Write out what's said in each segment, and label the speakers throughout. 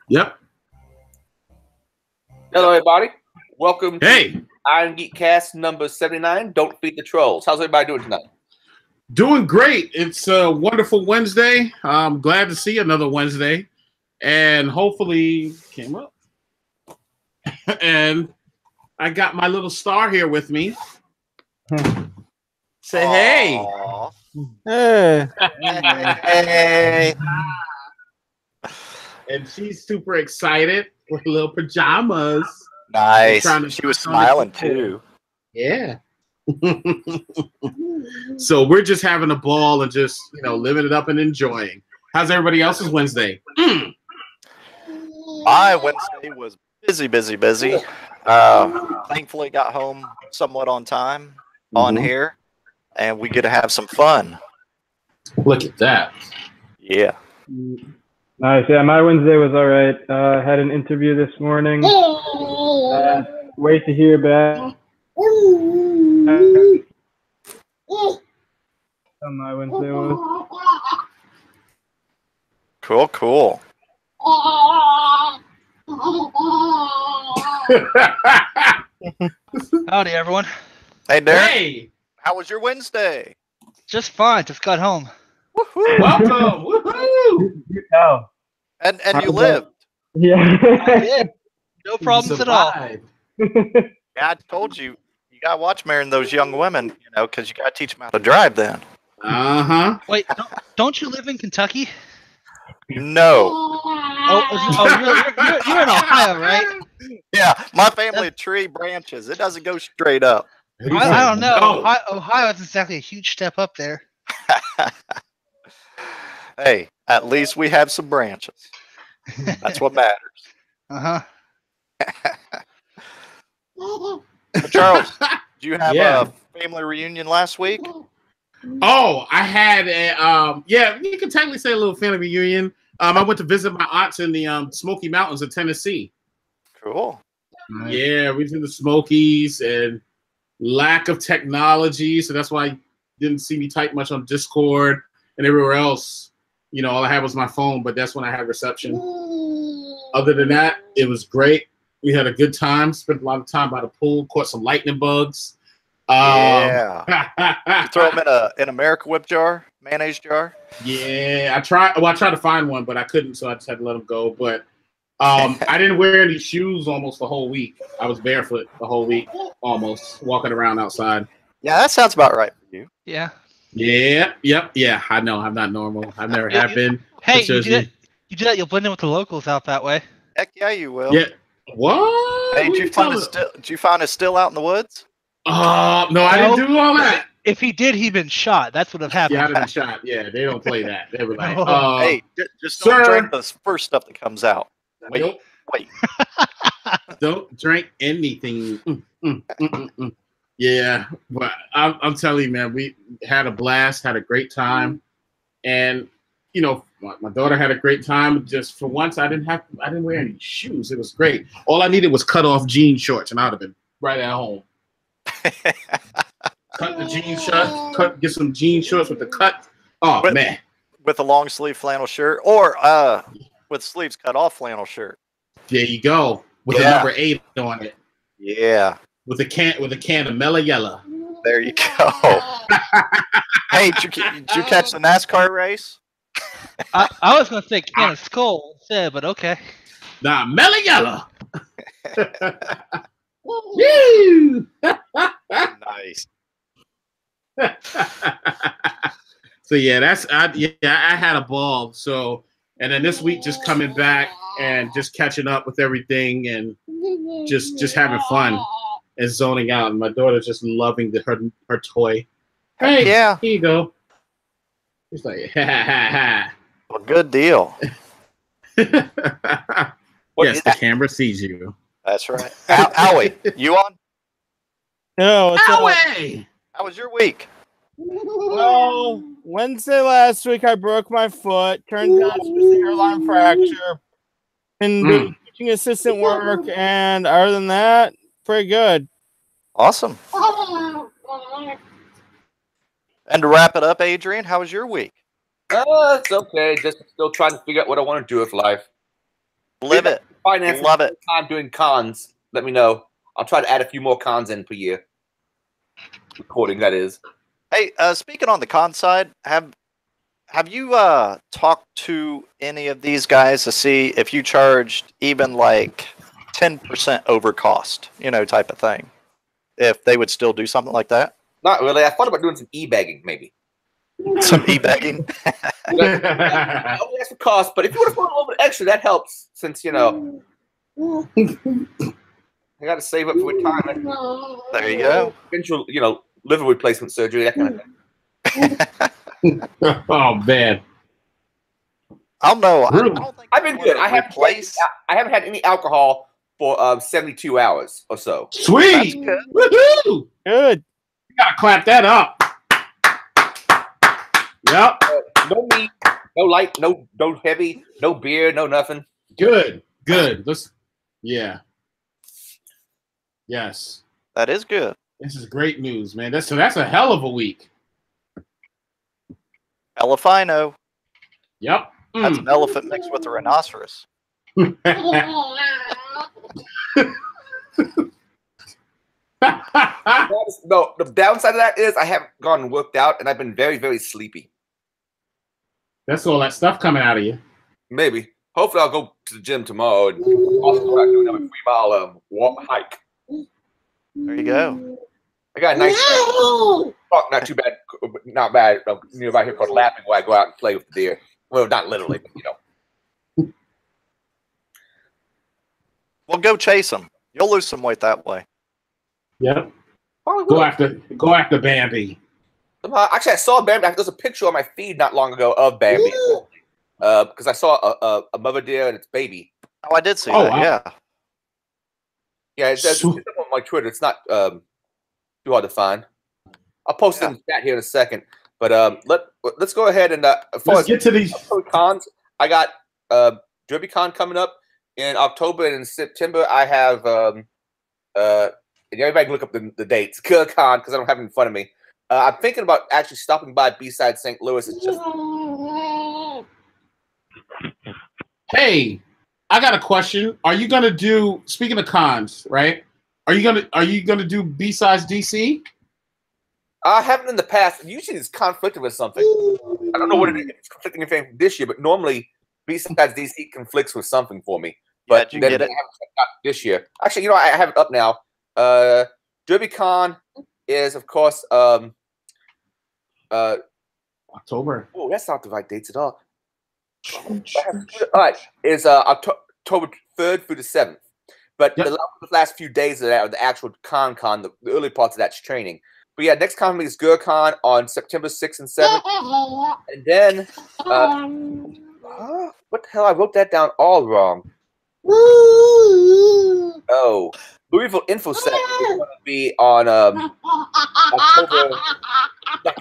Speaker 1: Yep.
Speaker 2: Hello, everybody. Welcome
Speaker 1: Hey.
Speaker 2: to Irongeek Cast number 79. Don't feed the trolls. How's everybody doing tonight?
Speaker 1: Doing great. It's a wonderful Wednesday. I'm glad to see another Wednesday. And hopefully came up. And I got my little star here with me. Say hey.
Speaker 3: Hey.
Speaker 4: Hey.
Speaker 1: And she's super excited with little pajamas.
Speaker 4: Nice. She was smiling too.
Speaker 1: Yeah. So we're just having a ball and just, living it up and enjoying. How's everybody else's Wednesday?
Speaker 4: My Wednesday was busy. Thankfully got home somewhat on time on here, and we get to have some fun.
Speaker 1: Look at that.
Speaker 4: Yeah.
Speaker 3: Nice. Yeah, my Wednesday was all right. Had an interview this morning. Wait to hear back. On my Wednesday was.
Speaker 4: Cool.
Speaker 5: Howdy, everyone.
Speaker 4: Hey, Derek.
Speaker 1: Hey.
Speaker 4: How was your Wednesday?
Speaker 5: Just fine. Just got home.
Speaker 4: Woohoo!
Speaker 1: Welcome. Woohoo!
Speaker 3: Oh.
Speaker 4: And you lived.
Speaker 3: Yeah.
Speaker 5: I did. No problems at all.
Speaker 4: Yeah, I told you. You got to watch marrying those young women, because you got to teach them how to drive then.
Speaker 1: Uh-huh.
Speaker 5: Wait, don't you live in Kentucky?
Speaker 4: No.
Speaker 5: You're in Ohio, right?
Speaker 4: Yeah, my family tree branches. It doesn't go straight up.
Speaker 5: I don't know.
Speaker 1: No.
Speaker 5: Ohio is exactly a huge step up there.
Speaker 4: Hey, at least we have some branches. That's what matters.
Speaker 5: Uh-huh.
Speaker 4: Charles, did you have
Speaker 1: Yeah.
Speaker 4: a family reunion last week?
Speaker 1: Oh, I had a you can technically say a little family reunion. I went to visit my aunts in the Smoky Mountains of Tennessee.
Speaker 4: Cool.
Speaker 1: Yeah, we did the Smokies and lack of technology, so that's why you didn't see me type much on Discord and everywhere else. All I had was my phone, but that's when I had reception. Other than that, it was great. We had a good time. Spent a lot of time by the pool. Caught some lightning bugs.
Speaker 4: Yeah. You throw them in a Miracle Whip jar, mayonnaise jar.
Speaker 1: Yeah, I tried. Well, I tried to find one, but I couldn't, so I just had to let them go. But I didn't wear any shoes almost the whole week. I was barefoot the whole week, almost walking around outside.
Speaker 4: Yeah, that sounds about right for you.
Speaker 5: Yeah.
Speaker 1: Yeah. Yep. Yeah. I know. I'm not normal. I've never have been.
Speaker 5: Hey, you do that. You'll blend in with the locals out that way.
Speaker 4: Heck yeah, you will.
Speaker 1: Yeah. What?
Speaker 4: Hey, did you find it still out in the woods?
Speaker 1: No, I didn't do all that.
Speaker 5: If he did, he'd been shot. That's what would have happened.
Speaker 1: Yeah, I'd have been shot. Yeah, they don't play that. They were like,
Speaker 4: hey, just don't drink the first stuff that comes out. Wait.
Speaker 1: Don't drink anything. Yeah, but I'm telling you, man, we had a blast, had a great time, and my daughter had a great time. Just for once, I didn't wear any shoes. It was great. All I needed was cut off jean shorts, and I'd have been right at home. Cut the jean shorts. Get some jean shorts with the cut. Oh man,
Speaker 4: with a long sleeve flannel shirt, or with sleeves cut off flannel shirt.
Speaker 1: There you go. With the number 8 on it.
Speaker 4: Yeah.
Speaker 1: With a can of Mellow Yellow.
Speaker 4: There you go. Hey, did you catch the NASCAR race?
Speaker 5: I was going to say can of Skull instead, but okay.
Speaker 1: Nah, Mellow Yellow. Woo!
Speaker 4: Nice.
Speaker 1: So yeah, I had a ball. So, and then this week just coming back and just catching up with everything and just having fun and zoning out. And my daughter's just loving her toy. Hey,
Speaker 4: yeah,
Speaker 1: here you go. It's like, ha ha ha.
Speaker 4: Well, good deal.
Speaker 1: Yes, the camera sees you.
Speaker 4: That's right. Howie, you on?
Speaker 3: No,
Speaker 1: Howie!
Speaker 4: How was your week?
Speaker 3: Well, Wednesday last week I broke my foot. Turned out it was a hairline fracture. And doing teaching assistant work, and other than that, pretty good.
Speaker 4: Awesome. And to wrap it up, Adrian, how was your week?
Speaker 2: It's okay. Just still trying to figure out what I want to do with life.
Speaker 4: Live it.
Speaker 2: Finance.
Speaker 4: Love it.
Speaker 2: Time doing cons. Let me know. I'll try to add a few more cons in per year. Recording, that is.
Speaker 4: Hey, speaking on the con side, have you talked to any of these guys to see if you charged even like 10% over cost, type of thing? If they would still do something like that?
Speaker 2: Not really. I thought about doing some e-bagging, maybe.
Speaker 4: Some e-bagging?
Speaker 2: I only ask for cost, but if you want to put a little bit extra, that helps. Since I got to save up for retirement.
Speaker 4: There you go.
Speaker 2: Eventual, liver replacement surgery, that kind of thing.
Speaker 1: Oh man.
Speaker 4: I don't know.
Speaker 1: Really?
Speaker 4: I don't think
Speaker 2: I've been good. I haven't had any alcohol for 72 hours or so.
Speaker 1: Sweet.
Speaker 4: Good.
Speaker 1: Woohoo!
Speaker 3: Good.
Speaker 1: You gotta clap that up. Yep.
Speaker 2: No meat, no light, no heavy, no beer, no nothing.
Speaker 1: Good. Yeah. Yes.
Speaker 4: That is good.
Speaker 1: This is great news, man. That's a hell of a week.
Speaker 4: Elefino.
Speaker 1: Yep.
Speaker 4: That's an elephant mixed with a rhinoceros.
Speaker 2: No, the downside of that is I haven't gone and worked out, and I've been very, very sleepy.
Speaker 1: That's all that stuff coming out of you.
Speaker 2: Maybe. Hopefully, I'll go to the gym tomorrow and also go out and do another 3-mile walk hike.
Speaker 4: There you go.
Speaker 2: I got a nice park, not too bad, not bad, nearby here called Lapping, where I go out and play with the deer. Well, not literally, but
Speaker 4: Well, go chase them. You'll lose some weight that way.
Speaker 1: Yep.
Speaker 2: Probably
Speaker 1: Go
Speaker 2: will.
Speaker 1: after Bambi.
Speaker 2: Actually, I saw Bambi. There's a picture on my feed not long ago of Bambi. Because I saw a mother deer and its baby.
Speaker 4: Oh, I did see that.
Speaker 1: Wow.
Speaker 4: Yeah.
Speaker 2: Yeah, it's on my Twitter. It's not too hard to find. I'll post it in the chat here in a second. But let's go ahead and
Speaker 1: let's get to these
Speaker 2: cons. I got DerbyCon coming up in October, and in September I have and everybody can look up the dates. Con, because I don't have it in front of me. I'm thinking about actually stopping by B-side St. Louis. It's just
Speaker 1: Hey, I got a question. Are you gonna do, speaking of cons, right? Are you gonna do B-sides DC?
Speaker 2: I haven't in the past. Usually it's conflicted with something. I don't know what it is. It's conflicting anything this year, but normally B-sides DC conflicts with something for me. But
Speaker 4: you get it?
Speaker 2: I haven't checked out this year. Actually, I have it up now. DerbyCon is, of course,
Speaker 1: October.
Speaker 2: oh, that's not the right dates at all. All right, is October 3rd through the 7th. But the last few days of that are the actual con. The early parts of that's training. But yeah, next con is GurCon on September 6th and 7th. And then, what the hell? I wrote that down all wrong. Oh, Louisville InfoSec is going to be on October 2nd.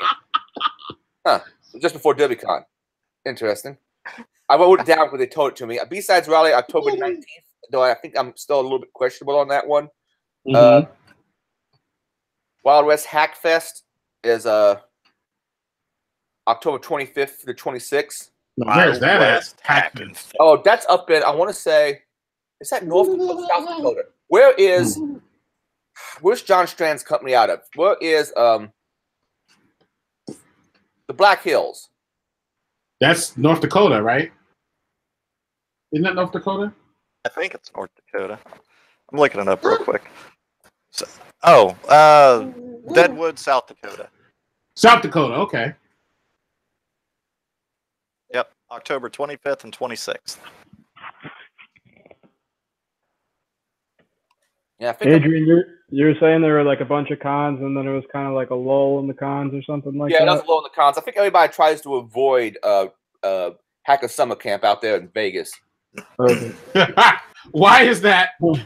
Speaker 2: Huh, just before DerbyCon. Interesting. I wrote it down because they told it to me. B-sides rally October 19th, though I think I'm still a little bit questionable on that one.
Speaker 1: Mm-hmm.
Speaker 2: Wild West Hackfest is October 25th to 26th.
Speaker 1: Where's that at? Hackman.
Speaker 2: Oh, that's up in, I want to say, is that North Dakota, South Dakota? Where's John Strand's company out of? Where is the Black Hills?
Speaker 1: That's North Dakota, right? Isn't that North Dakota?
Speaker 4: I think it's North Dakota. I'm looking it up real quick. So, Deadwood, South Dakota.
Speaker 1: South Dakota, okay.
Speaker 4: Yep, October 25th and 26th.
Speaker 2: Yeah, I think
Speaker 6: Adrian, you were saying there were like a bunch of cons, and then it was kind of like a lull in the cons or something like that.
Speaker 2: Yeah, that's a lull in the cons. I think everybody tries to avoid Hacker Summer Camp out there in Vegas.
Speaker 1: Why is that?
Speaker 2: Well,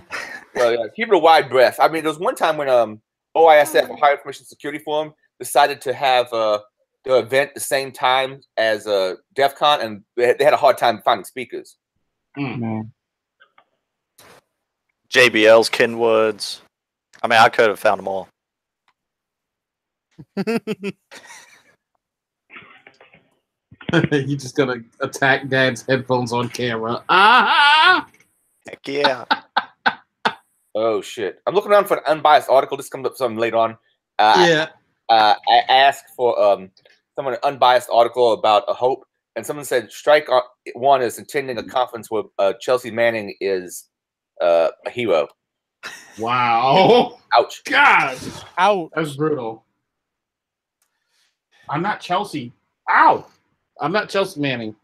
Speaker 2: yeah, keep it a wide breath. I mean, there was one time when OISF, Ohio Information Security Forum, decided to have their event the same time as DEF CON, and they had a hard time finding speakers.
Speaker 6: Mm.
Speaker 4: JBL's, Kenwood's. I mean, I could have found them all.
Speaker 1: You just gonna attack Dad's headphones on camera. Ah!
Speaker 4: Heck yeah.
Speaker 2: Oh shit! I'm looking around for an unbiased article. This comes up some later on.
Speaker 1: Yeah.
Speaker 2: I asked for someone an unbiased article about a hope, and someone said Strike One is attending a conference where Chelsea Manning is a hero.
Speaker 1: Wow.
Speaker 2: Ouch!
Speaker 1: God,
Speaker 3: Out.
Speaker 1: that's brutal. I'm not Chelsea. Ow! I'm not Chelsea Manning.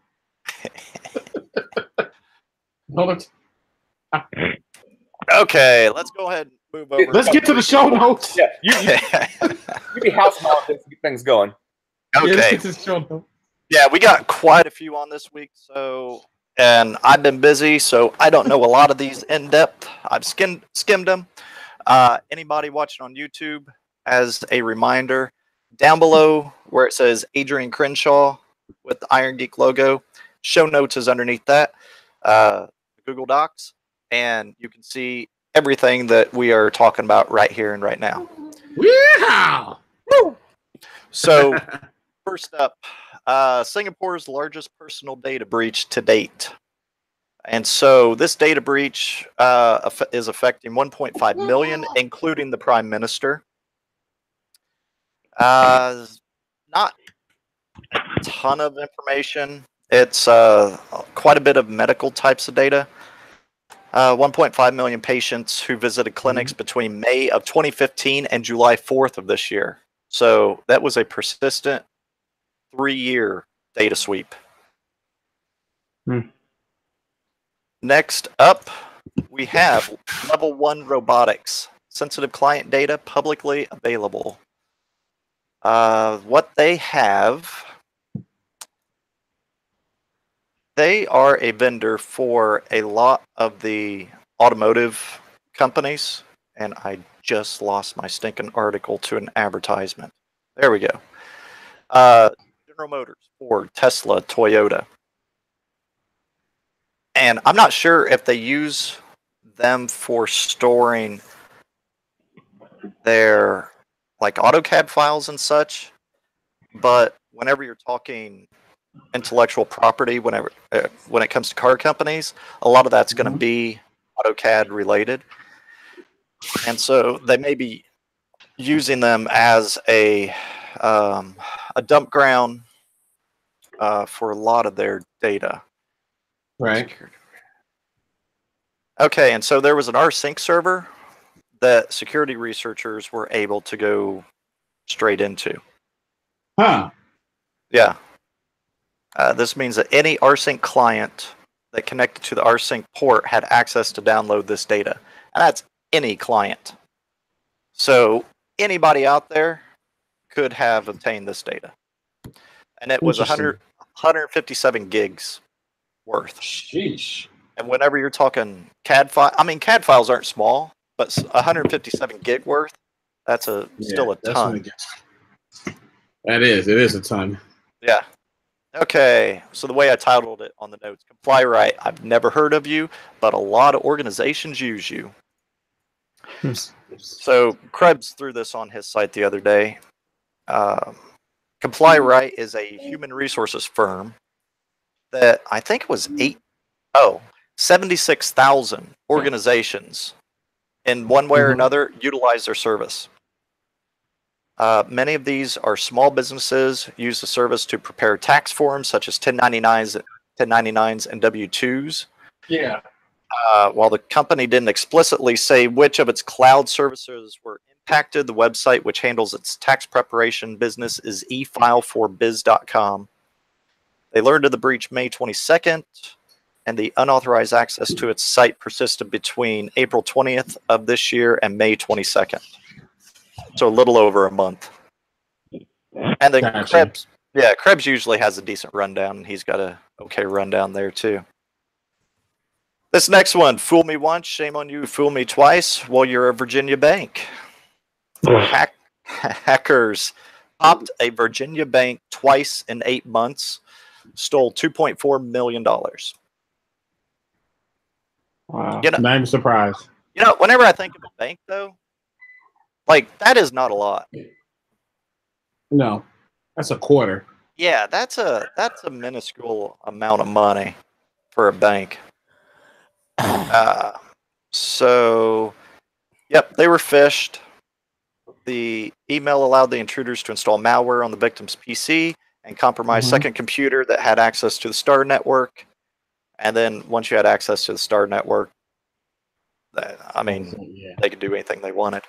Speaker 1: Hold on.
Speaker 4: Okay, let's go ahead and move over.
Speaker 1: Let's get to the show notes.
Speaker 2: Yeah, you be house mom to get things going.
Speaker 1: Yeah, let's
Speaker 4: Okay.
Speaker 1: get to the show notes.
Speaker 4: Yeah, we got quite a few on this week, and I've been busy, so I don't know a lot of these in depth. I've skimmed them. Anybody watching on YouTube, as a reminder, down below where it says Adrian Crenshaw with the Irongeek logo, show notes is underneath that, Google Docs, and you can see everything that we are talking about right here and right now.
Speaker 1: Yeehaw!
Speaker 4: So, first up, Singapore's largest personal data breach to date. And so this data breach is affecting 1.5 million, including the Prime Minister. Not a ton of information. It's quite a bit of medical types of data. 1.5 million patients who visited clinics between May of 2015 and July 4th of this year. So that was a persistent 3-year data sweep. Next up, we have Level 1 Robotics. Sensitive client data publicly available. What they have, they are a vendor for a lot of the automotive companies, and I just lost my stinking article to an advertisement. There we go. General Motors, Ford, Tesla, Toyota. And I'm not sure if they use them for storing their like AutoCAD files and such, but whenever you're talking intellectual property, when it comes to car companies, a lot of that's going to be AutoCAD related, and so they may be using them as a dump ground for a lot of their data.
Speaker 1: Right.
Speaker 4: Okay, and so there was an rsync server that security researchers were able to go straight into.
Speaker 1: Huh.
Speaker 4: Yeah. This means that any rsync client that connected to the rsync port had access to download this data. And that's any client. So anybody out there could have obtained this data. And it was 157 gigs worth.
Speaker 1: Sheesh.
Speaker 4: And whenever you're talking CAD file, I mean, CAD files aren't small, but 157 gig worth, that's still a ton.
Speaker 1: It is a ton.
Speaker 4: Yeah. Okay, so the way I titled it on the notes, Comply Right, I've never heard of you, but a lot of organizations use you. So Krebs threw this on his site the other day. Comply Right is a human resources firm that I think it was 76,000 organizations in one way or another utilize their service. Many of these are small businesses use the service to prepare tax forms such as 1099s and W-2s.
Speaker 1: Yeah.
Speaker 4: While the company didn't explicitly say which of its cloud services were impacted, the website which handles its tax preparation business is efileforbiz.com. They learned of the breach May 22nd, and the unauthorized access to its site persisted between April 20th of this year and May 22nd. So a little over a month. And then
Speaker 1: Gotcha.
Speaker 4: Krebs usually has a decent rundown, and he's got a okay rundown there too. This next one, fool me once, shame on you, fool me twice. Well, you're a Virginia bank. Hackers popped a Virginia bank twice in 8 months, stole $2.4 million.
Speaker 6: Wow.
Speaker 1: Not even surprised.
Speaker 4: You know, whenever I think of a bank, though, like, that is not a lot.
Speaker 1: No, that's a quarter.
Speaker 4: Yeah, that's a minuscule amount of money for a bank. So, yep, they were phished. The email allowed the intruders to install malware on the victim's PC and compromise second computer that had access to the Star network. And then once you had access to the Star network, I mean, they could do anything they wanted.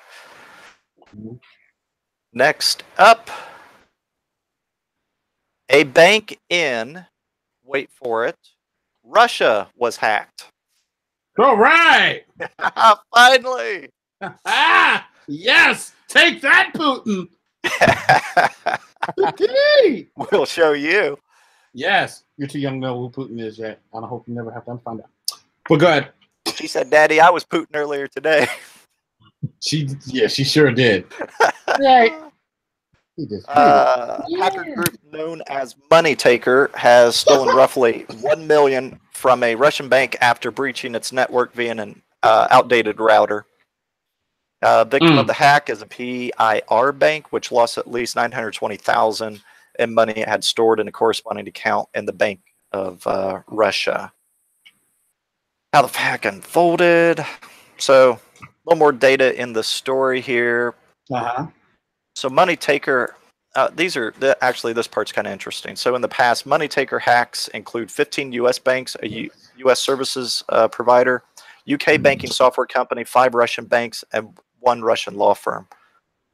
Speaker 4: Next up, a bank in, wait for it, Russia was hacked.
Speaker 1: All right.
Speaker 4: Finally.
Speaker 1: Yes. Take that, Putin. Okay.
Speaker 4: We'll show you.
Speaker 1: Yes. You're too young to know who Putin is yet. I hope you never have to find out. But go ahead.
Speaker 4: She said, Daddy, I was Putin earlier today.
Speaker 1: She sure did. Right.
Speaker 4: Hacker group known as Money Taker has stolen roughly $1 million from a Russian bank after breaching its network via an outdated router. Victim of the hack is a PIR bank, which lost at least $920,000 in money it had stored in a corresponding account in the Bank of Russia. How the hack unfolded. So, a little more data in the story here. So, Money Taker, actually, this part's kind of interesting. So, in the past, Money Taker hacks include 15 U.S. banks, a U.S. services provider, UK banking software company, 5 Russian banks, and 1 Russian law firm.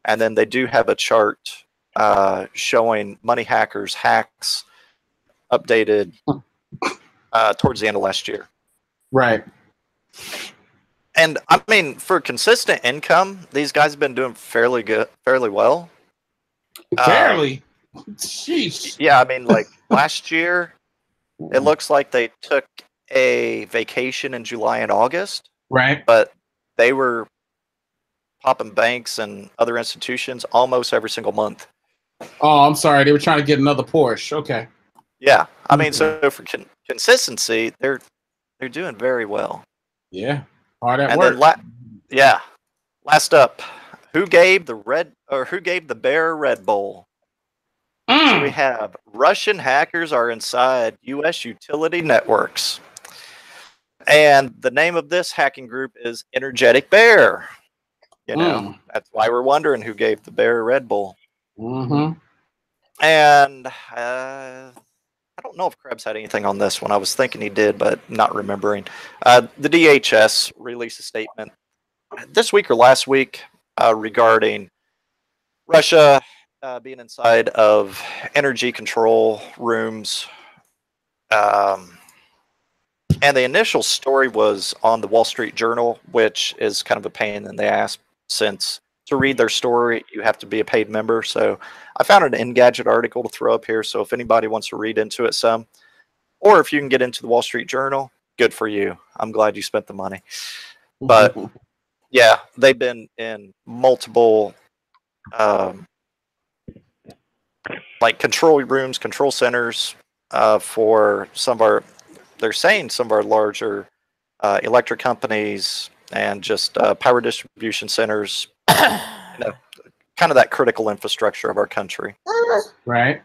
Speaker 4: And then they do have a chart showing money hackers' hacks updated towards the end of last year.
Speaker 1: Right.
Speaker 4: And I mean, for consistent income, these guys have been doing fairly well.
Speaker 1: Fairly? Sheesh.
Speaker 4: Yeah, I mean, like last year, it looks like they took a vacation in July and August.
Speaker 1: Right.
Speaker 4: But they were popping banks and other institutions almost every single month.
Speaker 1: Oh, I'm sorry. They were trying to get another Porsche. Okay.
Speaker 4: Yeah. I mean, so for consistency, they're doing very well.
Speaker 1: Yeah. Hard at
Speaker 4: and
Speaker 1: work.
Speaker 4: Then last up, who gave the bear Red Bull? So we have Russian hackers are inside U.S. utility networks. And the name of this hacking group is Energetic Bear. You know, that's why we're wondering who gave the bear Red Bull. And I don't know if Krebs had anything on this one. I was thinking he did, but not remembering. The DHS released a statement this week or last week regarding Russia being inside of energy control rooms. And the initial story was on the Wall Street Journal, which is kind of a pain in the ass since to read their story, you have to be a paid member. So I found an Engadget article to throw up here. So if anybody wants to read into it some, or if you can get into the Wall Street Journal, good for you. I'm glad you spent the money. But yeah, they've been in multiple like control rooms, control centers for some of our, they're saying some of our larger electric companies and just power distribution centers, you know, kind of that critical infrastructure of our country.
Speaker 1: Right.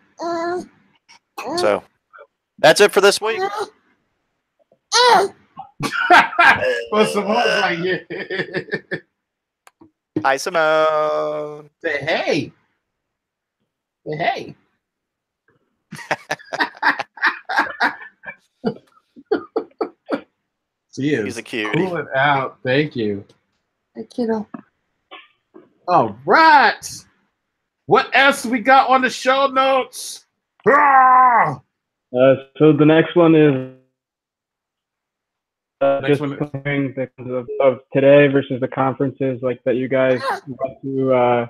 Speaker 4: So that's it for this week.
Speaker 1: Well, Simone's like, yeah.
Speaker 4: Hi, Simone.
Speaker 1: Say hey. Say hey. She is.
Speaker 4: He's a cutie.
Speaker 1: Cool it out. Thank you. Hey, kiddo. All right. What else we got on the show notes?
Speaker 6: So the next one is just comparing of today versus the conferences like that you guys went to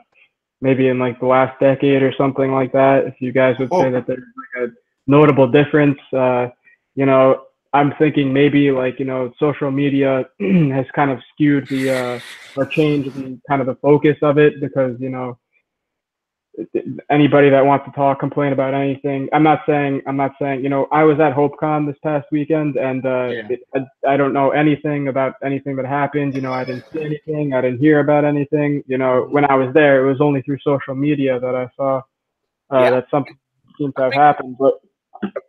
Speaker 6: maybe in like the last decade or something like that. If you guys would say that there's like a notable difference, you know, I'm thinking maybe like, you know, social media has kind of skewed the or changed the kind of the focus of it because, you know, anybody that wants to talk, complain about anything. I'm not saying, you know, I was at HopeCon this past weekend and I don't know anything about anything that happened. You know, I didn't see anything. I didn't hear about anything. You know, when I was there, it was only through social media that I saw that something seem to have happened. But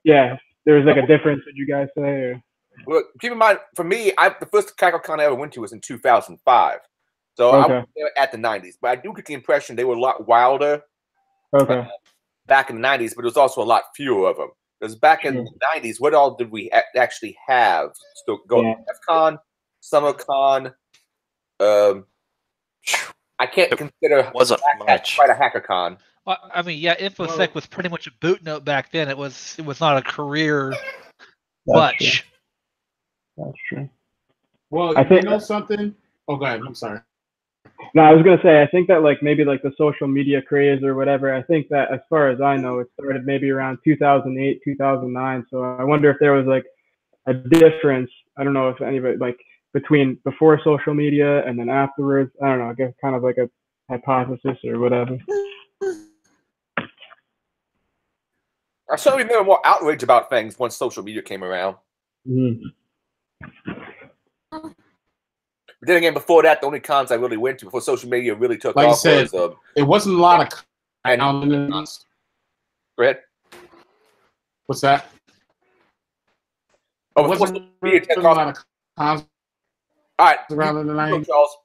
Speaker 6: yeah, there was like a difference. Did you guys say? Or?
Speaker 2: Well, keep in mind, for me, the first CackleCon I ever went to was in 2005. So I was there at the 90s. But I do get the impression they were a lot wilder back in the 90s, but there was also a lot fewer of them. Because back in the 90s, what all did we actually have? Still going FCon, SummerCon. I can't consider
Speaker 4: wasn't much.
Speaker 2: quite a HackerCon.
Speaker 5: Well, I mean, yeah, InfoSec was pretty much a boot note back then. It was not a career much.
Speaker 6: That's true.
Speaker 1: Well,
Speaker 6: I think
Speaker 1: you know something. Oh, go ahead. I'm sorry.
Speaker 6: No, I was gonna say I think that like maybe like the social media craze or whatever. I think that as far as I know, it started maybe around 2008, 2009. So I wonder if there was like a difference. I don't know if anybody like between before social media and then afterwards. I don't know. I guess kind of like a hypothesis or whatever.
Speaker 2: I certainly remember more outrage about things once social media came around.
Speaker 6: Mm-hmm.
Speaker 2: But then again, before that, the only cons I really went to before social media really took
Speaker 1: Like
Speaker 2: off
Speaker 1: I said,
Speaker 2: was
Speaker 1: it wasn't a lot of.
Speaker 2: Go ahead.
Speaker 1: What's that?
Speaker 2: Oh,
Speaker 1: It
Speaker 2: before
Speaker 1: wasn't
Speaker 2: social media took
Speaker 1: a lot
Speaker 2: off.
Speaker 1: of cons
Speaker 2: All right,
Speaker 1: around in the 90s.
Speaker 2: Charles.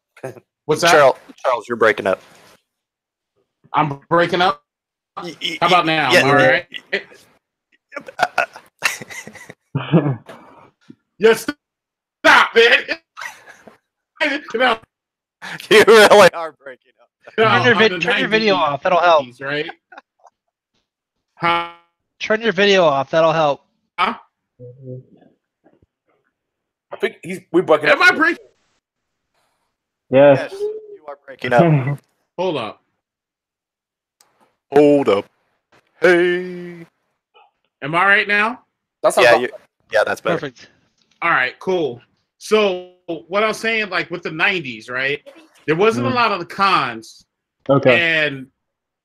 Speaker 1: What's that?
Speaker 4: Charles, you're breaking up.
Speaker 1: I'm breaking up. How about now?
Speaker 4: Yeah.
Speaker 1: All right. Yes. Stop, man. No,
Speaker 4: You really are breaking up.
Speaker 5: Turn your video off. That'll help.
Speaker 1: Right? Huh?
Speaker 5: Turn your video off. That'll help.
Speaker 1: Huh?
Speaker 2: I think we're breaking up.
Speaker 1: Am I breaking?
Speaker 6: Yes.
Speaker 4: Yes, you are breaking up.
Speaker 1: Hold up.
Speaker 4: Hold up. Hey.
Speaker 1: Am I right now?
Speaker 2: That's
Speaker 4: Yeah, that's better.
Speaker 5: Perfect.
Speaker 1: All right, cool. So what I was saying, like with the 90s, right? There wasn't a lot of the cons.
Speaker 6: Okay.
Speaker 1: And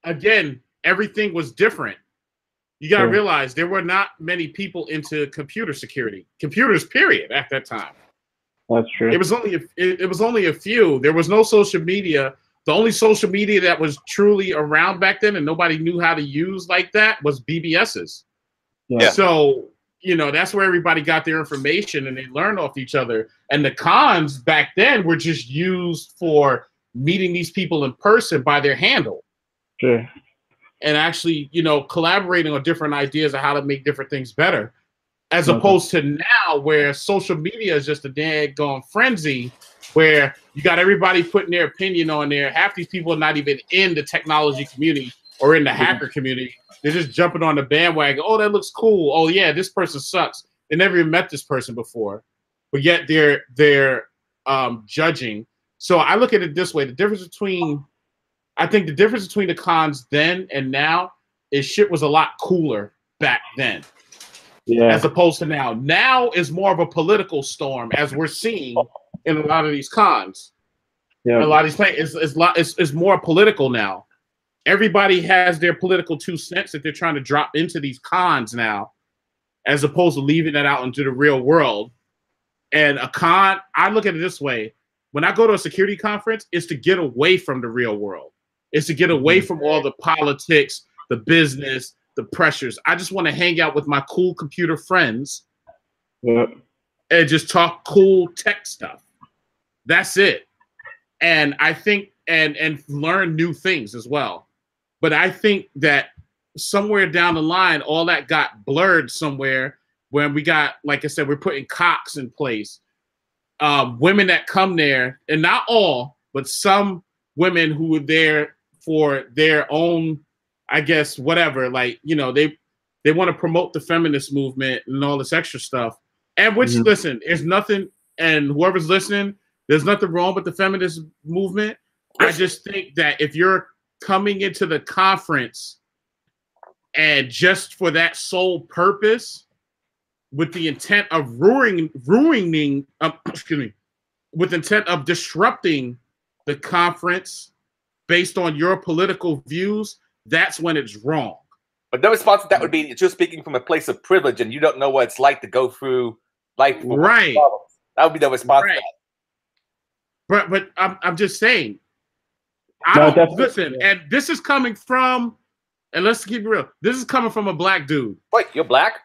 Speaker 1: again, everything was different. You got to realize there were not many people into computer security, computers, period, at that time.
Speaker 6: That's true.
Speaker 1: It was only a few. There was no social media. The only social media that was truly around back then and nobody knew how to use like that was BBSs.
Speaker 6: Yeah.
Speaker 1: So, you know, that's where everybody got their information and they learned off each other. And the cons back then were just used for meeting these people in person by their handle.
Speaker 6: Sure.
Speaker 1: And actually, you know, collaborating on different ideas of how to make different things better. As opposed to now where social media is just a daggone frenzy where you got everybody putting their opinion on there. Half these people are not even in the technology community or in the hacker community. They're just jumping on the bandwagon. Oh, that looks cool. Oh, yeah, this person sucks. They never even met this person before. But yet they're judging. So I look at it this way. I think the difference between the cons then and now is shit was a lot cooler back then. Yeah. As opposed to now. Now is more of a political storm, as we're seeing in a lot of these cons. Yeah. A lot of these things it's more political now. Everybody has their political 2 cents that they're trying to drop into these cons now, as opposed to leaving that out into the real world. And a con, I look at it this way. When I go to a security conference, it's to get away from the real world. It's to get away from all the politics, the business, the pressures. I just want to hang out with my cool computer friends and just talk cool tech stuff. That's it. And I think and learn new things as well. But I think that somewhere down the line, all that got blurred somewhere when we got, like I said, we're putting Cox in place. Women that come there, and not all, but some women who were there for their own, I guess, whatever, like, you know, they want to promote the feminist movement and all this extra stuff. And which, listen, there's nothing, and whoever's listening, there's nothing wrong with the feminist movement. I just think that if you're coming into the conference and just for that sole purpose, with the intent of ruining, with intent of disrupting the conference based on your political views, that's when it's wrong.
Speaker 2: But the response to that would be you're speaking from a place of privilege and you don't know what it's like to go through life.
Speaker 1: Right.
Speaker 2: That would be the response to that.
Speaker 1: But I'm just saying, listen, and this is coming from And let's keep it real. This is coming from a black dude.
Speaker 2: Wait, you're black?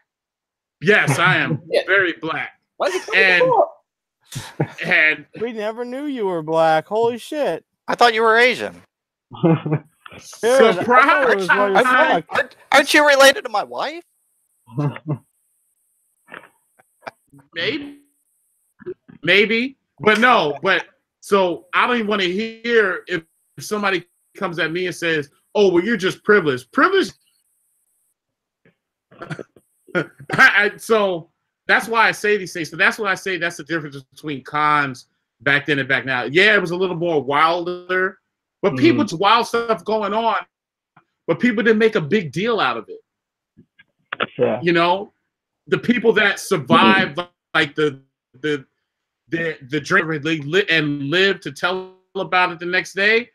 Speaker 1: Yes, I am
Speaker 2: Yeah.
Speaker 1: very black.
Speaker 2: Why is it
Speaker 1: And
Speaker 3: We never knew you were black. Holy shit.
Speaker 4: I thought you were Asian.
Speaker 3: Dude, I thought it was white as
Speaker 1: surprise.
Speaker 3: fuck.
Speaker 4: Aren't you related to my wife?
Speaker 1: Maybe, but no. But so I don't even want to hear if somebody comes at me and says, "Oh, well, you're just privileged." Privileged. So that's why I say these things. So that's why I say that's the difference between cons back then and back now. Yeah, it was a little more wilder, but people's wild stuff going on, but people didn't make a big deal out of it.
Speaker 6: Yeah.
Speaker 1: You know, the people that survived, like the drink and live to tell about it the next day,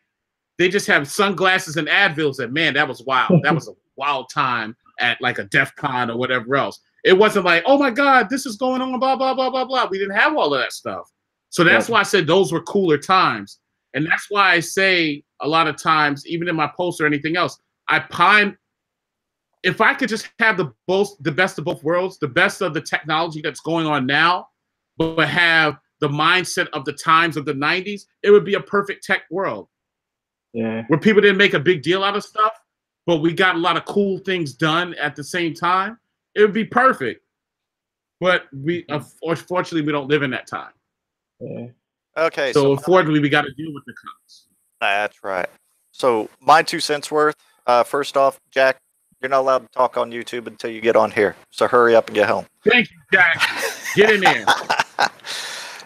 Speaker 1: they just have sunglasses and Advils. And man, that was wild. That was a wild time at like a DEF CON or whatever else. It wasn't like, oh my God, this is going on, blah, blah, blah, blah, blah. We didn't have all of that stuff. So that's why I said those were cooler times. And that's why I say a lot of times, even in my posts or anything else, I pine. If I could just have the best of both worlds, the best of the technology that's going on now, but have the mindset of the times of the 90s, it would be a perfect tech world.
Speaker 6: Yeah.
Speaker 1: Where people didn't make a big deal out of stuff, but we got a lot of cool things done at the same time. It would be perfect. But we, unfortunately, we don't live in that time.
Speaker 6: Yeah.
Speaker 4: Okay.
Speaker 1: So unfortunately, we got to deal with the cons.
Speaker 4: That's right. So my 2 cents worth. First off, Jack, you're not allowed to talk on YouTube until you get on here. So hurry up and get home.
Speaker 1: Thank you, Jack. Get in there.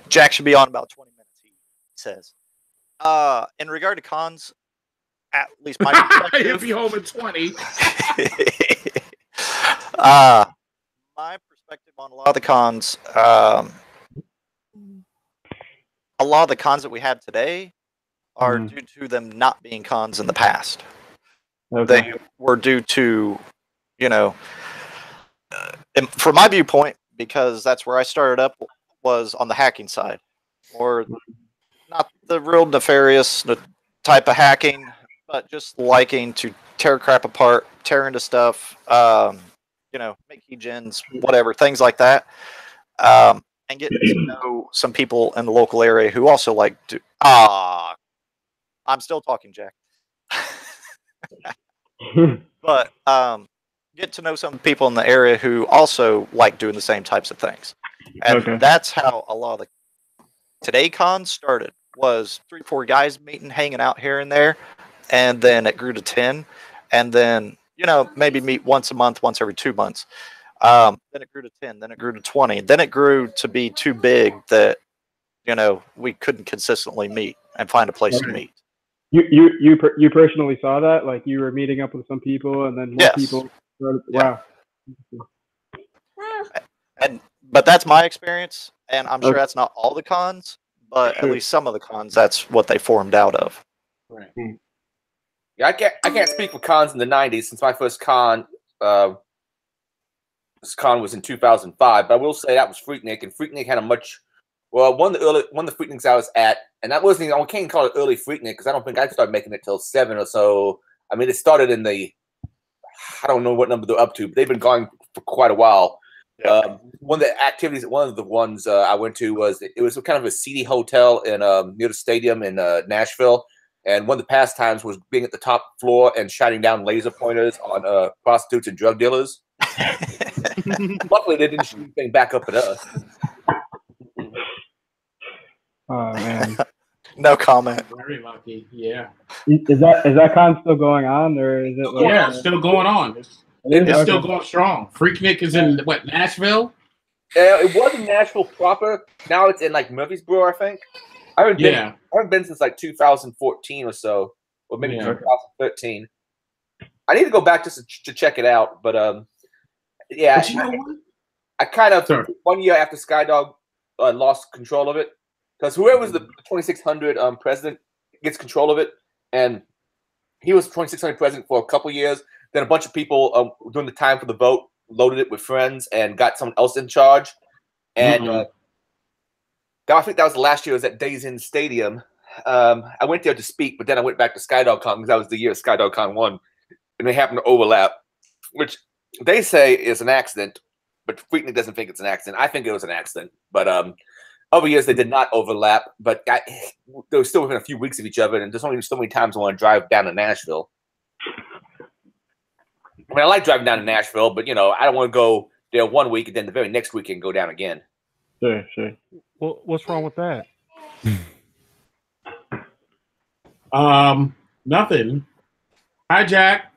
Speaker 4: Jack should be on about 20 minutes, he says. In regard to cons, at least my
Speaker 1: He'll be home in 20.
Speaker 4: My perspective on a lot of the cons, a lot of the cons that we have today are due to them not being cons in the past.
Speaker 6: Okay.
Speaker 4: They were due to, you know, from my viewpoint, because that's where I started up, was on the hacking side, or not the real nefarious type of hacking, but just liking to tear crap apart, tear into stuff, you know, make keygens, whatever, things like that, and get to know some people in the local area who also like to. I'm still talking, Jack. But get to know some people in the area who also like doing the same types of things, and that's how a lot of the today cons started. Was 3-4 guys meeting, hanging out here and there, and then it grew to 10, and then, you know, maybe meet once a month, once every 2 months. Then it grew to 10, then it grew to 20, then it grew to be too big that, you know, we couldn't consistently meet and find a place to meet.
Speaker 6: You personally saw that? Like you were meeting up with some people and then more people. Wow.
Speaker 4: But that's my experience, and I'm sure that's not all the cons, but at least some of the cons, that's what they formed out of.
Speaker 1: Right.
Speaker 2: Yeah, I can't speak for cons in the 90s since my first con was in 2005. But I will say that was Freaknik, and Freaknik had a much one of the Freakniks I was at, and that wasn't even, I can't call it early Freaknik because I don't think I started making it till 7 or so. I mean, it started in the, I don't know what number they're up to, but they've been going for quite a while. One of the activities, one of the ones I went to was, it was kind of a seedy hotel in near the stadium in Nashville, and one of the pastimes was being at the top floor and shining down laser pointers on prostitutes and drug dealers. Luckily, they didn't shoot anything back up at us.
Speaker 6: Oh man.
Speaker 4: No comment.
Speaker 1: Very lucky. Yeah.
Speaker 6: Is that con still going on, or is it? Like,
Speaker 1: Yeah, it's still going on. It's still going strong. Freaknik is in what, Nashville?
Speaker 2: It was in Nashville proper. Now it's in like Murfreesboro, I think. I haven't been since like 2014 or so, or maybe 2013. I need to go back just to check it out, but yeah.
Speaker 1: But you know what?
Speaker 2: I kind of 1 year after Skydog lost control of it, because whoever was the 2600 president gets control of it, and he was 2600 president for a couple years. Then a bunch of people during the time for the vote loaded it with friends and got someone else in charge. And I think that was the last year. I was at Days Inn Stadium. I went there to speak, but then I went back to SkyDogCon because that was the year SkyDogCon won. and they happen to overlap, which they say is an accident, but Freaknik doesn't think it's an accident. I think it was an accident, but over years they did not overlap, but they were still within a few weeks of each other, and there's only so many times I want to drive down to Nashville. I mean, I like driving down to Nashville, but I don't want to go there one week and then the very next weekend go down again.
Speaker 6: Sure.
Speaker 7: Well, what's wrong with that?
Speaker 1: Nothing. Hi, Jack.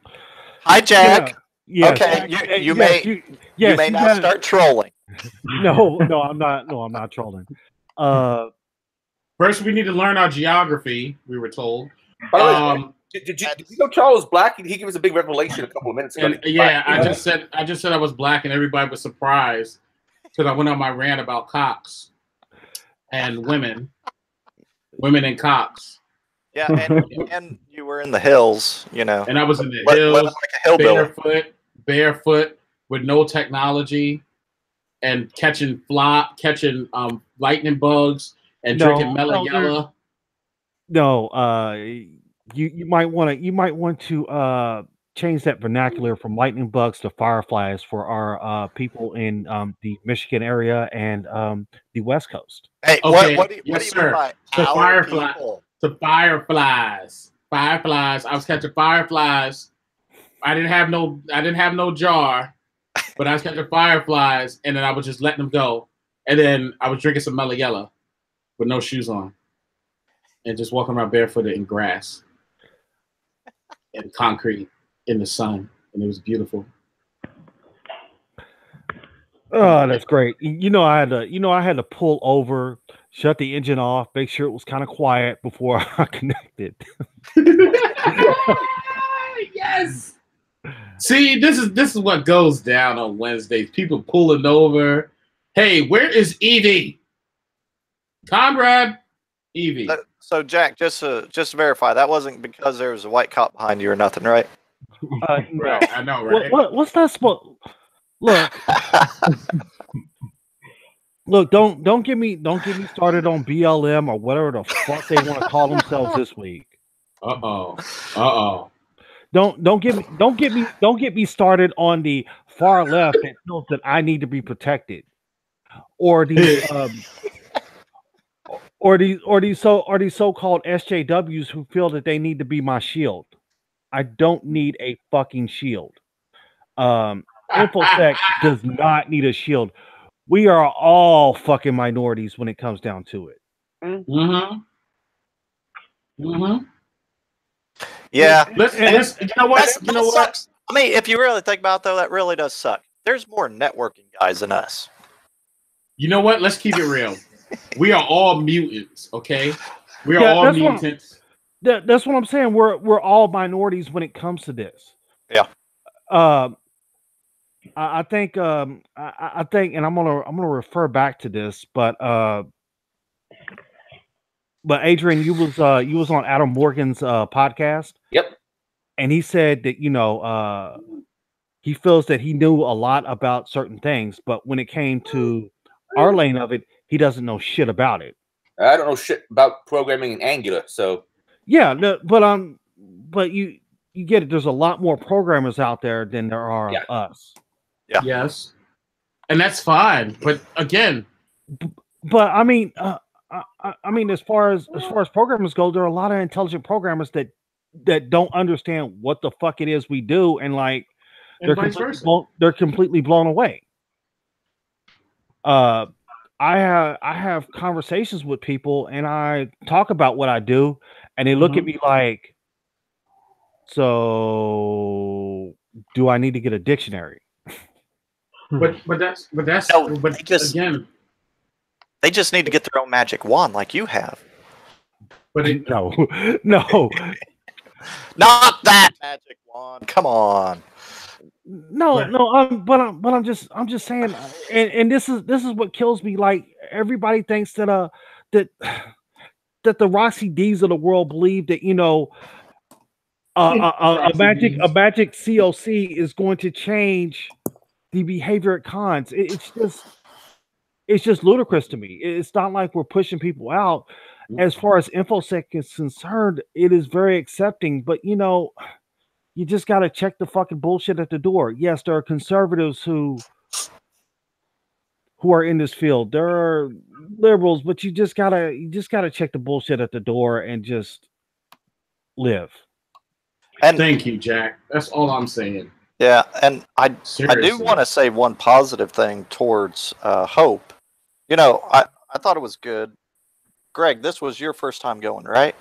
Speaker 4: Hi, Jack.
Speaker 7: Yeah.
Speaker 4: Okay,
Speaker 7: Jack.
Speaker 4: you may now start trolling.
Speaker 7: No, I'm not. No, I'm not trolling.
Speaker 1: First, we need to learn our geography. We were told.
Speaker 2: By the way, did you know Charles Black? He gave us a big revelation a couple of minutes ago.
Speaker 1: Yeah, I just said I was black, and everybody was surprised because I went on my rant about cocks and women and cocks.
Speaker 4: Yeah, and you were in the hills, And
Speaker 1: I was in the hills,
Speaker 4: like a
Speaker 1: barefoot, with no technology, and catching lightning bugs and drinking Melagella.
Speaker 7: You might want to change that vernacular from lightning bugs to fireflies for our people in the Michigan area and the West Coast.
Speaker 4: Hey,
Speaker 1: okay.
Speaker 4: what do you mean by
Speaker 1: to fireflies? Fireflies. I was catching fireflies. I didn't have no jar, but I was catching fireflies, and then I was just letting them go, and then I was drinking some Melagella with no shoes on, and just walking around barefooted in grass and concrete in the sun, and it was beautiful.
Speaker 7: Oh, that's great. I had to pull over, shut the engine off, make sure it was kind of quiet before I connected.
Speaker 1: Yes. See, this is what goes down on Wednesdays. People pulling over. Hey, where is Evie? Conrad, Evie.
Speaker 4: So Jack, just to verify, that wasn't because there was a white cop behind you or nothing, right?
Speaker 1: Right, I know, right?
Speaker 7: What's that supposed? Look, don't get me started on BLM or whatever the fuck they want to call themselves this week. Don't get me started on the far left that feels that I need to be protected, or these so-called SJWs who feel that they need to be my shield. I don't need a fucking shield. InfoSec does not need a shield. We are all fucking minorities when it comes down to it.
Speaker 4: Yeah.
Speaker 1: You know what?
Speaker 4: Sucks. I mean, if you really think about it, though, that really does suck. There's more networking guys than us.
Speaker 1: You know what? Let's keep it real. We are all mutants, okay? We are all mutants.
Speaker 7: That's what I'm saying. We're all minorities when it comes to this.
Speaker 4: Yeah.
Speaker 7: I think, and I'm gonna refer back to this, but Adrian, you was on Adam Morgan's podcast.
Speaker 2: Yep.
Speaker 7: And he said that he feels that he knew a lot about certain things, but when it came to our lane of it, he doesn't know shit about it.
Speaker 2: I don't know shit about programming in Angular, so
Speaker 7: yeah, but you get it. There's a lot more programmers out there than there are us.
Speaker 4: Yeah.
Speaker 1: Yes. And that's fine, but again,
Speaker 7: I mean, as far as programmers go, there are a lot of intelligent programmers that don't understand what the fuck it is we do, and they're completely blown away. I have conversations with people, and I talk about what I do, and they look at me like, "So, do I need to get a dictionary?"
Speaker 1: But
Speaker 4: they just need to get their own magic wand like you have.
Speaker 1: But
Speaker 7: no,
Speaker 4: not that magic wand. Come on.
Speaker 7: I'm just saying, and this is what kills me. Like, everybody thinks that the Roxy D's of the world believe that a magic COC is going to change the behavior at cons. It's just ludicrous to me. It's not like we're pushing people out. As far as InfoSec is concerned, it is very accepting, but you just got to check the fucking bullshit at the door. Yes, there are conservatives who are in this field. There are liberals, but you just gotta check the bullshit at the door and just live.
Speaker 4: And
Speaker 1: thank you, Jack. That's all I'm saying.
Speaker 4: yeah, and I do
Speaker 1: Seriously.
Speaker 4: want to say one positive thing towards Hope. You know, I thought it was good. Greg, this was your first time going, right?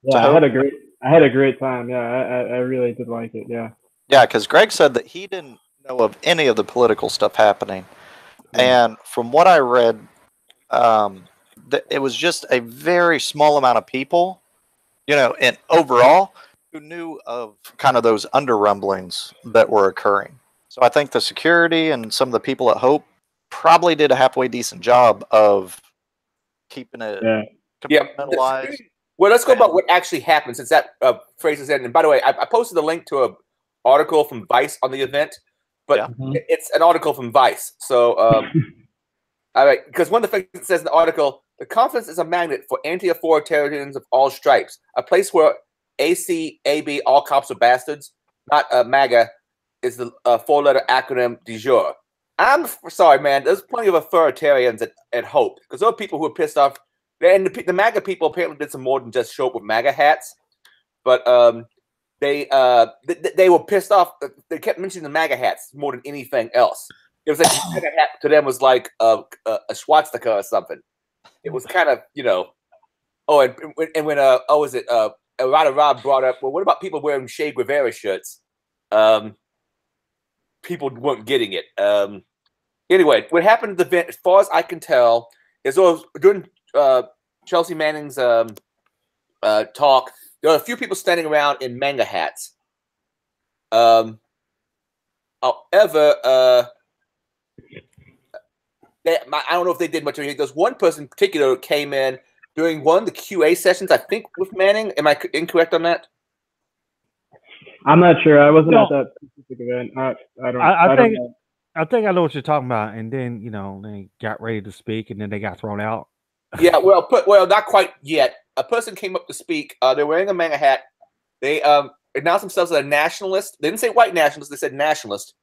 Speaker 6: Yeah, I had a great time. Yeah, I really did like it. Yeah.
Speaker 4: Yeah, because Greg said that he didn't know of any of the political stuff happening. And from what I read, it was just a very small amount of people, you know, and overall, who knew of kind of those under rumblings that were occurring. So I think the security and some of the people at Hope probably did a halfway decent job of keeping it compartmentalized.
Speaker 2: Well, let's go about what actually happened since that phrase is in. And by the way, I posted a link to an article from Vice on the event, but it's an article from Vice. So, because one of the things it says in the article, the conference is a magnet for anti-authoritarians of all stripes, a place where ACAB, all cops are bastards, not MAGA, is the four-letter acronym du jour. I'm sorry, man. There's plenty of authoritarians at Hope because there are people who are pissed off. And the MAGA people apparently did some more than just show up with MAGA hats, but they were pissed off. They kept mentioning the MAGA hats more than anything else. It was like the MAGA hat to them was like a swastika or something. It was kind of, you know. Oh, and when Rob brought up, well, what about people wearing Che Guevara shirts? People weren't getting it. Anyway, what happened at the event, as far as I can tell, is during Chelsea Manning's talk, there were a few people standing around in manga hats. However, I don't know if they did much of anything. There's one person in particular who came in during one of the QA sessions, I think, with Manning. Am I incorrect on that?
Speaker 6: I'm not sure. I wasn't at that specific event.
Speaker 7: I think I know what you're talking about. And then, you know, they got ready to speak, and then they got thrown out.
Speaker 2: Yeah, well, not quite yet. A person came up to speak. They're wearing a manga hat. They announced themselves as a nationalist. They didn't say white nationalist. They said nationalist.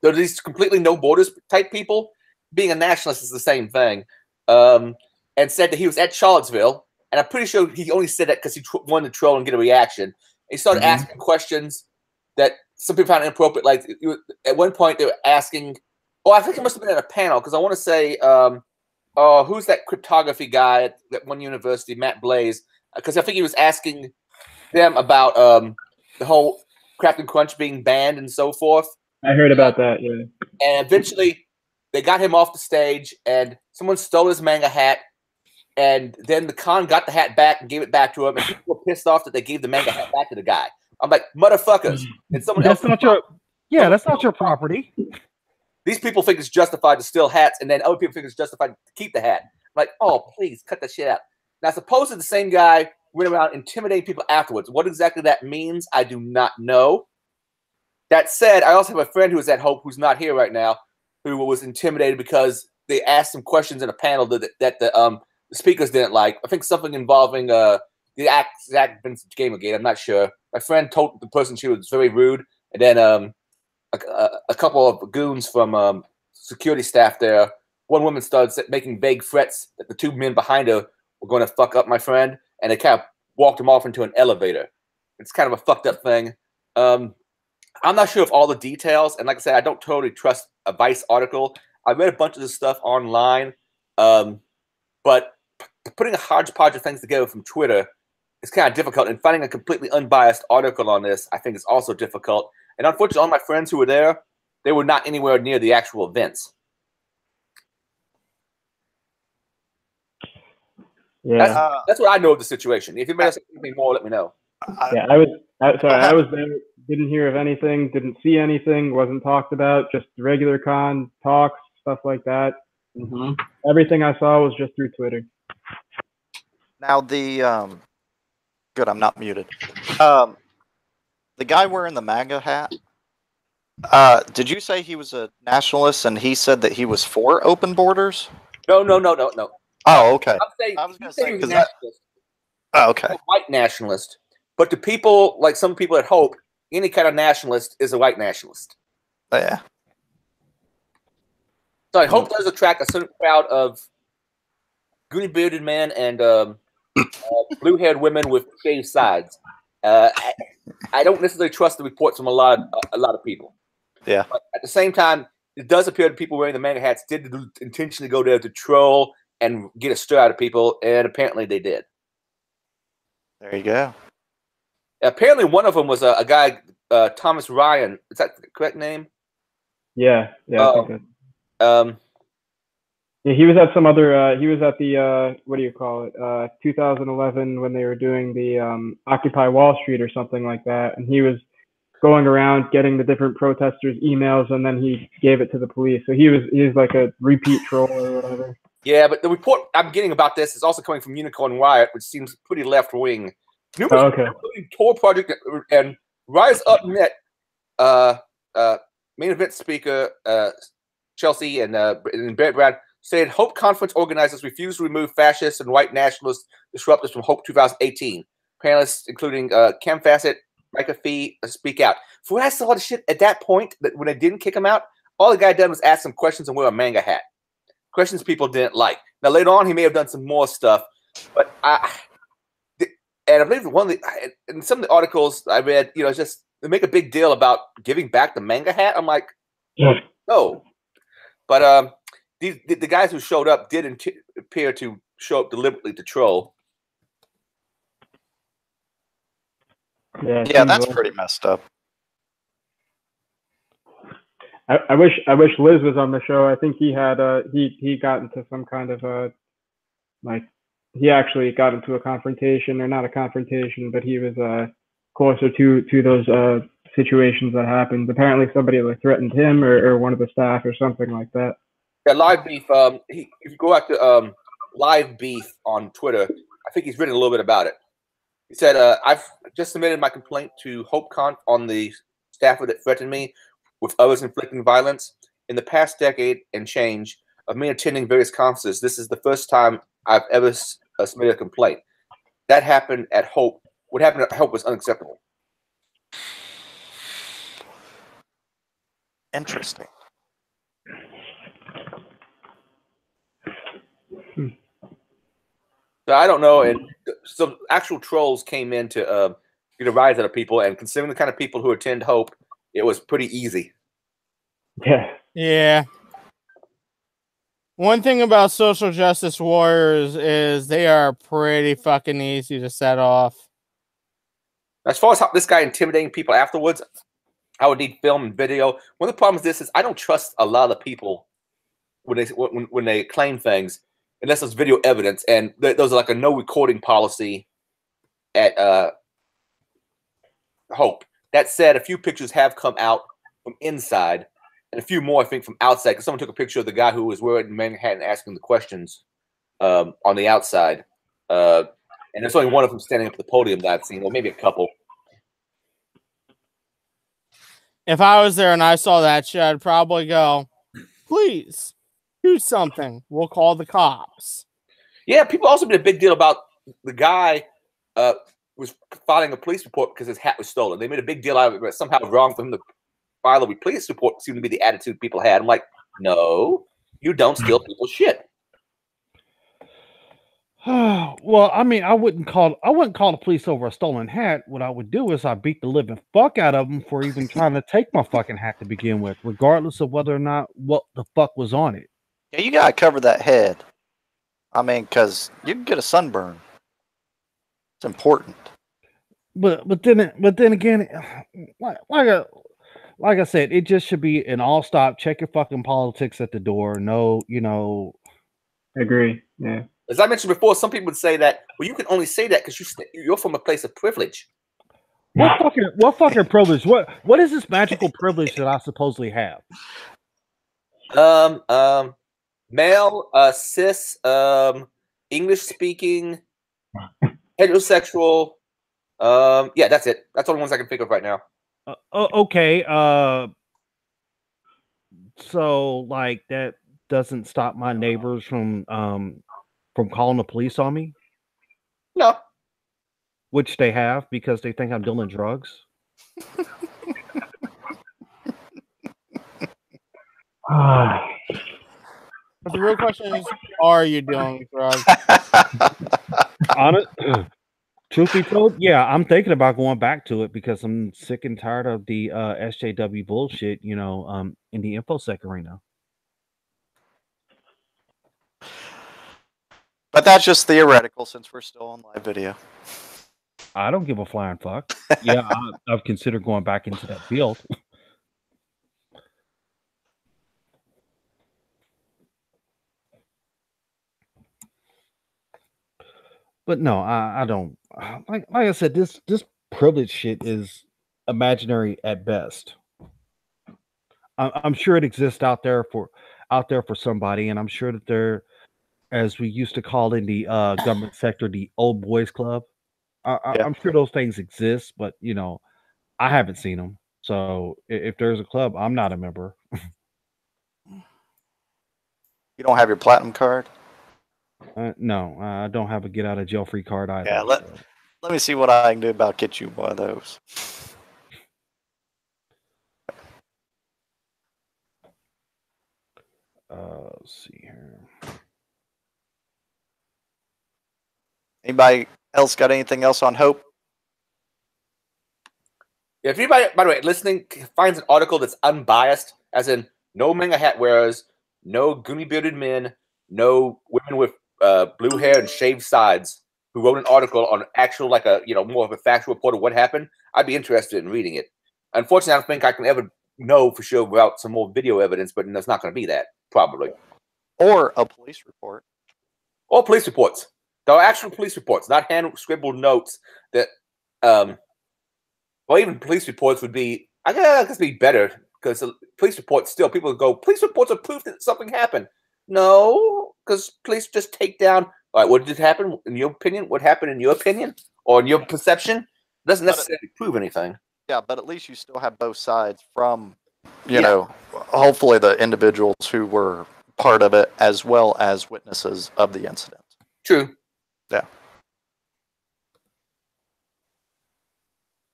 Speaker 2: They're these completely no borders type people. Being a nationalist is the same thing. And said that he was at Charlottesville. And I'm pretty sure he only said that because he wanted to troll and get a reaction. He started asking questions that some people found inappropriate. Like at one point they were asking, I think it must have been at a panel because I want to say, who's that cryptography guy at that one university, Matt Blaze? Because I think he was asking them about the whole Captain Crunch being banned and so forth.
Speaker 6: I heard about that, yeah.
Speaker 2: And eventually they got him off the stage and someone stole his manga hat. And then the con got the hat back and gave it back to him. And people were pissed off that they gave the manga hat back to the guy. I'm like, motherfuckers. And someone
Speaker 7: that's not your property.
Speaker 2: These people think it's justified to steal hats, and then other people think it's justified to keep the hat. I'm like, oh, please cut that shit out. Now, supposedly the same guy went around intimidating people afterwards. What exactly that means, I do not know. That said, I also have a friend who was at Hope who's not here right now, who was intimidated because they asked some questions in a panel that the speakers didn't like. I think something involving the Zach Vincent Gamergate. I'm not sure. My friend told the person she was very rude, and then a couple of goons from security staff there. One woman started making vague threats that the two men behind her were going to fuck up my friend, and they kind of walked him off into an elevator. It's kind of a fucked up thing. I'm not sure of all the details, and like I said, I don't totally trust a Vice article. I read a bunch of this stuff online, but putting a hodgepodge of things together from Twitter is kind of difficult, and finding a completely unbiased article on this, I think, is also difficult. And unfortunately, all my friends who were there, they were not anywhere near the actual events.
Speaker 6: Yeah,
Speaker 2: that's what I know of the situation. If anybody else has anything more, let me know.
Speaker 6: Yeah, I was there. Didn't hear of anything. Didn't see anything. Wasn't talked about. Just regular con talks, stuff like that.
Speaker 1: Mm-hmm.
Speaker 6: Everything I saw was just through Twitter.
Speaker 4: Now the good, I'm not muted. The guy wearing the MAGA hat. Did you say he was a nationalist and he said that he was for open borders?
Speaker 2: No.
Speaker 4: Oh, okay.
Speaker 2: I was going to say
Speaker 4: because
Speaker 2: nationalist.
Speaker 4: Oh, okay.
Speaker 2: A white nationalist. But to people, like some people at Hope, any kind of nationalist is a white nationalist.
Speaker 4: Oh, yeah.
Speaker 2: So I hope does attract a certain crowd of goony bearded men and blue-haired women with shaved sides. I don't necessarily trust the reports from a lot of people.
Speaker 4: Yeah.
Speaker 2: But at the same time, it does appear that people wearing the manga hats did intentionally go there to troll and get a stir out of people, and apparently they did.
Speaker 4: There you go.
Speaker 2: Apparently, one of them was a guy, Thomas Ryan. Is that the correct name?
Speaker 6: Yeah. I think
Speaker 2: Um,
Speaker 6: yeah, he was at some other. He was at the what do you call it? 2011 when they were doing the Occupy Wall Street or something like that, and he was going around getting the different protesters' emails, and then he gave it to the police. So he's like a repeat troll or whatever.
Speaker 2: Yeah, but the report I'm getting about this is also coming from Unicorn Riot, which seems pretty left wing.
Speaker 6: Okay.
Speaker 2: Including Tor Project and Rise Up Net, main event speaker Chelsea and Barrett Brown said Hope Conference organizers refused to remove fascists and white nationalist disruptors from Hope 2018. Panelists including Cam Fassett, Micah Fee, speak out. For what I saw the shit at that point, that when they didn't kick him out, all the guy done was ask some questions and wear a manga hat. Questions people didn't like. Now later on, he may have done some more stuff, but I believe in some of the articles I read, it's just they make a big deal about giving back the manga hat. I'm like, no. But the guys who showed up did appear to show up deliberately to troll.
Speaker 4: Yeah, that's pretty messed up.
Speaker 6: I wish Liz was on the show. I think he had he got into some kind of he actually got into a confrontation, or not a confrontation, but he was closer to those situations that happened. Apparently somebody threatened him or one of the staff or something like that.
Speaker 2: Yeah, Live Beef. If you go out to Live Beef on Twitter, I think he's written a little bit about it. He said, I've just submitted my complaint to HopeConf on the staffer that threatened me with others inflicting violence. In the past decade and change of me attending various conferences, this is the first time I've ever submitted a complaint. That happened at Hope. What happened at Hope was unacceptable.
Speaker 4: Interesting.
Speaker 2: So I don't know, and some actual trolls came in to get a rise out of people, and considering the kind of people who attend Hope, it was pretty easy.
Speaker 3: Yeah. One thing about social justice warriors is they are pretty fucking easy to set off.
Speaker 2: As far as how this guy intimidating people afterwards, I would need film and video. One of the problems with this is I don't trust a lot of people when they claim things unless there's video evidence, and those are like a no recording policy at Hope. That said, a few pictures have come out from inside, and a few more, I think, from outside. Because someone took a picture of the guy who was wearing Manhattan asking the questions on the outside, and there's only one of them standing up at the podium that I've seen, or maybe a couple.
Speaker 3: If I was there and I saw that shit, I'd probably go, please do something. We'll call the cops.
Speaker 2: Yeah, people also made a big deal about the guy was filing a police report because his hat was stolen. They made a big deal out of it, but somehow it was wrong for him to file a police report. Seemed to be the attitude people had. I'm like, no, you don't steal people's shit.
Speaker 7: Well, I mean, I wouldn't call the police over a stolen hat. What I would do is I beat the living fuck out of them for even trying to take my fucking hat to begin with, regardless of whether or not what the fuck was on it.
Speaker 4: Yeah, you gotta cover that head. I mean, because you can get a sunburn. It's important.
Speaker 7: But then again, like I said, it just should be an all stop. Check your fucking politics at the door. No,
Speaker 6: Agree. Yeah.
Speaker 2: As I mentioned before, some people would say that, well, you can only say that because you're from a place of privilege.
Speaker 7: What fucking privilege? What is this magical privilege that I supposedly have?
Speaker 2: Male, cis, English speaking, heterosexual. Yeah, that's it. That's all the ones I can think of right now.
Speaker 7: Okay. So like that doesn't stop my neighbors from calling the police on me?
Speaker 2: No.
Speaker 7: Which they have because they think I'm dealing drugs.
Speaker 3: But the real question is, are you doing drugs?
Speaker 7: Honest, truth be told, yeah, I'm thinking about going back to it because I'm sick and tired of the SJW bullshit, in the InfoSec arena.
Speaker 4: But that's just theoretical since we're still on live video.
Speaker 7: I don't give a flying fuck. Yeah, I've considered going back into that field. But no, I don't. Like I said, this privilege shit is imaginary at best. I'm sure it exists out there for somebody, and I'm sure that they're, as we used to call in the government sector, the old boys club. I'm sure those things exist, but I haven't seen them. So if there's a club, I'm not a member.
Speaker 4: You don't have your platinum card?
Speaker 7: No, I don't have a get out of jail free card either.
Speaker 4: Yeah, let me see what I can do about get you one of those.
Speaker 7: Let's see here.
Speaker 4: Anybody else got anything else on Hope?
Speaker 2: Yeah, if anybody, by the way, listening finds an article that's unbiased, as in no manga hat wearers, no goomy bearded men, no women with blue hair and shaved sides, who wrote an article on actual, like more of a factual report of what happened, I'd be interested in reading it. Unfortunately, I don't think I can ever know for sure without some more video evidence, but there's not going to be that, probably.
Speaker 4: Or a police report.
Speaker 2: Or police reports. There are actual police reports, not hand-scribbled notes that, well, even police reports would be, I guess, be better, because police reports still, people would go, police reports are proof that something happened. No, because police just take down, all right, what did happen in your opinion? What happened in your opinion? Or in your perception? It doesn't necessarily prove anything.
Speaker 4: Yeah, but at least you still have both sides from, you know, hopefully the individuals who were part of it as well as witnesses of the incident.
Speaker 2: True.
Speaker 4: Yeah.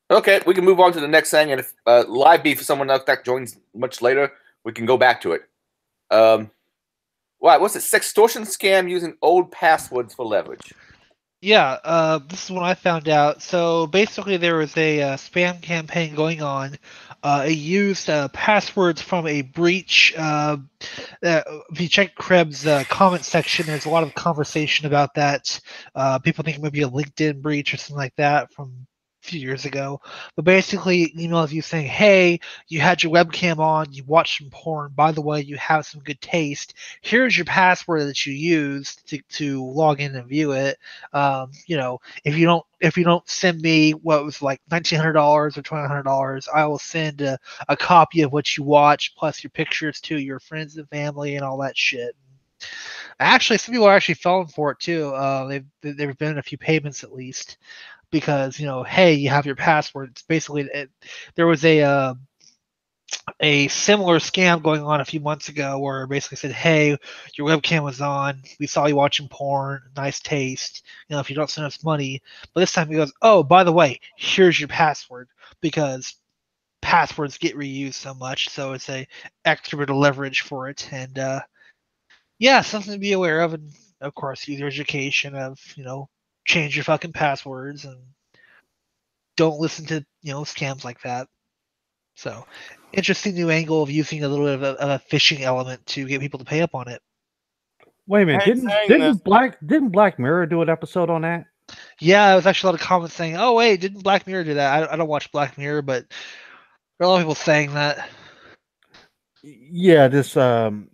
Speaker 2: Okay, we can move on to the next thing, and if live beef for someone else that joins much later, we can go back to it. What's it? Sextortion scam using old passwords for leverage.
Speaker 5: Yeah, this is when I found out. So basically, there was a spam campaign going on. It used passwords from a breach. If you check Krebs' comment section, there's a lot of conversation about that. People think it might be a LinkedIn breach or something like that from few years ago, but basically emails you saying, hey, you had your webcam on, you watched some porn, by the way, you have some good taste, here's your password that you used to log in and view it. If you don't send me what was like $1,900 or $2,900, I will send a copy of what you watched plus your pictures to your friends and family and all that shit. Actually, some people are actually falling for it too. They've been in a few payments at least, because hey, you have your password. It's basically there was a similar scam going on a few months ago where it basically said, hey, your webcam was on, we saw you watching porn, nice taste, if you don't send us money. But this time he goes, oh, by the way, here's your password, because passwords get reused so much, so it's a extra bit of leverage for it. And yeah, something to be aware of. And of course, use your education of change your fucking passwords and don't listen to scams like that. So interesting new angle of using a little bit of a phishing element to get people to pay up on it.
Speaker 7: Wait a minute, didn't Black Mirror do an episode on that?
Speaker 5: Yeah, there was actually a lot of comments saying, oh wait, didn't Black Mirror do that? I don't watch Black Mirror, but there are a lot of people saying that.
Speaker 7: Yeah, this the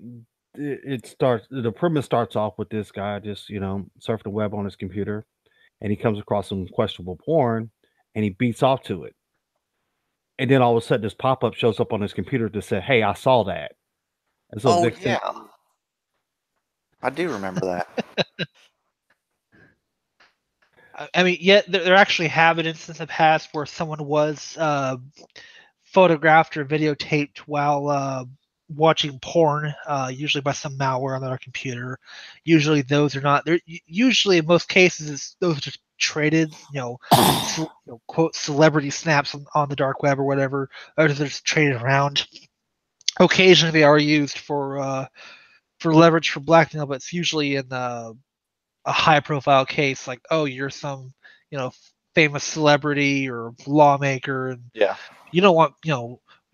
Speaker 7: premise starts off with this guy just surfing the web on his computer, and he comes across some questionable porn, and he beats off to it, and then all of a sudden this pop-up shows up on his computer to say, hey, I saw that. And so
Speaker 4: I do remember that.
Speaker 5: I mean, there actually have been instances in the past where someone was photographed or videotaped while watching porn, usually by some malware on their computer. Usually those are not. Usually in most cases, those are just traded, quote celebrity snaps on the dark web or whatever. Or they're just traded around. occasionally they are used for leverage for blackmail, but it's usually in a high profile case, like, oh, you're some, famous celebrity or lawmaker, and
Speaker 4: Yeah.
Speaker 5: you don't want,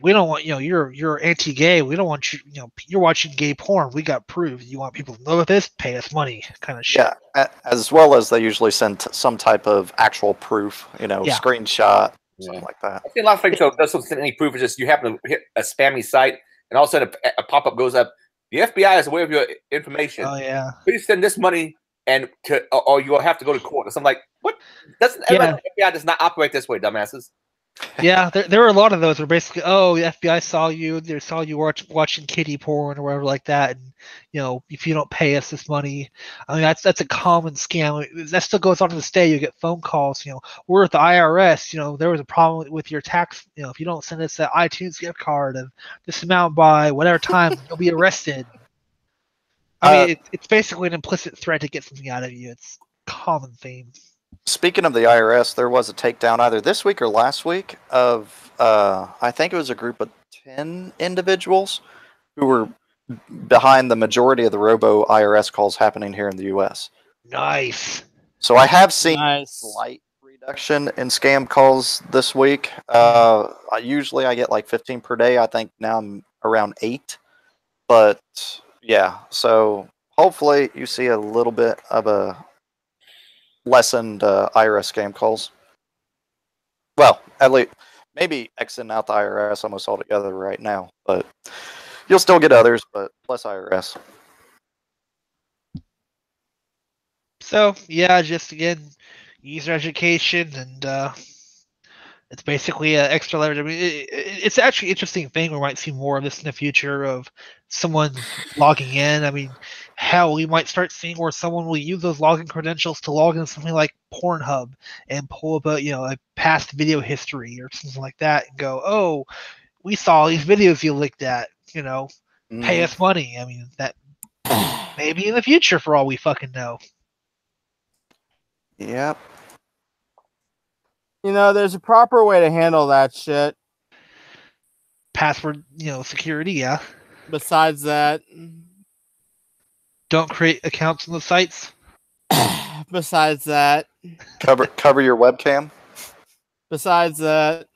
Speaker 5: we don't want, you're anti-gay. We don't want you, you're watching gay porn. We got proof. You want people to know this? Pay us money, kind of shit.
Speaker 4: Yeah, as well as they usually send some type of actual proof,
Speaker 5: Yeah.
Speaker 4: screenshot, something like that.
Speaker 2: I've seen a lot of things that doesn't send any proof. It's just you happen to hit a spammy site, and all of a sudden a pop-up goes up. The FBI is aware of your information.
Speaker 5: Oh yeah.
Speaker 2: Please send this money, or you'll have to go to court. And so I'm like, what?
Speaker 5: Yeah.
Speaker 2: The FBI does not operate this way, dumbasses.
Speaker 5: Yeah, there were a lot of those where basically, oh, the FBI saw you, they saw you watching kiddie porn or whatever like that, and if you don't pay us this money, I mean that's a common scam. That still goes on to this day. You get phone calls, we're at the IRS, there was a problem with your tax, if you don't send us that iTunes gift card of this amount by whatever time, you'll be arrested. I mean, it's basically an implicit threat to get something out of you. It's a common theme.
Speaker 4: Speaking of the IRS, there was a takedown either this week or last week of, I think it was a group of 10 individuals who were behind the majority of the robo IRS calls happening here in the U.S.
Speaker 5: Nice.
Speaker 4: So I have seen a slight reduction in scam calls this week. Usually I get like 15 per day. I think now I'm around 8. But yeah, so hopefully you see a little bit of a lessened IRS scam calls. Well, at least maybe Xing out the IRS almost altogether right now, but you'll still get others, but less IRS.
Speaker 5: So yeah, just again, user education, and it's basically extra leverage. I mean, it's actually an interesting thing. We might see more of this in the future of someone logging in. I mean, hell, we might start seeing where someone will use those login credentials to log into something like Pornhub and pull up a past video history or something like that and go, oh, we saw these videos you looked at, pay us money. I mean, that maybe in the future for all we fucking know.
Speaker 4: Yep.
Speaker 3: There's a proper way to handle that shit.
Speaker 5: Password, security, yeah.
Speaker 3: Besides that,
Speaker 5: don't create accounts on the sites.
Speaker 3: Besides that,
Speaker 4: cover your webcam.
Speaker 3: Besides that,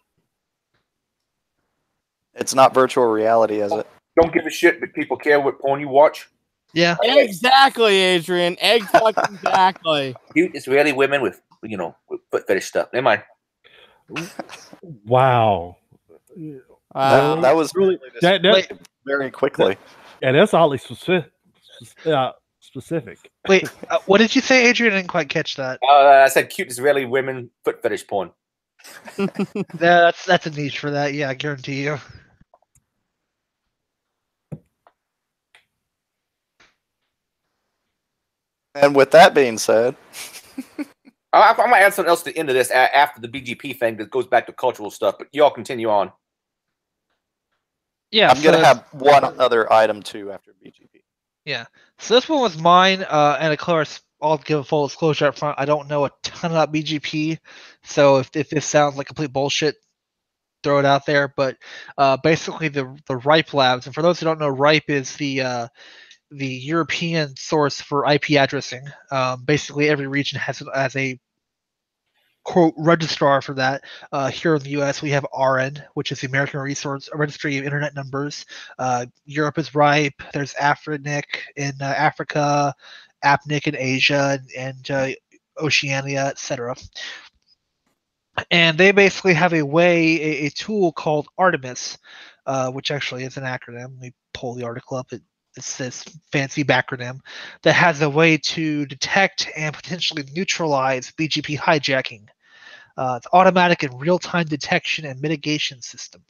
Speaker 4: it's not virtual reality, is it?
Speaker 2: Don't give a shit that people care what porn you watch.
Speaker 5: Yeah.
Speaker 3: Exactly, Adrian. Exactly.
Speaker 2: Cute Israeli women with with foot fetish stuff. Never mind.
Speaker 7: Wow.
Speaker 4: That was really very quickly.
Speaker 7: Yeah, that's oddly specific.
Speaker 5: Wait, what did you say, Adrian? I didn't quite catch that.
Speaker 2: I said cute Israeli women foot fetish porn.
Speaker 5: That's a niche for that. Yeah, I guarantee you.
Speaker 4: And with that being said,
Speaker 2: I'm gonna add something else to the end of this after the BGP thing that goes back to cultural stuff. But y'all continue on.
Speaker 5: Yeah,
Speaker 4: I'm gonna have one other item too after BGP.
Speaker 5: Yeah, so this one was mine, and of course, I'll give a full disclosure up front. I don't know a ton about BGP, so if this sounds like complete bullshit, throw it out there. But basically, the RIPE Labs, and for those who don't know, RIPE is the European source for IP addressing. Basically, every region has a quote registrar for that. Here in the U.S., we have ARIN, which is the American Registry of Internet Numbers. Europe is RIPE. There's AFRINIC in Africa, APNIC in Asia, and Oceania, etc. And they basically have a tool called Artemis, which actually is an acronym. Let me pull the article up. It's this fancy backronym that has a way to detect and potentially neutralize BGP hijacking. It's automatic and real-time detection and mitigation system.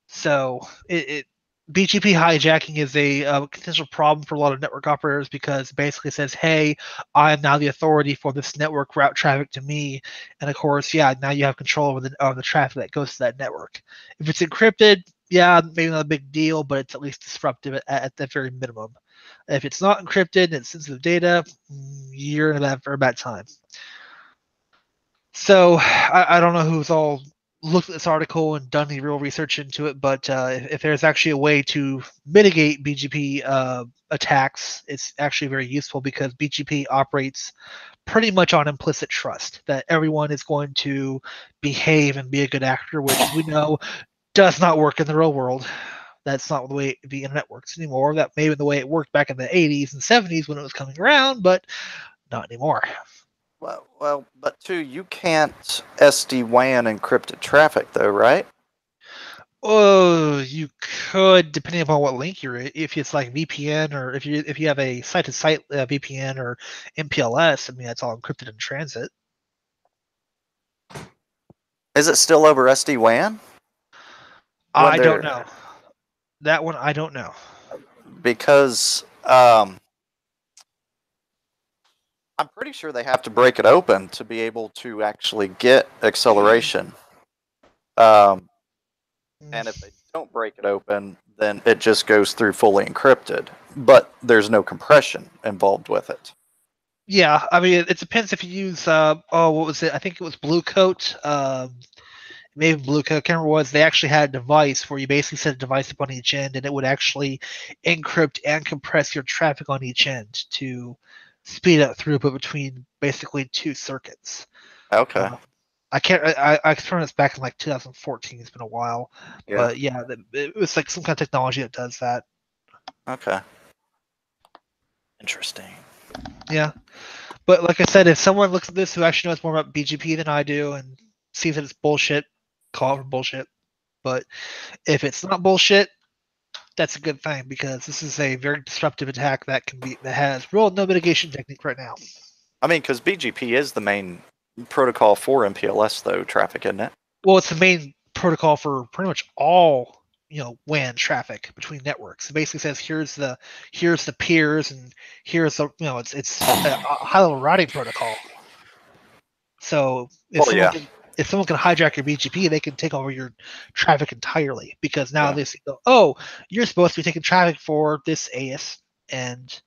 Speaker 5: So BGP hijacking is a potential problem for a lot of network operators because it basically says, hey, I am now the authority for this network route traffic to me. And of course, yeah, now you have control over the traffic that goes to that network. If it's encrypted, yeah, maybe not a big deal, but it's at least disruptive at the very minimum. If it's not encrypted and it's sensitive data, you're in for a bad time. So I don't know who's all looked at this article and done any real research into it, but if there's actually a way to mitigate BGP attacks, it's actually very useful because BGP operates pretty much on implicit trust that everyone is going to behave and be a good actor, which we know does not work in the real world. That's not the way the internet works anymore. That may have been the way it worked back in the 80s and 70s when it was coming around, but not anymore.
Speaker 4: But too, you can't SD-WAN encrypted traffic, though, right?
Speaker 5: Oh, you could, depending upon what link you're in. If it's like VPN, or if you have a site-to-site VPN or MPLS, I mean that's all encrypted in transit.
Speaker 4: Is it still over SD-WAN?
Speaker 5: I don't know. That one I don't know.
Speaker 4: Because I'm pretty sure they have to break it open to be able to actually get acceleration. And if they don't break it open, then it just goes through fully encrypted. But there's no compression involved with it.
Speaker 5: Yeah, I mean it depends if you use what was it? I think it was Blue Coat. Maybe Blue Coat, I can't remember what it was. They actually had a device where you basically set a device up on each end, and it would actually encrypt and compress your traffic on each end to speed up throughput between basically two circuits.
Speaker 4: Okay.
Speaker 5: I can't. I experienced this back in like 2014. It's been a while, but yeah, it was like some kind of technology that does that.
Speaker 4: Okay. Interesting.
Speaker 5: Yeah, but like I said, if someone looks at this who actually knows more about BGP than I do and sees that it's bullshit, call it for bullshit. But if it's not bullshit, that's a good thing because this is a very disruptive attack that has real no mitigation technique right now.
Speaker 4: I mean, because BGP is the main protocol for MPLS, though, traffic, isn't it?
Speaker 5: Well, it's the main protocol for pretty much all WAN traffic between networks. It basically says here's the peers and here's the it's a high level routing protocol. So if someone can hijack your BGP, they can take over your traffic entirely because now they say, oh, you're supposed to be taking traffic for this AS, and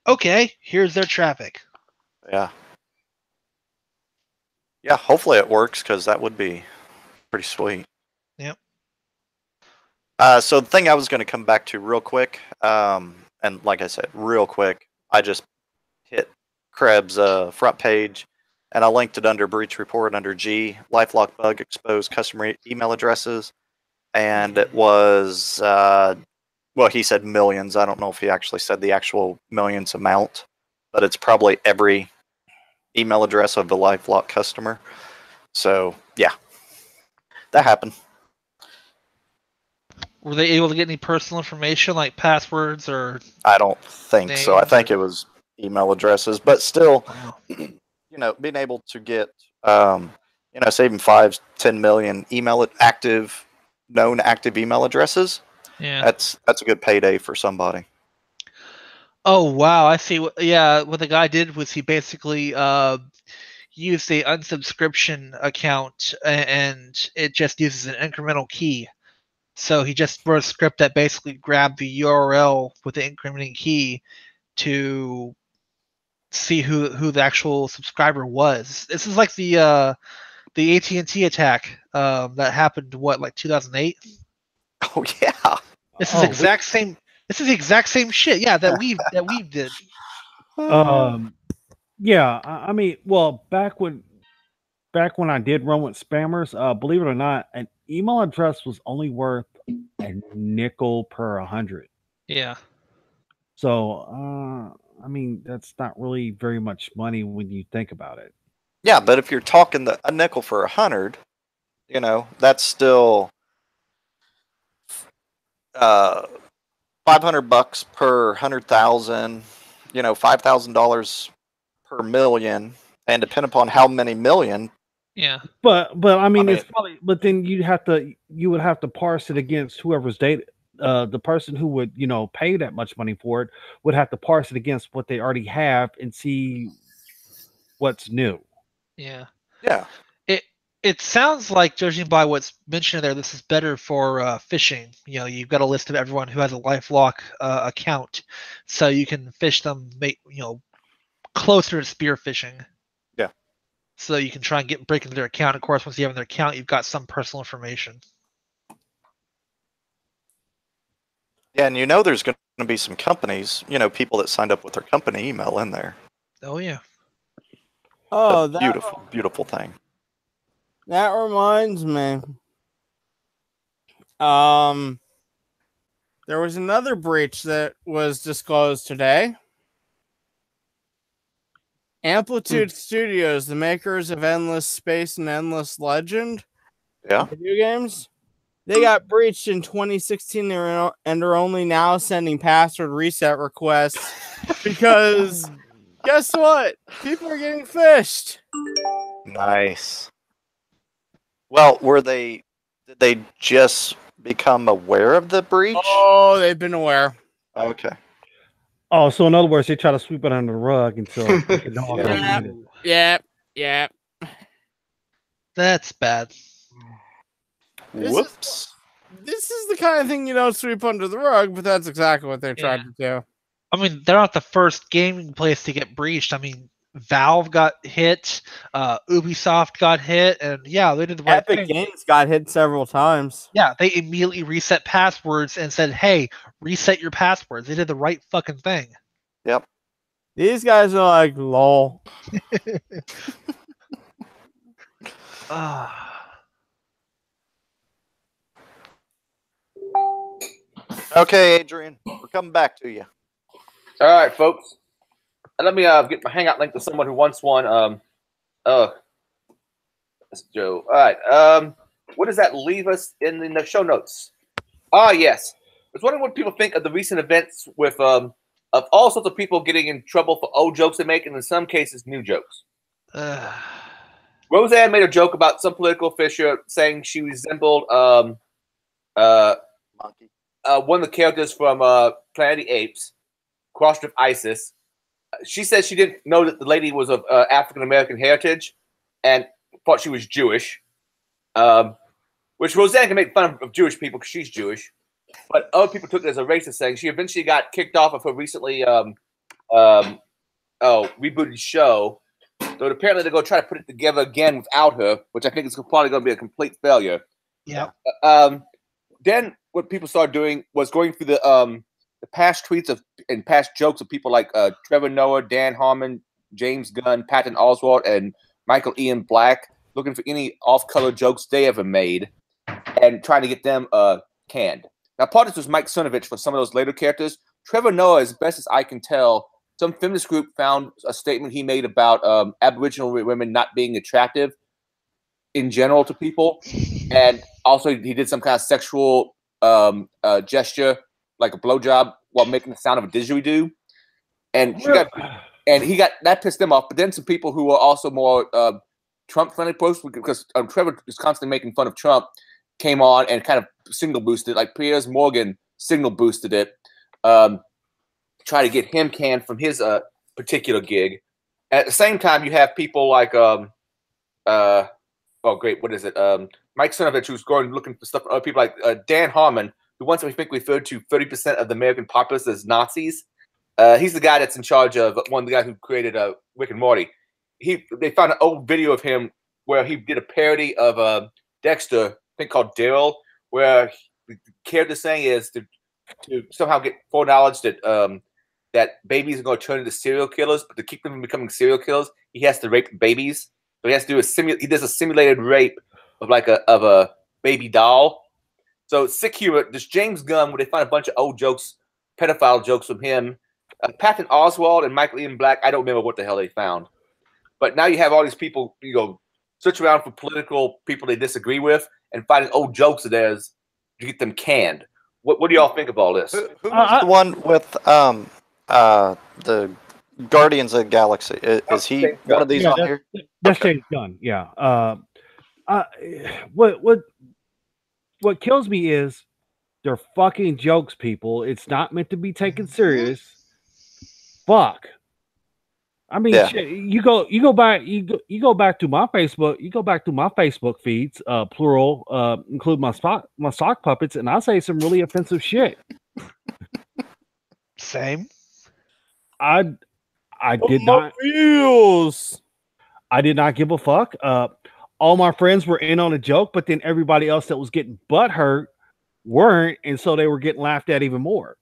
Speaker 5: okay, here's their traffic.
Speaker 4: Yeah. Yeah, hopefully it works because that would be pretty sweet.
Speaker 5: Yep.
Speaker 4: So the thing I was going to come back to real quick, and like I said, real quick, I just hit Krebs' front page, and I linked it under breach report under G, LifeLock bug exposed customer email addresses, and it was, well, he said millions. I don't know if he actually said the actual millions amount, but it's probably every email address of the LifeLock customer. So, yeah, that happened.
Speaker 5: Were they able to get any personal information like passwords or?
Speaker 4: I don't think so. I think it was email addresses, but still, being able to get, saving 5-10 million known active email addresses.
Speaker 5: Yeah,
Speaker 4: that's a good payday for somebody.
Speaker 5: Oh wow, I see. What the guy did was he basically used a unsubscription account and it just uses an incremental key. So he just wrote a script that basically grabbed the URL with the incrementing key to see who the actual subscriber was. This is like the AT&T attack that happened like 2008.
Speaker 4: Oh yeah.
Speaker 5: This is This is the exact same shit. Yeah, that we did.
Speaker 7: Yeah, I mean, well, back when I did run with spammers, believe it or not, an email address was only worth a nickel per 100.
Speaker 5: Yeah.
Speaker 7: So, I mean, that's not really very much money when you think about it.
Speaker 4: Yeah, but if you're talking a nickel for 100, that's still $500 per 100,000. $5,000 per million, and depending upon how many million.
Speaker 5: Yeah.
Speaker 7: But I mean, it's probably. But then you would have to parse it against whoever's data. The person who would pay that much money for it would have to parse it against what they already have and see what's new.
Speaker 5: Yeah.
Speaker 4: Yeah.
Speaker 5: It sounds like, judging by what's mentioned there, this is better for phishing. You've got a list of everyone who has a LifeLock account, so you can phish them, closer to spear phishing.
Speaker 4: Yeah.
Speaker 5: so you can try and break into their account. Of course, once you have their account, you've got some personal information.
Speaker 4: Yeah, and there's going to be some companies, people that signed up with their company email in there.
Speaker 5: Oh yeah.
Speaker 3: Oh,
Speaker 4: that beautiful, beautiful thing.
Speaker 3: That reminds me. There was another breach that was disclosed today. Amplitude Studios, the makers of Endless Space and Endless Legend, video games, they got breached in 2016 and are only now sending password reset requests because guess what? People are getting phished.
Speaker 4: Nice. Well, did they just become aware of the breach?
Speaker 3: Oh, they've been aware.
Speaker 4: Okay.
Speaker 7: Oh, so in other words, they try to sweep it under the rug until
Speaker 3: Yeah.
Speaker 5: That's bad.
Speaker 4: Whoops.
Speaker 3: This is the kind of thing you don't sweep under the rug, but that's exactly what they're trying to do.
Speaker 5: I mean, they're not the first gaming place to get breached. I mean, Valve got hit, Ubisoft got hit, and yeah, they did the right thing.
Speaker 3: Epic Games got hit several times.
Speaker 5: Yeah, they immediately reset passwords and said, "Hey, reset your passwords." They did the right fucking thing.
Speaker 4: Yep.
Speaker 3: These guys are like, lol.
Speaker 4: Okay, Adrian, we're coming back to you.
Speaker 2: All right, folks. Let me get my Hangout link to someone who wants one. That's Joe. All right. What does that leave us in the show notes? Yes. I was wondering what people think of the recent events with of all sorts of people getting in trouble for old jokes they make, and in some cases, new jokes. Roseanne made a joke about some political figure saying she resembled
Speaker 4: Monkey.
Speaker 2: One of the characters from Planet of the Apes, crossed with ISIS. She said she didn't know that the lady was of African American heritage and thought she was Jewish. Which Roseanne can make fun of Jewish people because she's Jewish. But other people took it as a racist thing. She eventually got kicked off of her recently rebooted show. So apparently they're going to try to put it together again without her, which I think is probably going to be a complete failure.
Speaker 5: Yeah.
Speaker 2: Then what people started doing was going through the past tweets and past jokes of people like Trevor Noah, Dan Harmon, James Gunn, Patton Oswalt, and Michael Ian Black, looking for any off-color jokes they ever made and trying to get them canned. Now, part of this was Mike Cernovich for some of those later characters. Trevor Noah, as best as I can tell, some feminist group found a statement he made about Aboriginal women not being attractive in general to people. And also he did some kind of sexual gesture, like a blowjob, while making the sound of a didgeridoo. And he got that pissed them off. But then some people who were also more Trump-friendly posts, because Trevor is constantly making fun of Trump, came on and kind of signal boosted, like Piers Morgan signal boosted it, try to get him canned from his particular gig. At the same time, you have people like Mike Cernovich, who's going looking for stuff. Other people like Dan Harmon, who once I think referred to 30% of the American populace as Nazis. He's the guy that's in charge of one of the guys who created Rick and Morty. They found an old video of him where he did a parody of Dexter, I think called Daryl, where the character saying is to somehow get foreknowledge that that babies are going to turn into serial killers, but to keep them from becoming serial killers, he has to rape babies. So he has to do he does a simulated rape of a baby doll. So sick humor. This James Gunn, where they find a bunch of old jokes, pedophile jokes from him. Patton Oswalt and Michael Ian Black, I don't remember what the hell they found. But now you have all these people, search around for political people they disagree with and finding old jokes of theirs to get them canned. What do y'all think of all this?
Speaker 4: Who was the one with the Guardians of the Galaxy? Is he one of these on here?
Speaker 7: That's James Gunn. Yeah. What kills me is they're fucking jokes, people. It's not meant to be taken serious. Fuck. I mean, you go back to my Facebook. You go back to my Facebook feeds, plural, include my sock puppets, and I say some really offensive shit.
Speaker 5: Same.
Speaker 7: I did not.
Speaker 3: Feels.
Speaker 7: I did not give a fuck. All my friends were in on a joke, but then everybody else that was getting butthurt weren't, and so they were getting laughed at even more.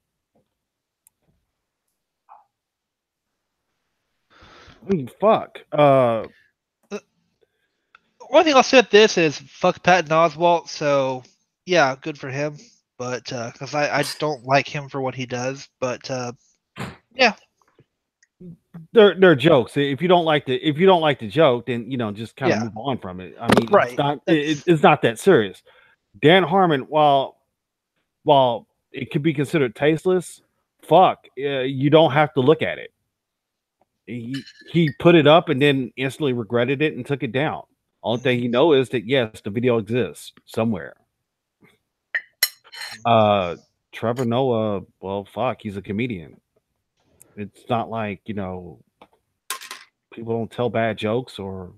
Speaker 7: I mean, fuck.
Speaker 5: One thing I'll say at this is fuck Patton Oswalt. So yeah, good for him. But because I don't like him for what he does. But yeah,
Speaker 7: they're jokes. If you don't like the joke, then just kind of
Speaker 5: Yeah.
Speaker 7: move on from it. I mean,
Speaker 5: Right.
Speaker 7: it's not that serious. Dan Harmon, while it could be considered tasteless, fuck, you don't have to look at it. He put it up and then instantly regretted it and took it down. Only thing you know is that yes, the video exists somewhere. Trevor Noah, well, fuck, he's a comedian. It's not like, people don't tell bad jokes or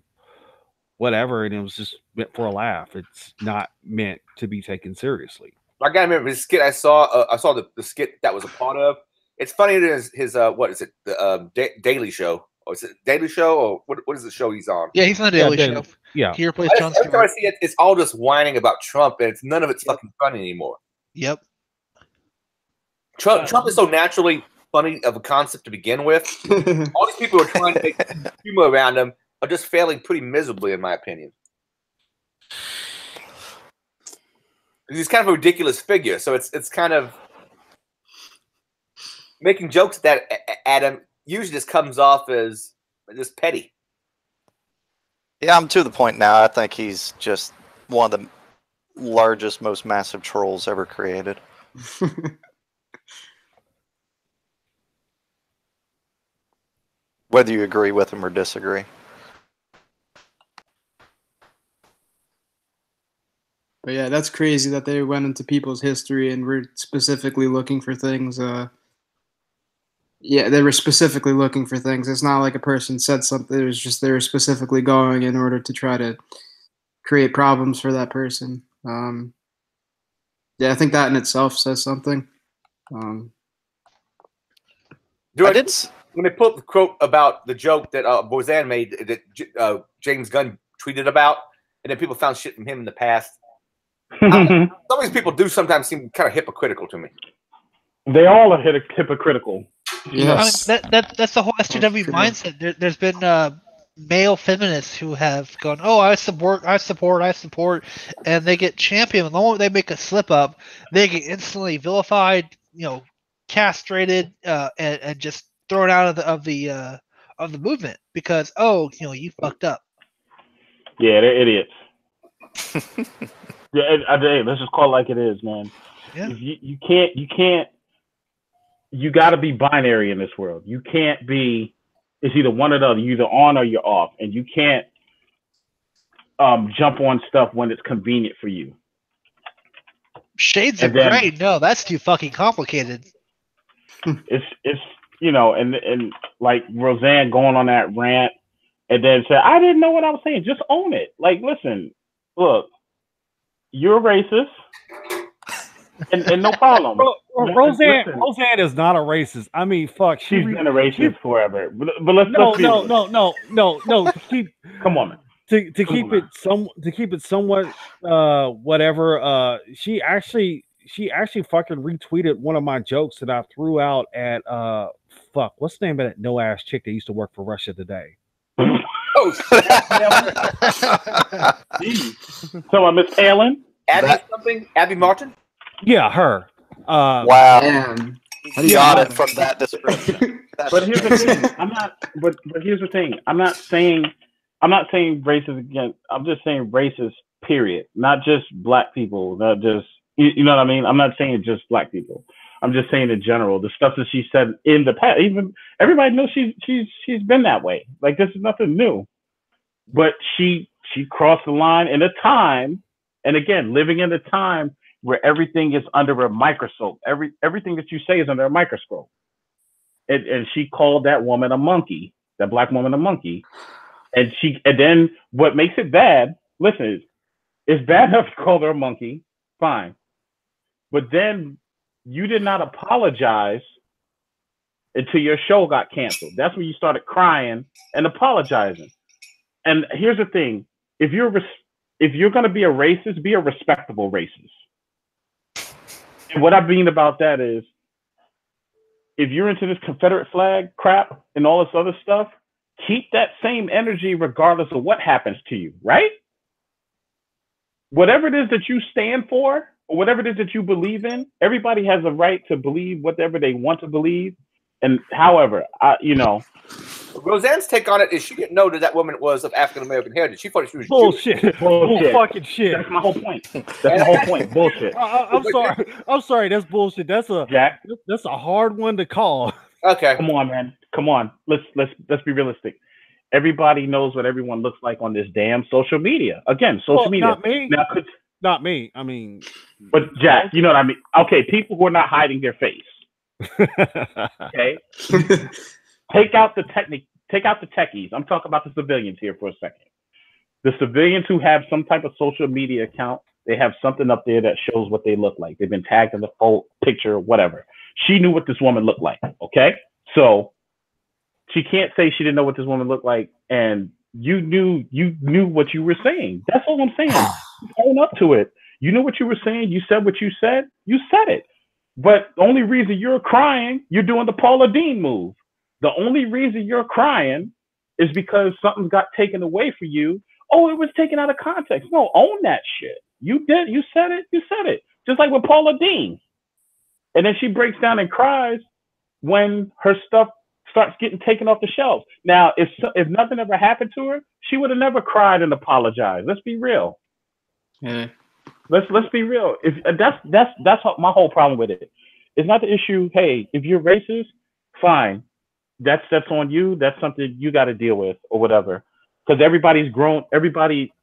Speaker 7: whatever, and it was just meant for a laugh. It's not meant to be taken seriously.
Speaker 2: I gotta remember his skit. I saw the skit that was a part of. It's funny that his what is it? The Daily Show. Or is it Daily Show or what is the show he's on?
Speaker 5: Yeah, he's on the Daily Show.
Speaker 7: Yeah.
Speaker 5: He replaced Jon
Speaker 2: Every time I
Speaker 5: Stewart.
Speaker 2: see it, it's all just whining about Trump, and none of it's fucking funny anymore.
Speaker 5: Yep.
Speaker 2: Trump is so naturally funny of a concept to begin with. All these people who are trying to make humor around him are just failing pretty miserably, in my opinion. He's kind of a ridiculous figure, so it's kind of making jokes at him usually just comes off as just petty.
Speaker 4: Yeah, I'm to the point now. I think he's just one of the largest, most massive trolls ever created. Whether you agree with him or disagree.
Speaker 8: But yeah, that's crazy that they went into people's history and were specifically looking for things. Yeah, they were specifically looking for things. It's not like a person said something. It was just they were specifically going in order to try to create problems for that person. Yeah, I think that in itself says something.
Speaker 2: When they put the quote about the joke that Roseanne made that James Gunn tweeted about, and then people found shit from him in the past. Some of these people do sometimes seem kind of hypocritical to me.
Speaker 6: They all are hypocritical.
Speaker 8: Yes.
Speaker 5: I mean, that's the whole SJW mindset. There's been male feminists who have gone, oh, I support, and they get championed. And the moment they make a slip up, they get instantly vilified, castrated, and just thrown out of the movement because you fucked up.
Speaker 6: Yeah, they're idiots. Yeah, let's just call it like it is, man.
Speaker 5: Yeah.
Speaker 6: You can't. You got to be binary in this world. You can't be. It's either one or the other. You're either on or you're off, and you can't jump on stuff when it's convenient for you.
Speaker 5: Shades of Grey. No, that's too fucking complicated.
Speaker 6: It's and like Roseanne going on that rant and then said, I didn't know what I was saying. Just own it. Like, listen, look, you're racist. And no problem.
Speaker 7: Roseanne is not a racist. I mean, fuck.
Speaker 6: She's been a racist forever. But let's
Speaker 7: no.
Speaker 6: Come on, man.
Speaker 7: To keep it somewhat whatever. She actually fucking retweeted one of my jokes that I threw out at fuck. What's the name of that no ass chick that used to work for Russia Today?
Speaker 2: Oh,
Speaker 6: so Miss Palin,
Speaker 2: Abby Martin.
Speaker 7: Yeah, her.
Speaker 4: Wow.
Speaker 8: Man.
Speaker 4: You got it from that description.
Speaker 6: But here's the thing. But here's the thing. I'm not saying racist again. I'm just saying racist. Period. Not just black people. Not just you know what I mean. I'm not saying just black people. I'm just saying in general the stuff that she said in the past. Even everybody knows she's been that way. Like this is nothing new. But she crossed the line in a time, and again, living in a time where everything is under a microscope. Everything that you say is under a microscope. And she called that woman a monkey, that black woman a monkey. And then what makes it bad, listen, it's bad enough to call her a monkey, fine. But then you did not apologize until your show got canceled. That's when you started crying and apologizing.
Speaker 9: And here's the thing: if you're going to be a racist, be a respectable racist. And what I mean about that is, if you're into this Confederate flag crap and all this other stuff, keep that same energy regardless of what happens to you, right? Whatever it is that you stand for, or whatever it is that you believe in, everybody has a right to believe whatever they want to believe. And however,
Speaker 2: Roseanne's take on it is she didn't know that woman was of African American heritage. She thought she was
Speaker 7: bullshit.
Speaker 2: Jewish.
Speaker 9: Bullshit.
Speaker 7: Fucking shit.
Speaker 9: That's my whole point. That's my whole point. Bullshit.
Speaker 7: I'm sorry. I'm sorry. That's bullshit. That's a hard one to call.
Speaker 2: Okay.
Speaker 9: Come on, man. Come on. Let's be realistic. Everybody knows what everyone looks like on this damn social media. Again, social media.
Speaker 7: Not me.
Speaker 9: Now,
Speaker 7: not me. I mean,
Speaker 9: but Jack, you know what I mean? Okay, people who are not hiding their face. Okay. Take out the techies. I'm talking about the civilians here for a second. The civilians who have some type of social media account, they have something up there that shows what they look like. They've been tagged in the full picture, whatever. She knew what this woman looked like. Okay, so she can't say she didn't know what this woman looked like, and you knew what you were saying. That's all I'm saying. Own up to it. You knew what you were saying. You said what you said. You said it. But the only reason you're crying, you're doing the Paula Deen move. The only reason you're crying is because something got taken away from you. Oh, it was taken out of context. No, own that shit. You did. You said it. You said it. Just like with Paula Deen. And then she breaks down and cries when her stuff starts getting taken off the shelves. Now, if nothing ever happened to her, she would have never cried and apologized. Let's be real.
Speaker 8: Yeah.
Speaker 9: Let's be real. If that's my whole problem with it. It's not the issue. Hey, if you're racist, fine. That's on you. That's something you got to deal with or whatever. Because everybody's grown.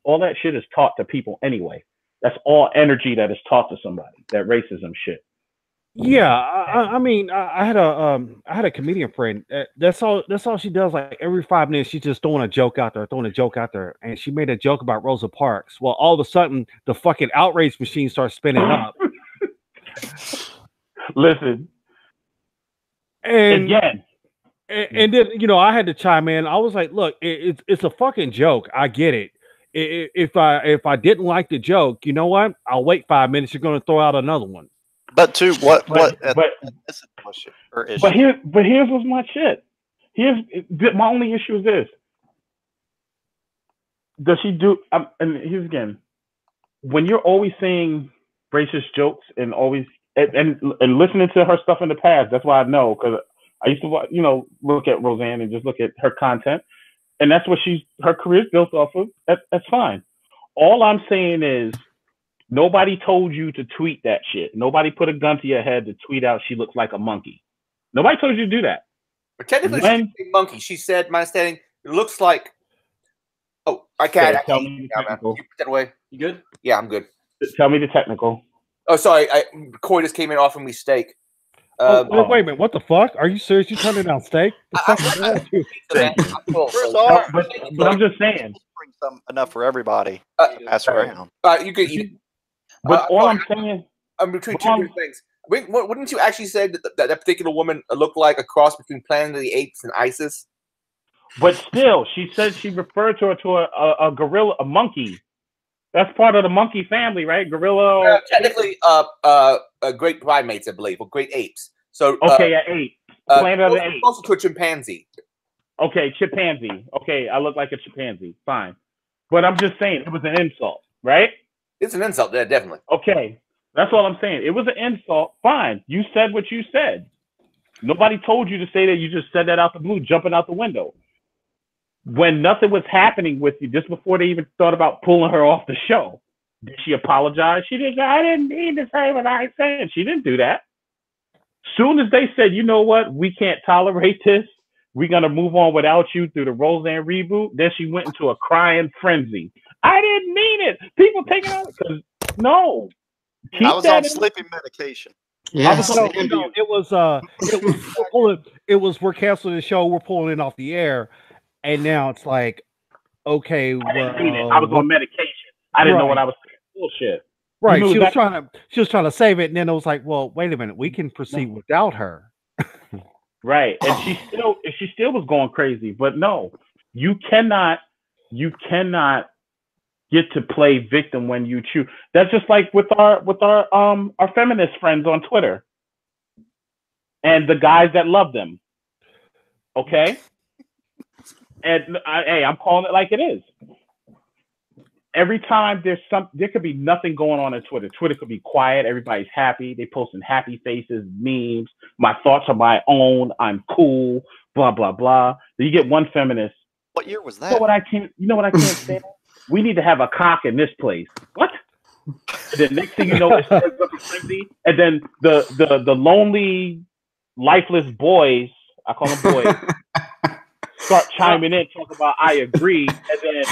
Speaker 9: All that shit is taught to people anyway. That's all energy that is taught to somebody. That racism shit.
Speaker 7: Yeah, I mean, I had a comedian friend. That's all she does. Like every 5 minutes, she's just throwing a joke out there, and she made a joke about Rosa Parks. Well, all of a sudden, the fucking outrage machine starts spinning up.
Speaker 9: Listen,
Speaker 7: and
Speaker 9: again,
Speaker 7: and then I had to chime in. I was like, "Look, it's a fucking joke. I get it. If I didn't like the joke, you know what? I'll wait 5 minutes. You're going to throw out another one."
Speaker 4: But to what?
Speaker 9: But here's what's my shit. My only issue is this. Does she do? And here's again. When you're always saying racist jokes and always and listening to her stuff in the past, that's why I know, because I used to look at Roseanne and just look at her content, and that's what her career's built off of. That's fine. All I'm saying is, nobody told you to tweet that shit. Nobody put a gun to your head to tweet out she looks like a monkey. Nobody told you to do that.
Speaker 2: But technically, she's a monkey. She said, my understanding, it looks like. Oh, I can't.
Speaker 9: Tell me the technical.
Speaker 2: You put that away. You good? Yeah, I'm good.
Speaker 9: Tell me the technical.
Speaker 2: Oh, sorry. Corey just came in offering me steak.
Speaker 7: Wait a minute. What the fuck? Are you serious? You turning down steak?
Speaker 9: But I'm just saying.
Speaker 4: Bring enough for everybody. Pass around.
Speaker 2: You could eat it.
Speaker 9: But all I'm saying,
Speaker 2: I'm between two different things. Wouldn't you actually say that particular woman looked like a cross between Planet of the Apes and ISIS?
Speaker 9: But still, she said she referred to her to a gorilla, a monkey. That's part of the monkey family, right? Gorilla.
Speaker 2: Technically, great primates, I believe, or great apes. So
Speaker 9: okay, ape. Planet of the Apes.
Speaker 2: Also to a chimpanzee.
Speaker 9: Okay, chimpanzee. Okay, I look like a chimpanzee. Fine. But I'm just saying, it was an insult, right?
Speaker 2: It's an insult, yeah, definitely.
Speaker 9: Okay, that's all I'm saying. It was an insult. Fine. You said what you said. Nobody told you to say that. You just said that out the blue, jumping out the window. When nothing was happening with you, just before they even thought about pulling her off the show, did she apologize? She didn't. I didn't mean to say what I said. She didn't do that. Soon as they said, you know what, we can't tolerate this, we're going to move on without you through the Roseanne reboot, then she went into a crying frenzy. I didn't mean it. People take it out because no.
Speaker 4: I was on sleeping medication.
Speaker 8: Yeah.
Speaker 7: It was we're canceling the show, we're pulling it off the air, and now it's like, okay, well,
Speaker 9: I was on medication. I didn't know what I was saying. Bullshit.
Speaker 7: Right. She was trying to save it, and then it was like, well, wait a minute, we can proceed without her.
Speaker 9: Right. And she still was going crazy. But no, you cannot You cannot get to play victim when you choose. That's just like with our feminist friends on Twitter and the guys that love them. Okay? And I'm calling it like it is. Every time there could be nothing going on Twitter. Twitter could be quiet. Everybody's happy. They posting happy faces, memes. My thoughts are my own. I'm cool. Blah blah blah. Then you get one feminist.
Speaker 4: What year was that?
Speaker 9: You know what I can't stand? We need to have a cock in this place. What? And then next thing you know, it's frenzy. And then the lonely, lifeless boys, I call them boys, start chiming in, talk about I agree, and then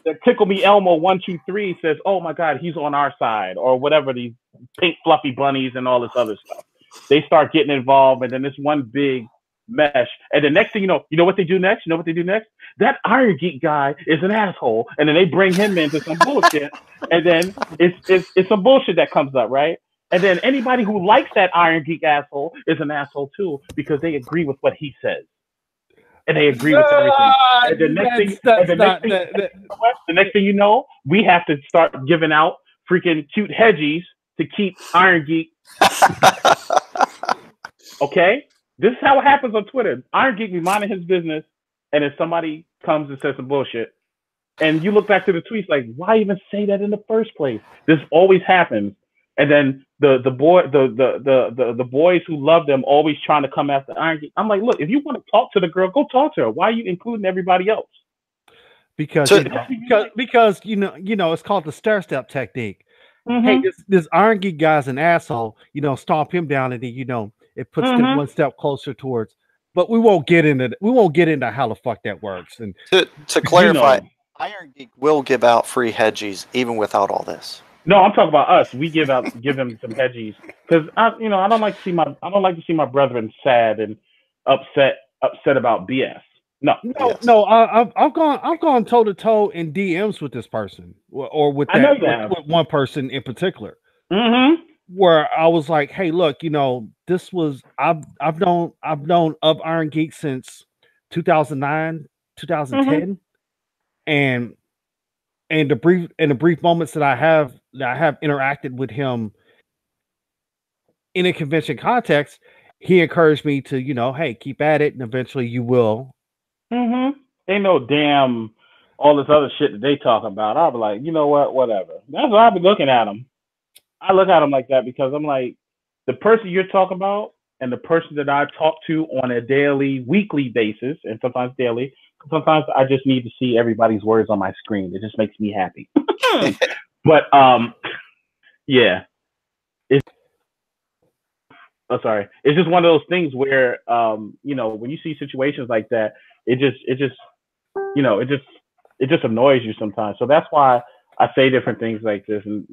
Speaker 9: the Tickle Me Elmo 123 says, "Oh my God, he's on our side," or whatever, these pink fluffy bunnies and all this other stuff. They start getting involved, and then this one big mesh. And the next thing you know what they do next? You know what they do next? That Irongeek guy is an asshole, and then they bring him into some bullshit, and then it's some bullshit that comes up, right? And then anybody who likes that Irongeek asshole is an asshole too, because they agree with what he says. And they agree with everything. And the next thing you know, we have to start giving out freaking cute hedgies to keep Irongeek. Okay? This is how it happens on Twitter. Irongeek be minding his business, and then somebody comes and says some bullshit. And you look back to the tweets like, why even say that in the first place? This always happens. And then the boys who love them always trying to come after Irongeek. I'm like, look, if you want to talk to the girl, go talk to her. Why are you including everybody else?
Speaker 7: Because you know it's called the stair step technique.
Speaker 9: Mm-hmm.
Speaker 7: Hey, this Irongeek guy's an asshole. Stomp him down, and then it puts them one step closer towards. But we won't get into how the fuck that works. And
Speaker 4: to clarify, Irongeek will give out free hedgies even without all this.
Speaker 9: No, I'm talking about us. We give them some hedgies because I don't like to see my brethren sad and upset about BS. No.
Speaker 7: I've gone toe to toe in DMs with this person or with one person in particular.
Speaker 9: Mm-hmm.
Speaker 7: Where I was like, hey, look, this was I've known of Irongeek since 2009, 2010, and the brief moments that I have interacted with him in a convention context, he encouraged me to, hey, keep at it, and eventually you will.
Speaker 9: Mm-hmm. Ain't no damn all this other shit that they talk about. I'll be like, you know what, whatever. That's why I've been looking at them. I look at them like that because I'm like, the person you're talking about and the person that I talk to on a daily, weekly basis, and sometimes daily, sometimes I just need to see everybody's words on my screen. It just makes me happy. But yeah, it's just one of those things where when you see situations like that, it just annoys you sometimes. So that's why I say different things like this, and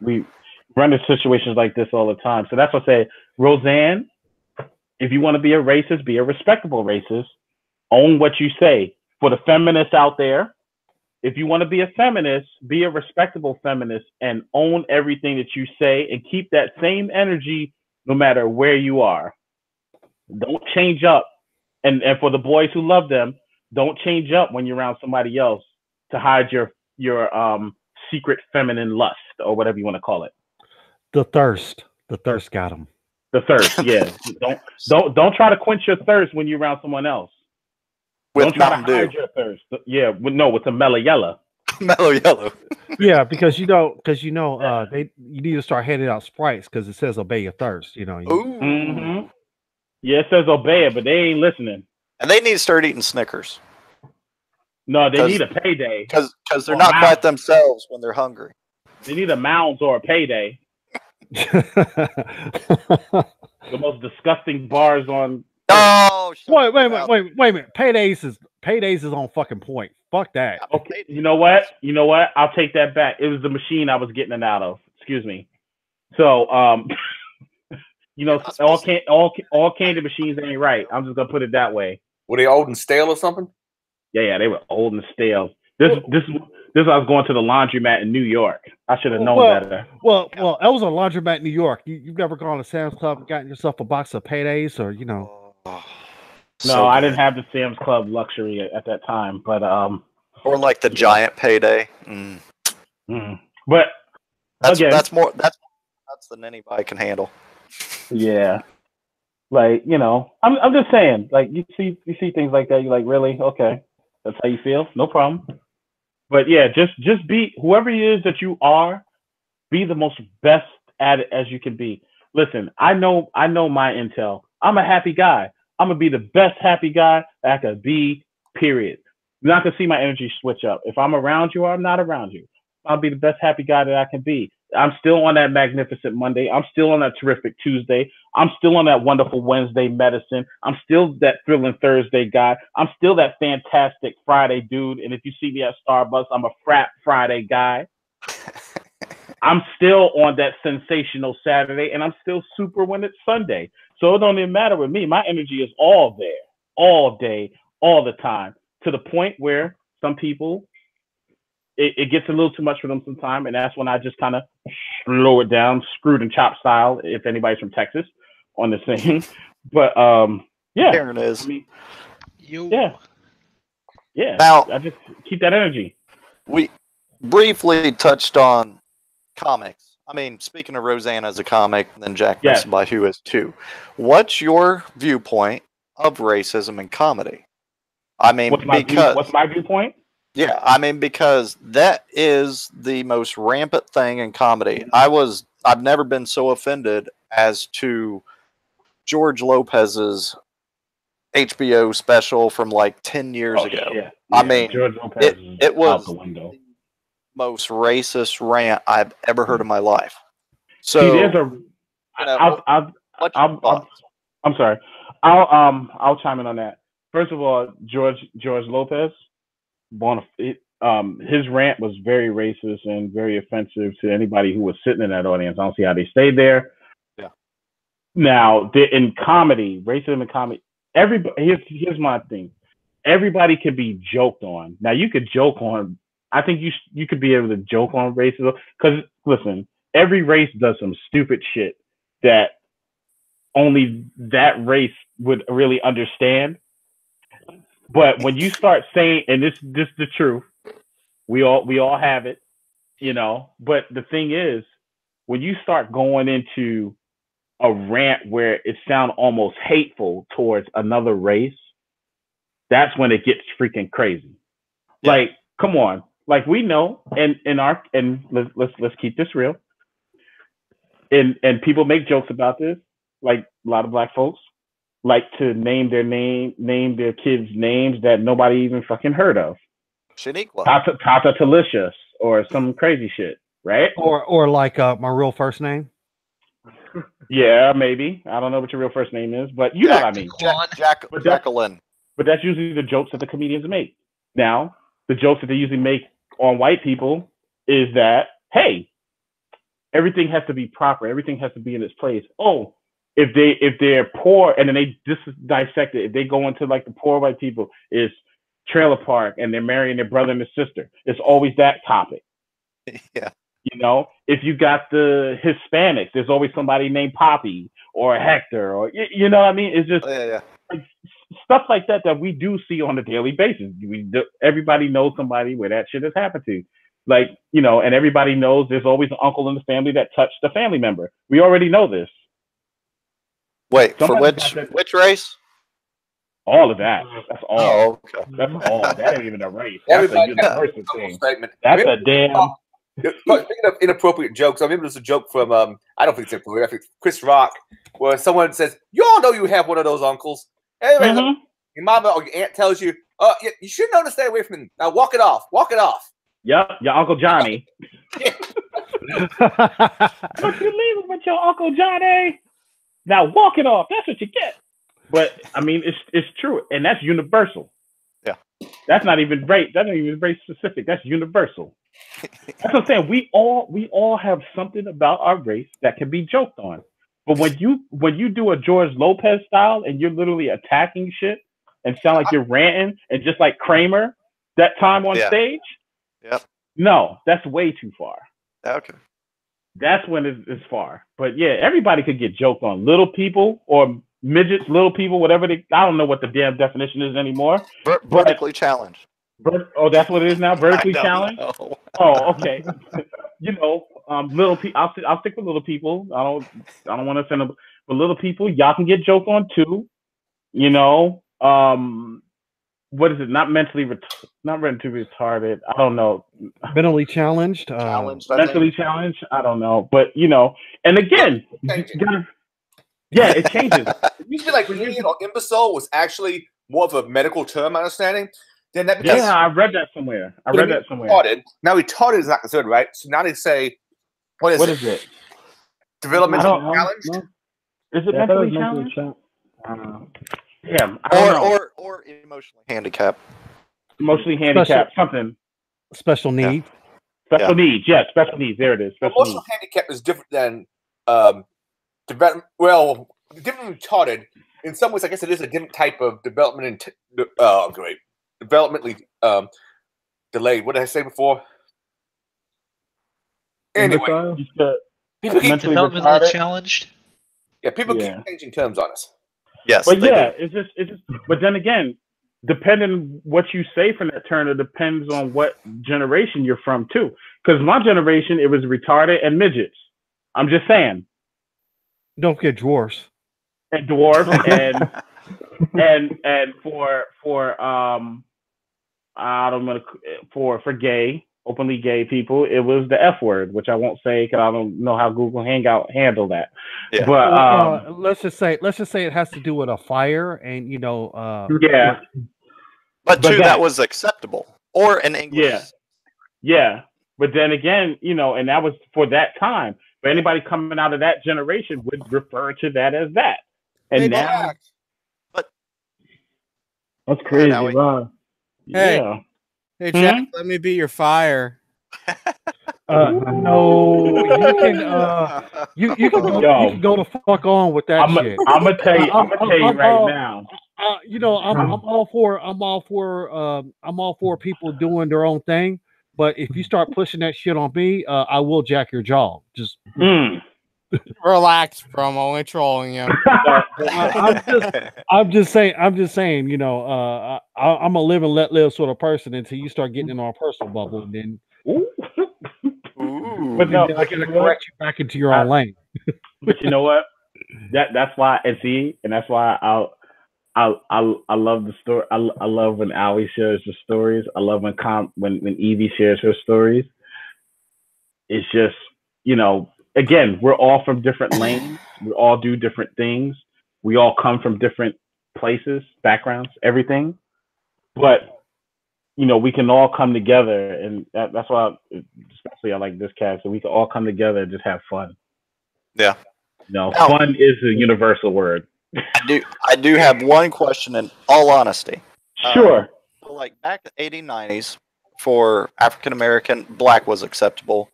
Speaker 9: we run into situations like this all the time. So that's what I say, Roseanne, if you want to be a racist, be a respectable racist. Own what you say. For the feminists out there, if you want to be a feminist, be a respectable feminist and own everything that you say and keep that same energy no matter where you are. Don't change up. And for the boys who love them, don't change up when you're around somebody else to hide your secret feminine lust or whatever you want to call it.
Speaker 7: The thirst got him.
Speaker 9: The thirst, yeah. Don't try to quench your thirst when you're around someone else. Don't try to hide your thirst. Yeah, with the mellow yellow.
Speaker 4: Mellow yellow.
Speaker 7: Yeah, because you need to start handing out Sprites because it says obey your thirst.
Speaker 9: Mm-hmm. Yeah, it says obey it, but they ain't listening.
Speaker 4: And they need to start eating Snickers.
Speaker 9: No, they need a payday.
Speaker 4: Because they're not quite themselves when they're hungry.
Speaker 9: They need a Mounds or a payday. The most disgusting bars on.
Speaker 7: Oh, wait a minute. Paydays is on fucking point. Fuck that.
Speaker 9: Okay, you know what? I'll take that back. It was the machine I was getting it out of. Excuse me. So, all candy machines ain't right. I'm just gonna put it that way.
Speaker 2: Were they old and stale or something?
Speaker 9: Yeah, they were old and stale. This I was going to the laundromat in New York. I should have known better.
Speaker 7: Well, I was a laundromat in New York. You've never gone to Sam's Club and gotten yourself a box of Paydays or.
Speaker 9: No, I didn't have the Sam's Club luxury at that time, but
Speaker 4: or like the giant payday.
Speaker 9: But
Speaker 4: that's more than anybody can handle.
Speaker 9: Yeah, like I'm just saying, like you see things like that, you're like, really? Okay, that's how you feel? No problem. But yeah, just be whoever it is that you are. Be the most best at it as you can be. Listen, I know my intel. I'm a happy guy. I'm gonna be the best happy guy that I could be. Period. You're not gonna see my energy switch up if I'm around you or I'm not around you. I'll be the best happy guy that I can be. I'm still on that magnificent Monday. I'm still on that terrific Tuesday. I'm still on that wonderful Wednesday medicine. I'm still that thrilling Thursday guy. I'm still that fantastic Friday dude. And if you see me at Starbucks, I'm a frat Friday guy. I'm still on that sensational Saturday, and I'm still super when it's Sunday. So it don't even matter with me. My energy is all there, all day, all the time, to the point where some people, it gets a little too much for them sometimes, and that's when I just kind of slow it down, screwed and chop style, if anybody's from Texas on this thing. But yeah.
Speaker 4: There it is.
Speaker 9: I mean,
Speaker 5: You.
Speaker 9: Yeah.
Speaker 4: Now,
Speaker 9: I just keep that energy.
Speaker 4: We briefly touched on comics. I mean, speaking of Roseanne as a comic, then Jack Messenby, who is too. What's your viewpoint of racism in comedy? I mean,
Speaker 9: what's my viewpoint?
Speaker 4: Yeah, I mean, because that is the most rampant thing in comedy. I've never been so offended as to George Lopez's HBO special from like 10 years ago.
Speaker 9: Yeah.
Speaker 4: I mean,
Speaker 9: George Lopez
Speaker 4: it was
Speaker 9: out the window.
Speaker 4: Most racist rant I've ever heard in my life. So
Speaker 9: see, there's a I'm sorry. I'll chime in on that. First of all, George Lopez, his rant was very racist and very offensive to anybody who was sitting in that audience. I don't see how they stayed there.
Speaker 4: Yeah.
Speaker 9: Now, in comedy, racism in comedy, here's my thing. Everybody can be joked on. Now, you could joke on. I think you could be able to joke on racism because listen, every race does some stupid shit that only that race would really understand. But when you start saying, and this is the truth, we all have it, But the thing is, when you start going into a rant where it sounds almost hateful towards another race, that's when it gets freaking crazy. Yeah. Like, come on. Like we know, and let's keep this real. And people make jokes about this. Like a lot of black folks like to name their kids names that nobody even fucking heard of.
Speaker 4: Shaniqua.
Speaker 9: Tata Talicious or some crazy shit, right?
Speaker 7: Or like my real first name.
Speaker 9: Yeah, maybe. I don't know what your real first name is, but you know what I mean.
Speaker 4: Jacqueline.
Speaker 9: But that's usually the jokes that the comedians make. Now, the jokes that they usually make on white people is that, hey, everything has to be proper. Everything has to be in its place. Oh, if they're poor, and then they just dissect it. If they go into like the poor white people, is trailer park and they're marrying their brother and their sister. It's always that topic.
Speaker 4: Yeah.
Speaker 9: If you got the Hispanics, there's always somebody named Poppy or Hector, or you know what I mean? It's just like, stuff like that we do see on a daily basis. Everybody knows somebody where that shit has happened to. Like, and everybody knows there's always an uncle in the family that touched a family member. We already know this.
Speaker 4: Wait, for which race?
Speaker 9: All of that. That's all.
Speaker 4: Oh, okay.
Speaker 9: That's all. That ain't even a race. That's a universal thing. Statement. That's a damn.
Speaker 2: Speaking of inappropriate jokes, I remember there's a joke from I don't think it's inappropriate. I think Chris Rock, where someone says, "You all know you have one of those uncles." Anyway, your mama or your aunt tells you, you should know to stay away from him. Now walk it off. Walk it off.
Speaker 9: Yep, your Uncle Johnny. What you leaving with your Uncle Johnny? Now walk it off. That's what you get. But I mean, it's true, and that's universal.
Speaker 4: Yeah,
Speaker 9: that's not even race. That's not even very specific. That's universal. That's what I'm saying. We all have something about our race that can be joked on. But when you do a George Lopez style and you're literally attacking shit and sound like you're ranting and just like Kramer that time on stage, no, that's way too far.
Speaker 4: Okay.
Speaker 9: That's when it's far. But yeah, everybody could get joked on. Little people or midgets, little people, whatever I don't know what the damn definition is anymore.
Speaker 4: Vertically challenged.
Speaker 9: Oh, that's what it is now. Vertically
Speaker 4: I don't
Speaker 9: challenged.
Speaker 4: know.
Speaker 9: Oh, okay. Little people. I'll stick with little people. I don't want to offend them, but little people, y'all can get joked on too. What is it? Not mentally retarded. I don't know.
Speaker 7: Mentally challenged.
Speaker 9: Mentally challenged. I don't know, but and again, yeah, it changes.
Speaker 2: It used to be like idiot or imbecile was actually more of a medical term, my understanding. Then that becomes,
Speaker 9: I read that somewhere.
Speaker 2: Retarded. Now retarded is not considered, right? So now they say, what is it? Developmental challenged?
Speaker 9: No. Is it mentally challenged? Yeah, I don't know.
Speaker 4: Or emotionally handicapped.
Speaker 9: Emotionally handicapped, something.
Speaker 7: Special needs.
Speaker 9: Special needs, yes, special needs. There it is.
Speaker 2: Emotional handicap is different than different than retarded. In some ways, I guess it is a different type of development. Developmentally delayed. What did I say before? Anyway,
Speaker 5: people keep developmentally challenged.
Speaker 2: Yeah, people keep changing terms on us.
Speaker 9: Yes, but it's just. But then again, depending what you say from that term, it depends on what generation you're from too. Because my generation, it was retarded and midgets. I'm just saying.
Speaker 7: Don't get dwarfs.
Speaker 9: And dwarf and for gay, openly gay people, it was the F word, which I won't say because I don't know how Google Hangout handle that.
Speaker 7: Yeah. But let's just say it has to do with a fire, and
Speaker 4: But that was acceptable, or in English.
Speaker 9: Yeah. But then again, and that was for that time. But anybody coming out of that generation would refer to that as that. And now, that's crazy. Wow.
Speaker 3: Hey, Jack, let me be your fire.
Speaker 7: No, you can go the fuck on with that shit.
Speaker 9: I'm gonna tell you right now.
Speaker 7: I'm all for people doing their own thing, but if you start pushing that shit on me, I will jack your jaw. Just
Speaker 3: relax, bro. I'm only trolling you.
Speaker 7: I'm just saying. I'm a live and let live sort of person until you start getting in our personal bubble, and then. But no, I can correct you back into your own lane.
Speaker 9: But you know what? That's why, and that's why I love the story. I love when Ali shares the stories. I love when Evie shares her stories. It's just, again, we're all from different lanes. We all do different things. We all come from different places, backgrounds, everything. But we can all come together, and that's why, especially I like this cast, so we can all come together and just have fun.
Speaker 4: Yeah.
Speaker 9: Fun is a universal word.
Speaker 4: I do have one question in all honesty.
Speaker 9: Sure.
Speaker 4: Like back in the 80s, 90s, for African American, black was acceptable.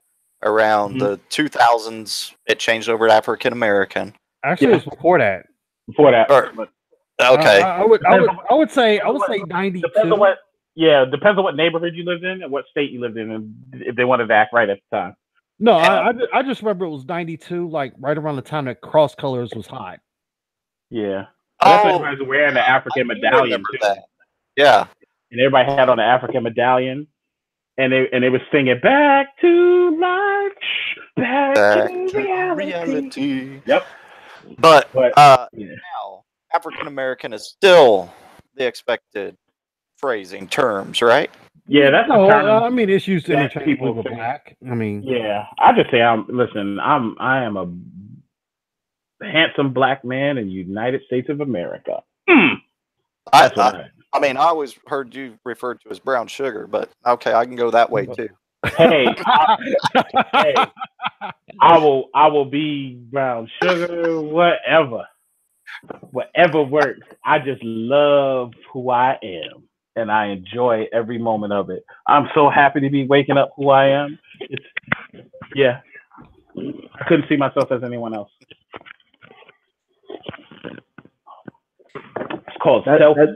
Speaker 4: Around the 2000s, it changed over to African American.
Speaker 7: Actually, it was before that.
Speaker 4: Okay.
Speaker 7: I would say 92.
Speaker 9: Depends on what neighborhood you lived in and what state you lived in, and if they wanted to act right at the time.
Speaker 7: No, I just remember it was 92, like right around the time that cross colors was hot.
Speaker 9: Yeah. Everybody was wearing the African medallion too.
Speaker 4: That. Yeah.
Speaker 9: And everybody had on the African medallion, and they were singing "Back to Life, Back to Reality." Yep.
Speaker 4: But now African American is still the expected phrasing terms, right?
Speaker 9: Yeah, that's
Speaker 7: I mean, it's used interchangeably with black. I mean,
Speaker 9: yeah, I just say I am a handsome black man in the United States of America.
Speaker 4: I mean, I always heard you referred to as brown sugar, but okay, I can go that way too.
Speaker 9: Hey, I will be brown sugar, whatever works. I just love who I am, and I enjoy every moment of it. I'm so happy to be waking up who I am. I couldn't see myself as anyone else. It's called self-love.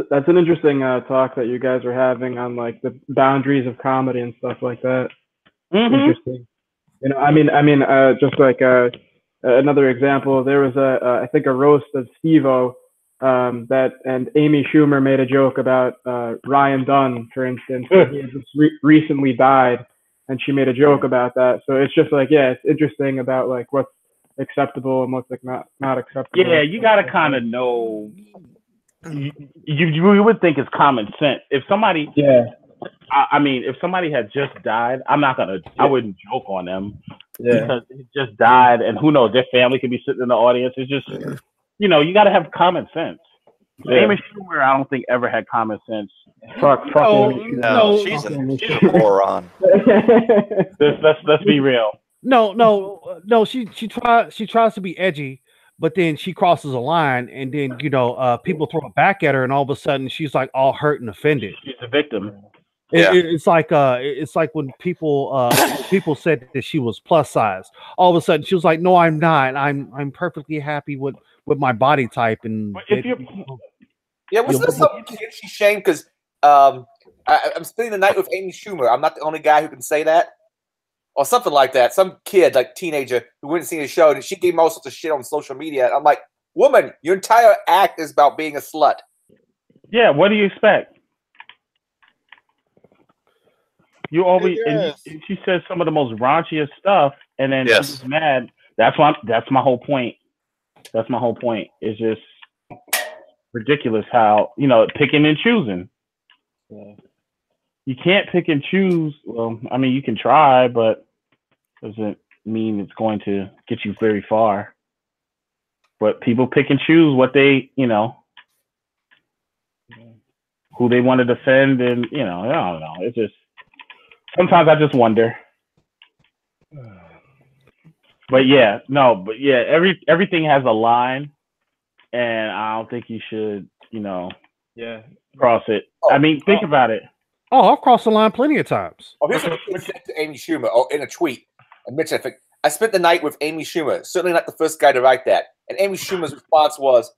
Speaker 6: That's an interesting talk that you guys are having on like the boundaries of comedy and stuff like that. Interesting. I mean, just like another example. There was I think a roast of Steve-O and Amy Schumer made a joke about Ryan Dunn, for instance. He had just recently died, and she made a joke about that. So it's just like, yeah, it's interesting about like what's acceptable and what's like not acceptable.
Speaker 9: Yeah, you gotta kind of know. You would think it's common sense. If somebody, I mean, if somebody had just died, I wouldn't joke on them because it just died, and who knows, their family could be sitting in the audience. It's just, you know, you got to have common sense. Amy Schumer, I don't think ever had common sense.
Speaker 6: Fuck
Speaker 4: no, she's a moron.
Speaker 9: Let's be real.
Speaker 7: No. She tries to be edgy, but then she crosses a line, and then people throw it back at her, and all of a sudden she's like all hurt and offended.
Speaker 9: She's a victim.
Speaker 7: It's like when people said that she was plus size. All of a sudden she was like, "No, I'm not. I'm perfectly happy with my body type." And
Speaker 2: was there some kid she shamed because I'm spending the night with Amy Schumer? I'm not the only guy who can say that. Or something like that. Some kid, like teenager, who went and seen the show, and she gave him all sorts of shit on social media. I'm like, woman, your entire act is about being a slut.
Speaker 9: Yeah, what do you expect? You always, and she says some of the most raunchiest stuff, and then she's mad. That's my whole point. That's my whole point. It's just ridiculous how, picking and choosing. Yeah. You can't pick and choose. Well, I mean, you can try, but doesn't mean it's going to get you very far. But people pick and choose what they, who they want to defend, and I don't know. It's just sometimes I just wonder. But everything has a line, and I don't think you should, cross it. I mean, think about it.
Speaker 7: Oh, I've crossed the line plenty of times.
Speaker 2: Oh, here's what he said to Amy Schumer in a tweet. I mentioned, I spent the night with Amy Schumer. Certainly not the first guy to write that. And Amy Schumer's response was,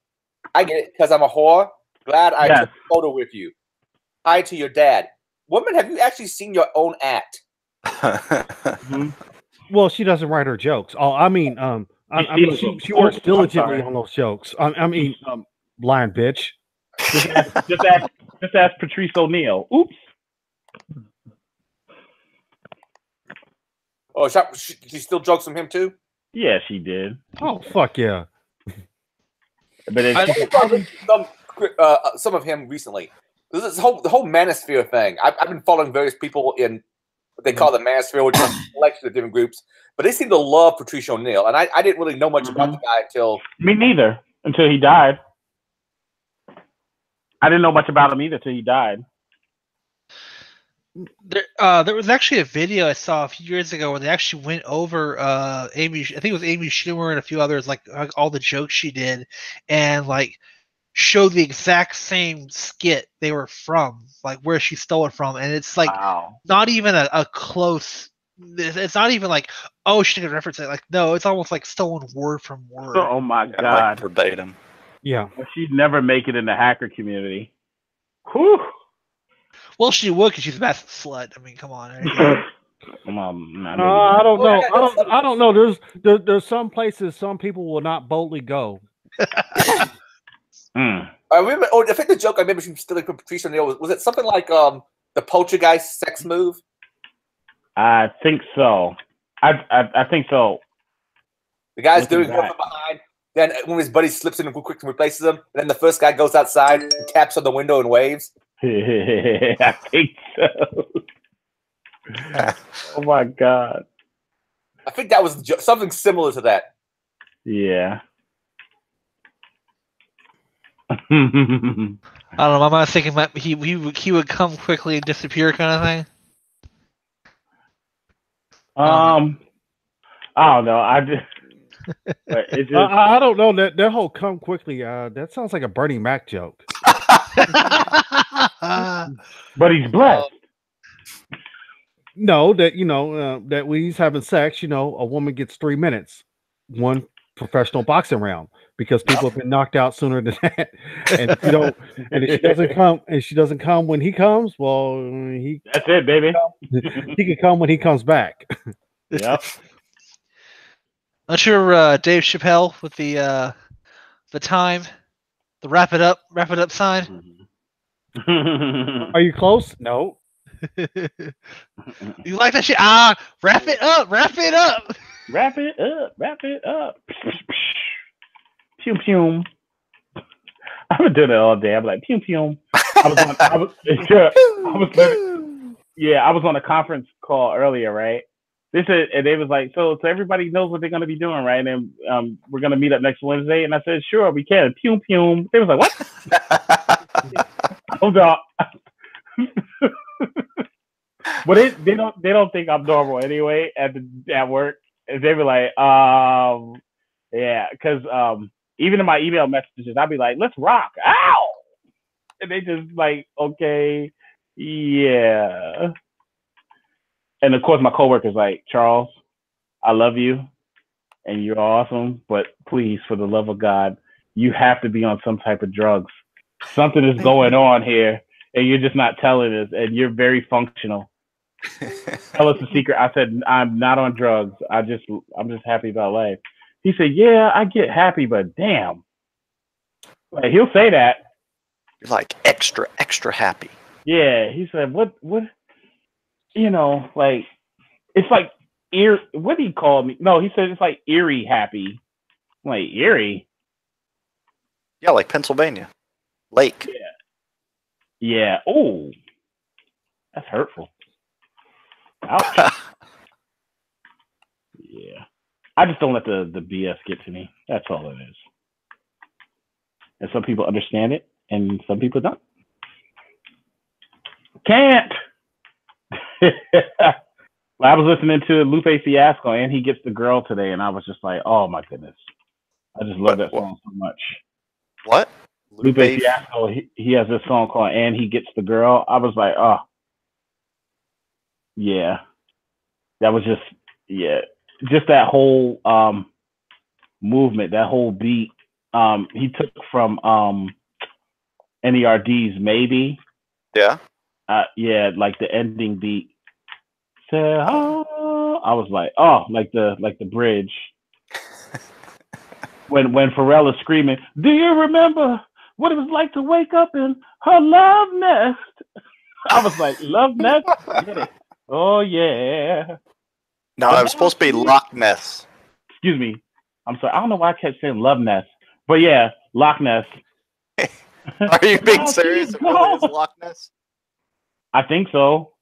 Speaker 2: I get it because I'm a whore. Glad I took a photo with you. Hi to your dad. Woman, have you actually seen your own act?
Speaker 7: Well, she doesn't write her jokes. Oh, I mean, she works diligently on those jokes. I mean, lying bitch.
Speaker 9: Just ask Patrice O'Neal. Oops.
Speaker 2: Oh, she still jokes from him too?
Speaker 9: Yeah, she did.
Speaker 7: Oh, fuck yeah.
Speaker 2: But some of him recently. The whole manosphere thing. I've been following various people in what they call the manosphere, which is a collection of different groups. But they seem to love Patrice O'Neal, and I didn't really know much about the guy until
Speaker 9: me neither. Until he died. I didn't know much about him either until he died.
Speaker 5: There was actually a video I saw a few years ago where they actually went over Amy. I think it was Amy Schumer and a few others, like all the jokes she did, and like showed the exact same skit they were from, like where she stole it from, and it's like not even a close. It's not even like, oh, she didn't reference it. Like, no, it's almost like stolen word from word.
Speaker 9: Oh my god,
Speaker 4: like verbatim.
Speaker 7: Yeah,
Speaker 9: she'd never make it in the hacker community. Whew.
Speaker 5: Well, she would because she's a massive slut. I mean, come on.
Speaker 7: Come on. I don't know. I don't know. There's some places some people will not boldly go.
Speaker 2: I remember. Oh, I think the joke I remember she stealing from Patrice O'Neal was it something like the poltergeist sex move?
Speaker 9: I think so. I think so.
Speaker 2: The guy's doing it from behind. Then when his buddy slips in and quick and replaces him, and then the first guy goes outside and taps on the window and waves.
Speaker 9: I think so. Oh my god!
Speaker 2: I think that was something similar to that.
Speaker 9: Yeah.
Speaker 5: I don't know. I'm not thinking he would come quickly and disappear, kind of thing.
Speaker 9: I don't know. I
Speaker 7: don't know that whole "come quickly." That sounds like a Bernie Mac joke.
Speaker 9: But he's blessed.
Speaker 7: No, that that when he's having sex, a woman gets 3 minutes, one professional boxing round, because people have been knocked out sooner than that. And if she doesn't come when he comes, well,
Speaker 9: that's it, baby.
Speaker 7: He can come when he comes back.
Speaker 9: Yep.
Speaker 5: Not your Dave Chappelle with the time, the wrap it up sign.
Speaker 7: Are you close?
Speaker 9: No.
Speaker 5: You like that shit? Wrap it up, wrap it up.
Speaker 9: Wrap it up, wrap it up. Pew pew. I've been doing it all day. I'm like pew pew. I was on a conference call earlier, right? They said, and they was like, so everybody knows what they're gonna be doing, right? And we're gonna meet up next Wednesday. And I said, sure, we can. Pew pew. They was like, what? Hold on. But they don't think I'm normal anyway at work. And they were like, yeah, because even in my email messages, I'd be like, let's rock, ow, and they just like, okay, yeah. And of course, my coworker's like, Charles, I love you, and you're awesome, but please, for the love of God, you have to be on some type of drugs. Something is going on here, and you're just not telling us, and you're very functional. Tell us the secret. I said, I'm not on drugs. I'm just happy about life. He said, yeah, I get happy, but damn. Like, he'll say that.
Speaker 4: You're like extra happy.
Speaker 9: Yeah. He said, what, you know, like, it's like, what did he call me? No, he said it's like eerie happy. I'm like, eerie?
Speaker 4: Yeah, like Pennsylvania. Lake.
Speaker 9: Yeah. Yeah. Oh, that's hurtful. Ouch. Yeah. I just don't let the BS get to me. That's all it is. And some people understand it, and some people don't. Can't. Well, I was listening to Lupe Fiasco, and he gets the girl today, and I was just like, oh my goodness. I just love that song so much.
Speaker 4: What?
Speaker 9: Lupe Fiasco, he has this song called And He Gets the Girl. I was like, oh. Yeah. That was just, yeah. Just that whole movement, that whole beat. He took from NERD's Maybe.
Speaker 4: Yeah.
Speaker 9: Yeah, like the ending beat. I was like, oh, like the bridge. when Pharrell is screaming, do you remember what it was like to wake up in her love nest? I was like, love nest? Get it. Oh yeah.
Speaker 4: No, it was supposed to be Loch Ness.
Speaker 9: Excuse me. I'm sorry. I don't know why I kept saying love nest. But yeah, Loch Ness.
Speaker 4: Are you being serious? It really is Loch Ness?
Speaker 9: I think so.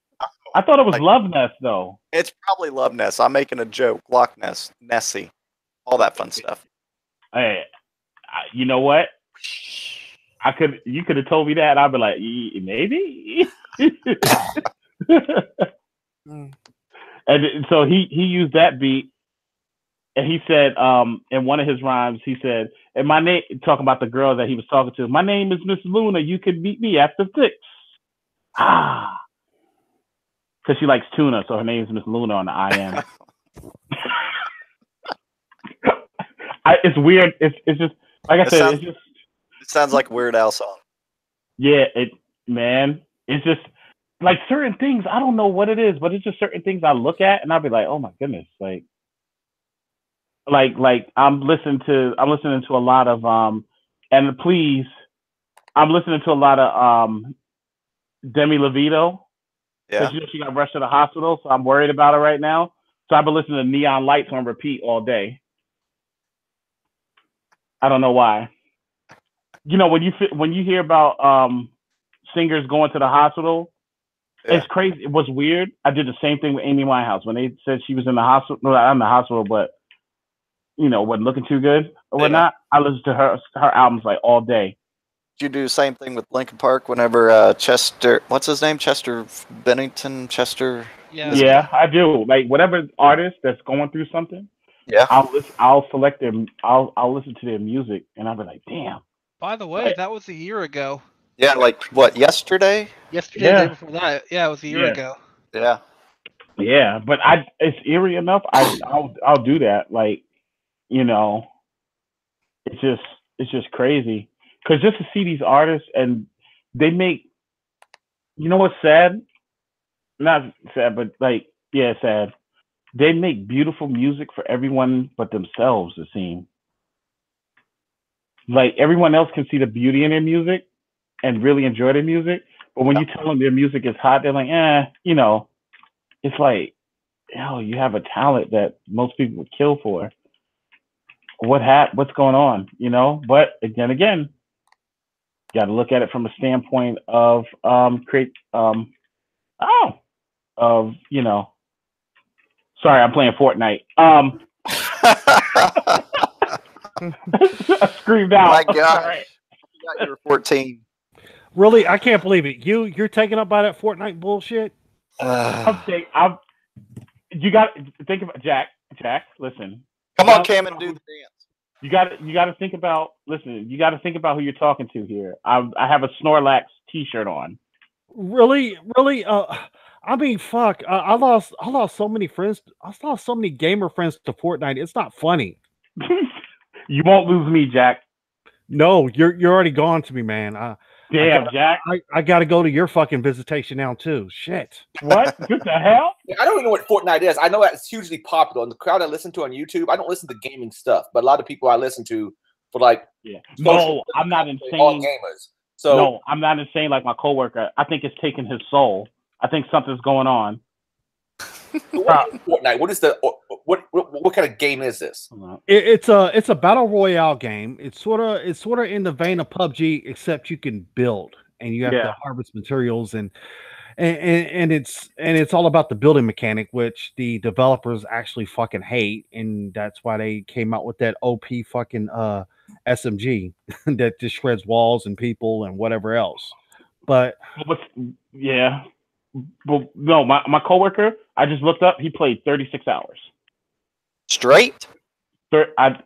Speaker 9: I thought it was Love Nest though.
Speaker 4: It's probably Love Ness. I'm making a joke. Loch Ness, Nessie, all that fun stuff.
Speaker 9: Hey, you know what? You could have told me that, and I'd be like, maybe. And so he used that beat, and he said, in one of his rhymes, he said, and my name, talking about the girl that he was talking to, my name is Miss Luna. You can meet me after 6. Because she likes tuna, so her name is Miss Luna on the IM. It's weird. It's just like I said. It
Speaker 4: sounds like a Weird Al song. Yeah,
Speaker 9: it's just like certain things. I don't know what it is, but it's just certain things I look at and I'll be like, oh my goodness, like I'm listening to a lot of and please, I'm listening to a lot of Demi Lovato.
Speaker 4: Yeah.
Speaker 9: Because she got rushed to the hospital, so I'm worried about her right now. So I've been listening to Neon Lights on repeat all day. I don't know why. You know, when you hear about singers going to the hospital, it's crazy. It was weird. I did the same thing with Amy Winehouse when they said she was in the hospital. No, not in the hospital, but you know, wasn't looking too good or whatnot. I listened to her albums like all day.
Speaker 4: Did you do the same thing with Linkin Park whenever Chester, what's his name? Chester Bennington? Chester?
Speaker 9: Yeah, I do. Like whatever artist that's going through something, I'll select them. I'll listen to their music, and I'll be like, damn.
Speaker 5: By the way, that was a year ago.
Speaker 4: Yeah, like what? Yesterday?
Speaker 5: Yesterday, the day before that. Yeah, it was a year ago.
Speaker 4: Yeah.
Speaker 9: Yeah, but it's eerie enough. I'll do that. Like, you know, it's just crazy. Because just to see these artists and they make, you know what's sad? Not sad, but like, yeah, sad. they make beautiful music for everyone but themselves, it seems. Like everyone else can see the beauty in their music and really enjoy their music. But when you tell them their music is hot, they're like, it's like, you have a talent that most people would kill for. What's going on, But again, you got to look at it from a standpoint of sorry, I'm playing Fortnite. I screamed out.
Speaker 4: My God, I forgot you were 14.
Speaker 7: Really, I can't believe it. You're taken up by that Fortnite bullshit.
Speaker 9: You got to think about Jack. Listen.
Speaker 4: Come on, Cam, and do the dance.
Speaker 9: You got to think about. Listen, you got to think about who you're talking to here. I have a Snorlax T-shirt on.
Speaker 7: Really. I mean, fuck. I lost so many friends. I lost so many gamer friends to Fortnite. It's not funny.
Speaker 9: You won't lose me, Jack.
Speaker 7: No, you're already gone to me, man.
Speaker 9: Damn, Jack.
Speaker 7: I got to go to your fucking visitation now too. Shit.
Speaker 9: What? What the hell?
Speaker 2: I don't even know what Fortnite is. I know that it's hugely popular. And the crowd I listen to on YouTube, I don't listen to gaming stuff, but a lot of people I listen to for like.
Speaker 9: Yeah. No, I'm not insane.
Speaker 2: All gamers. So
Speaker 9: no, I'm not insane like my coworker. I think it's taking his soul. I think something's going on.
Speaker 2: What is Fortnite? What is what kind of game is this?
Speaker 7: It's a battle royale game. It's sort of in the vein of PUBG, except you can build and you have to harvest materials and it's all about the building mechanic, which the developers actually fucking hate, and that's why they came out with that OP fucking SMG that just shreds walls and people and whatever else. But
Speaker 9: Well, no, my coworker, I just looked up. He played 36 hours
Speaker 4: straight.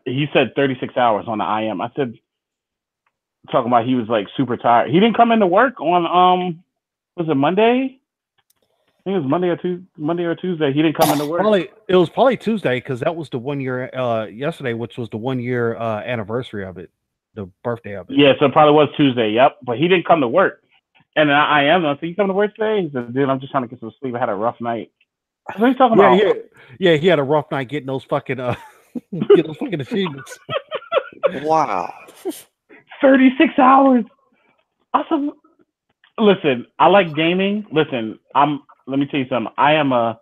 Speaker 9: He said 36 hours on the IM. I said, talking about he was like super tired. He didn't come into work on was it Monday? I think it was Monday or Tuesday. He didn't come into work.
Speaker 7: It was probably Tuesday because that was the 1 year yesterday, which was the 1 year anniversary of it, the birthday of it.
Speaker 9: Yeah, so it probably was Tuesday. Yep, but he didn't come to work. And I am. I said, you coming to work today? He said, dude, I'm just trying to get some sleep. I had a rough night. What are you talking about?
Speaker 7: Yeah, he had a rough night getting those fucking achievements.
Speaker 4: Wow.
Speaker 9: 36 hours. Awesome. Listen, I like gaming. Listen, let me tell you something. I am a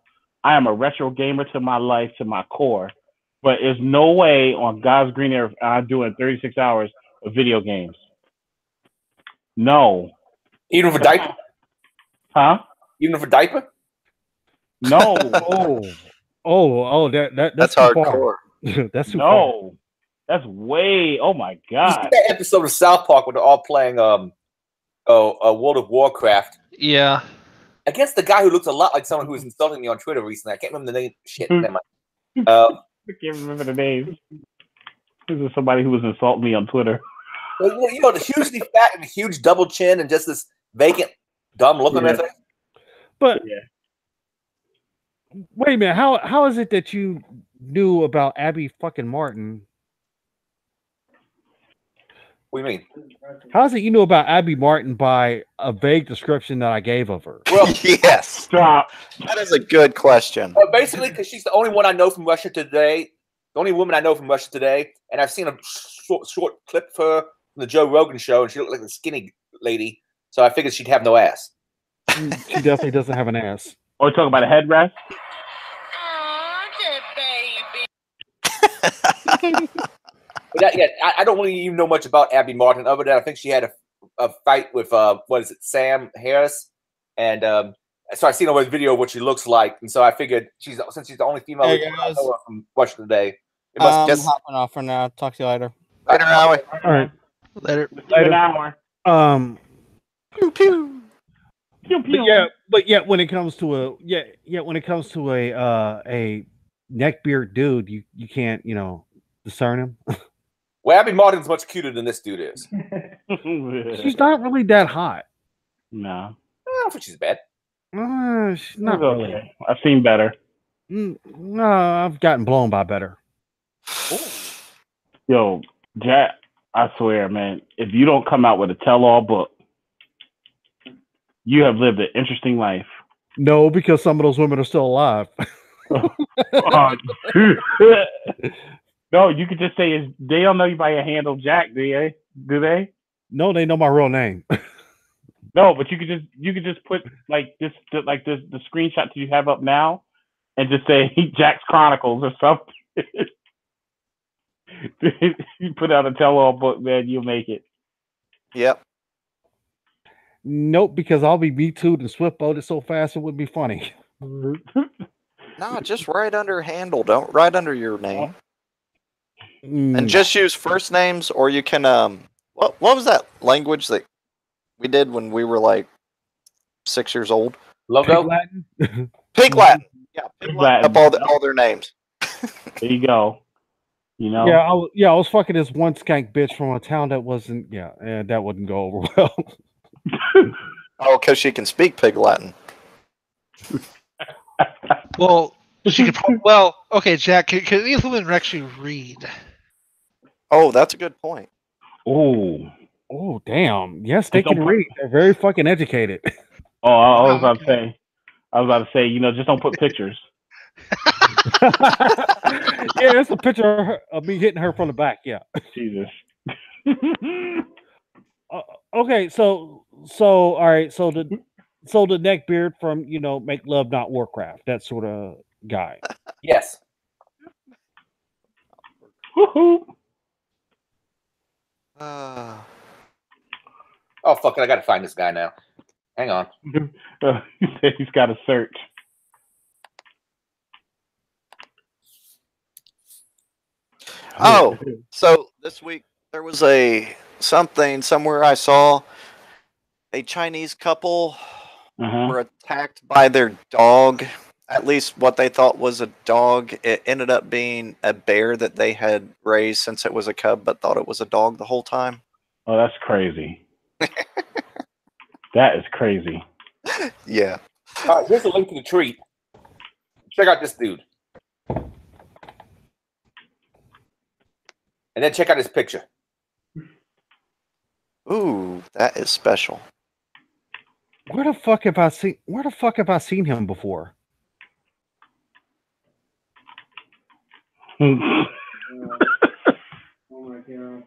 Speaker 9: retro gamer to my life, to my core. But there's no way on God's green earth I'm doing 36 hours of video games. No.
Speaker 2: Even with a diaper?
Speaker 9: Huh?
Speaker 2: Even with a diaper?
Speaker 9: No.
Speaker 7: That's
Speaker 4: hardcore.
Speaker 7: That's too far.
Speaker 9: That's way. Oh my God.
Speaker 2: That episode of South Park where they're all playing World of Warcraft.
Speaker 5: Yeah.
Speaker 2: Against the guy who looks a lot like someone who was insulting me on Twitter recently. I can't remember the name. Shit. Never mind.
Speaker 9: I can't remember the name. This is somebody who was insulting me on Twitter.
Speaker 2: Well, the hugely fat and huge double chin and just this vacant, dumb look on their face.
Speaker 7: But wait a minute, how is it that you knew about Abby fucking Martin?
Speaker 2: What do you mean?
Speaker 7: How is it you knew about Abby Martin by a vague description that I gave of her?
Speaker 2: Well,
Speaker 4: yes.
Speaker 9: Stop.
Speaker 4: That is a good question.
Speaker 2: Basically, because she's the only one I know from Russia Today, the only woman I know from Russia Today, and I've seen a short clip of her from the Joe Rogan show, and she looked like a skinny lady, so I figured she'd have no ass.
Speaker 7: She definitely doesn't have an ass.
Speaker 9: Or talking about a headrest?
Speaker 2: But I don't really even know much about Abby Martin, other than I think she had a fight with Sam Harris, and so I seen a video of what she looks like, and so I figured since she's the only female I know from Russia Today, it must
Speaker 3: I'm hopping off for now. Talk to you later.
Speaker 4: Later, Howie.
Speaker 7: All right.
Speaker 5: Later.
Speaker 9: An hour.
Speaker 7: Pew pew.
Speaker 9: Pew pew.
Speaker 7: But when it comes to a neckbeard dude, you can't discern him.
Speaker 2: Well, Abby Martin's much cuter than this dude is.
Speaker 7: She's not really that hot.
Speaker 9: No.
Speaker 2: I don't think she's bad.
Speaker 7: She's not really.
Speaker 9: Okay. I've seen better.
Speaker 7: No, I've gotten blown by better.
Speaker 2: Ooh.
Speaker 9: Yo, Jack, I swear, man, if you don't come out with a tell-all book, you have lived an interesting life.
Speaker 7: No, because some of those women are still alive.
Speaker 9: No, you could just say they don't know you by your handle, Jack. Do they?
Speaker 7: No, they know my real name.
Speaker 9: No, but you could just put like the screenshot you have up now, and just say Jack's Chronicles or something. You put out a tell-all book, man. You'll make it.
Speaker 4: Yep.
Speaker 7: Nope, because I'll be Me Too'd and Swift boated so fast it would be funny.
Speaker 4: No, just write under handle. Don't write under your name. And just use first names, or you can what was that language that we did when we were like 6 years old?
Speaker 2: Logo?
Speaker 7: Pig Latin?
Speaker 4: Pig Latin. Yeah, Pig Latin. Up all their names.
Speaker 9: There you go. You know?
Speaker 7: Yeah, I was fucking this one skank bitch from a town that wasn't that wouldn't go over well.
Speaker 4: Oh, because she can speak Pig Latin.
Speaker 5: Well, she could. Well, okay, Jack. Can these women actually read?
Speaker 4: Oh, that's a good point.
Speaker 9: Oh,
Speaker 7: damn! Yes, they can read. They're very fucking educated.
Speaker 9: Oh, I was about to say, just don't put pictures.
Speaker 7: Yeah, it's a picture of me hitting her from the back. Yeah.
Speaker 9: Jesus.
Speaker 7: Okay, so all right, so the neckbeard from Make Love Not Warcraft, that sort of guy.
Speaker 2: Yes.
Speaker 9: Woohoo!
Speaker 2: Oh fuck it! I gotta find this guy now. Hang on.
Speaker 9: He's got to search.
Speaker 4: Oh, so this week there was something somewhere I saw a Chinese couple were attacked by their dog. At least what they thought was a dog. It ended up being a bear that they had raised since it was a cub, but thought it was a dog the whole time.
Speaker 9: Oh, that's crazy. That is crazy.
Speaker 4: Yeah.
Speaker 2: All right, here's a link to the treat. Check out this dude. And then check out his picture.
Speaker 4: Ooh, that is special.
Speaker 7: Where the fuck have I seen him before?
Speaker 8: Oh my god.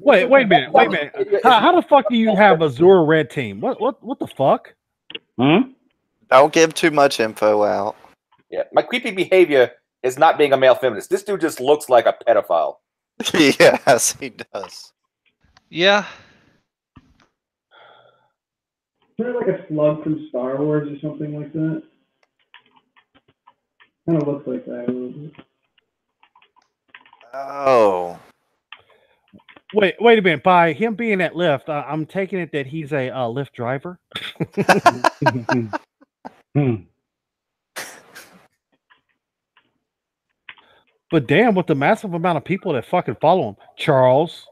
Speaker 7: Wait a minute. How the fuck do you have a Zora red team? What the fuck?
Speaker 4: Don't give too much info out.
Speaker 2: Yeah, my creepy behavior is not being a male feminist. This dude just looks like a pedophile.
Speaker 4: Yes, he does.
Speaker 5: Yeah.
Speaker 8: Is there like a slug from Star Wars or something like that? Kind of looks like that a little bit.
Speaker 4: Oh.
Speaker 7: Wait a minute. By him being at Lyft, I'm taking it that he's a Lyft driver. But damn, with the massive amount of people that fucking follow him, Charles.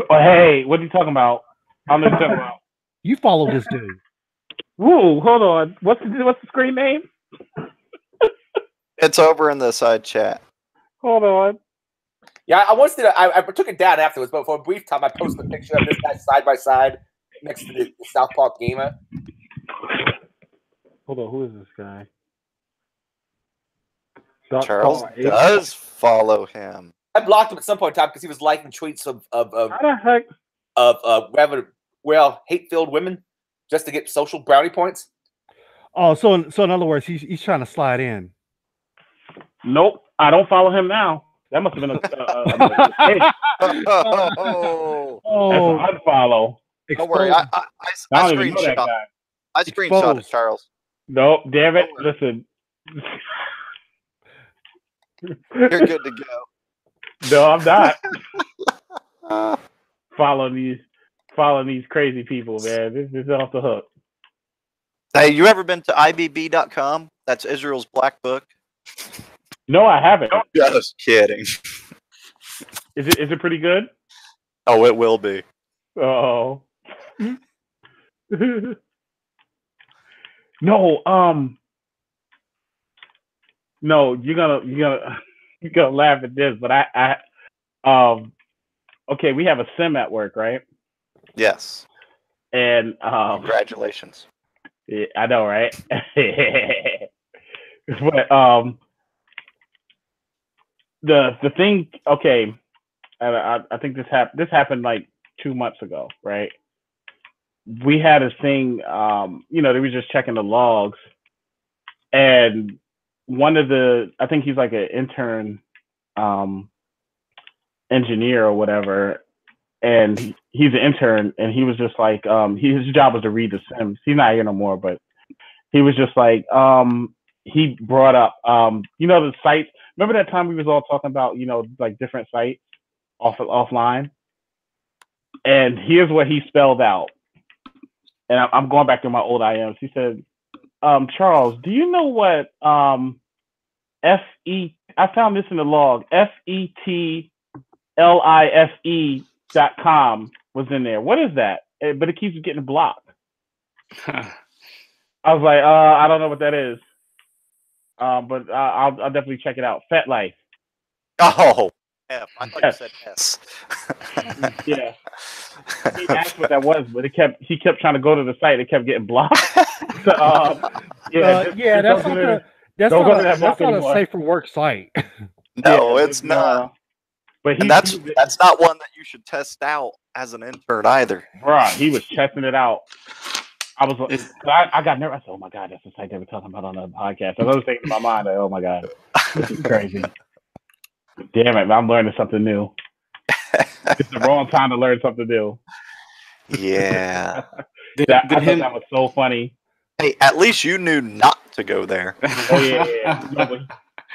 Speaker 9: Hey, what are you talking about? I'm talking about.
Speaker 7: You follow this dude.
Speaker 9: Whoa, hold on. What's the screen name?
Speaker 4: It's over in the side chat.
Speaker 9: Hold on.
Speaker 2: Yeah, I took it down afterwards, but for a brief time, I posted a picture of this guy side by side next to the South Park gamer.
Speaker 9: Hold on, who is this guy?
Speaker 4: Charles does follow him.
Speaker 2: I blocked him at some point in time because he was liking tweets of
Speaker 9: how the heck
Speaker 2: rather hate-filled women just to get social brownie points.
Speaker 7: Oh, so in other words, he's trying to slide in.
Speaker 9: Nope, I don't follow him now. That must have been a mistake.
Speaker 4: Oh,
Speaker 9: that's an unfollow.
Speaker 4: Don't worry, I screenshot. I screenshot it, Charles.
Speaker 9: Nope, damn it. Listen.
Speaker 4: You're good to go.
Speaker 9: No, I'm not. Following these crazy people, man. This is off the hook.
Speaker 4: Hey, you ever been to IBB.com? That's Israel's Black Book.
Speaker 9: No, I haven't.
Speaker 4: Just kidding.
Speaker 9: Is it pretty good?
Speaker 4: Oh, it will be.
Speaker 9: Oh. No, you're gonna laugh at this, but okay, we have a sim at work, right?
Speaker 4: Yes.
Speaker 9: And
Speaker 4: congratulations.
Speaker 9: Yeah, I know, right? But the thing, okay, I think this happened like 2 months ago, right? We had a thing, they were just checking the logs, and one of I think he's like an intern engineer or whatever, and he's an intern, and he was just like, his job was to read the Sims. He's not here no more, but he was just like, he brought up, the sites. Remember that time we was all talking about, like different sites offline? And here's what he spelled out. And I'm going back to my old IMs. He said, Charles, do you know what I found this in the log, FETLISE.com was in there. What is that? But it keeps getting blocked. I was like, I don't know what that is. But I'll definitely check it out. FetLife.
Speaker 4: Oh, F. I thought you said S.
Speaker 9: Yeah. He asked what that was, but he kept trying to go to the site. It kept getting blocked. So,
Speaker 7: that's not a safe for work site.
Speaker 4: No, it's not.
Speaker 9: But
Speaker 4: that's not one that you should test out as an intern either.
Speaker 9: Right, he was testing it out. I was like, I got nervous. I said, "Oh my god, that's the site they were talking about on the podcast." I was thinking in my mind, like, "Oh my god, this is crazy." Damn it, I'm learning something new. It's the wrong time to learn something new.
Speaker 4: Yeah.
Speaker 9: I thought that was so funny.
Speaker 4: Hey, at least you knew not to go there.
Speaker 9: Oh yeah.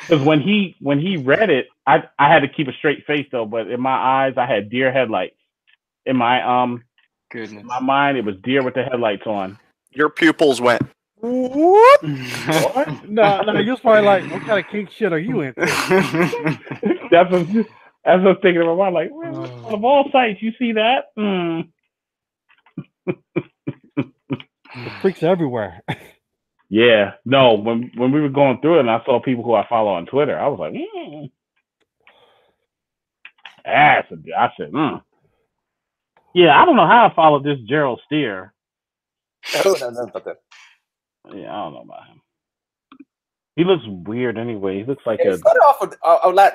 Speaker 9: Because when he read it, I had to keep a straight face though. But in my eyes, I had deer headlights. In my
Speaker 8: goodness,
Speaker 9: my mind, it was deer with the headlights on.
Speaker 4: Your pupils went. What?
Speaker 7: No, you're probably like, what kind of kink shit are you into?
Speaker 9: That's what I was thinking in my mind. Like, of all sites, you see that?
Speaker 7: Freaks everywhere.
Speaker 9: Yeah, no. When we were going through it, and I saw people who I follow on Twitter, I was like, I said, yeah, I don't know how I followed this Gerald Steer.
Speaker 2: Oh, no, about that.
Speaker 9: Yeah, I don't know about him. He looks weird anyway. He looks like
Speaker 2: it started off with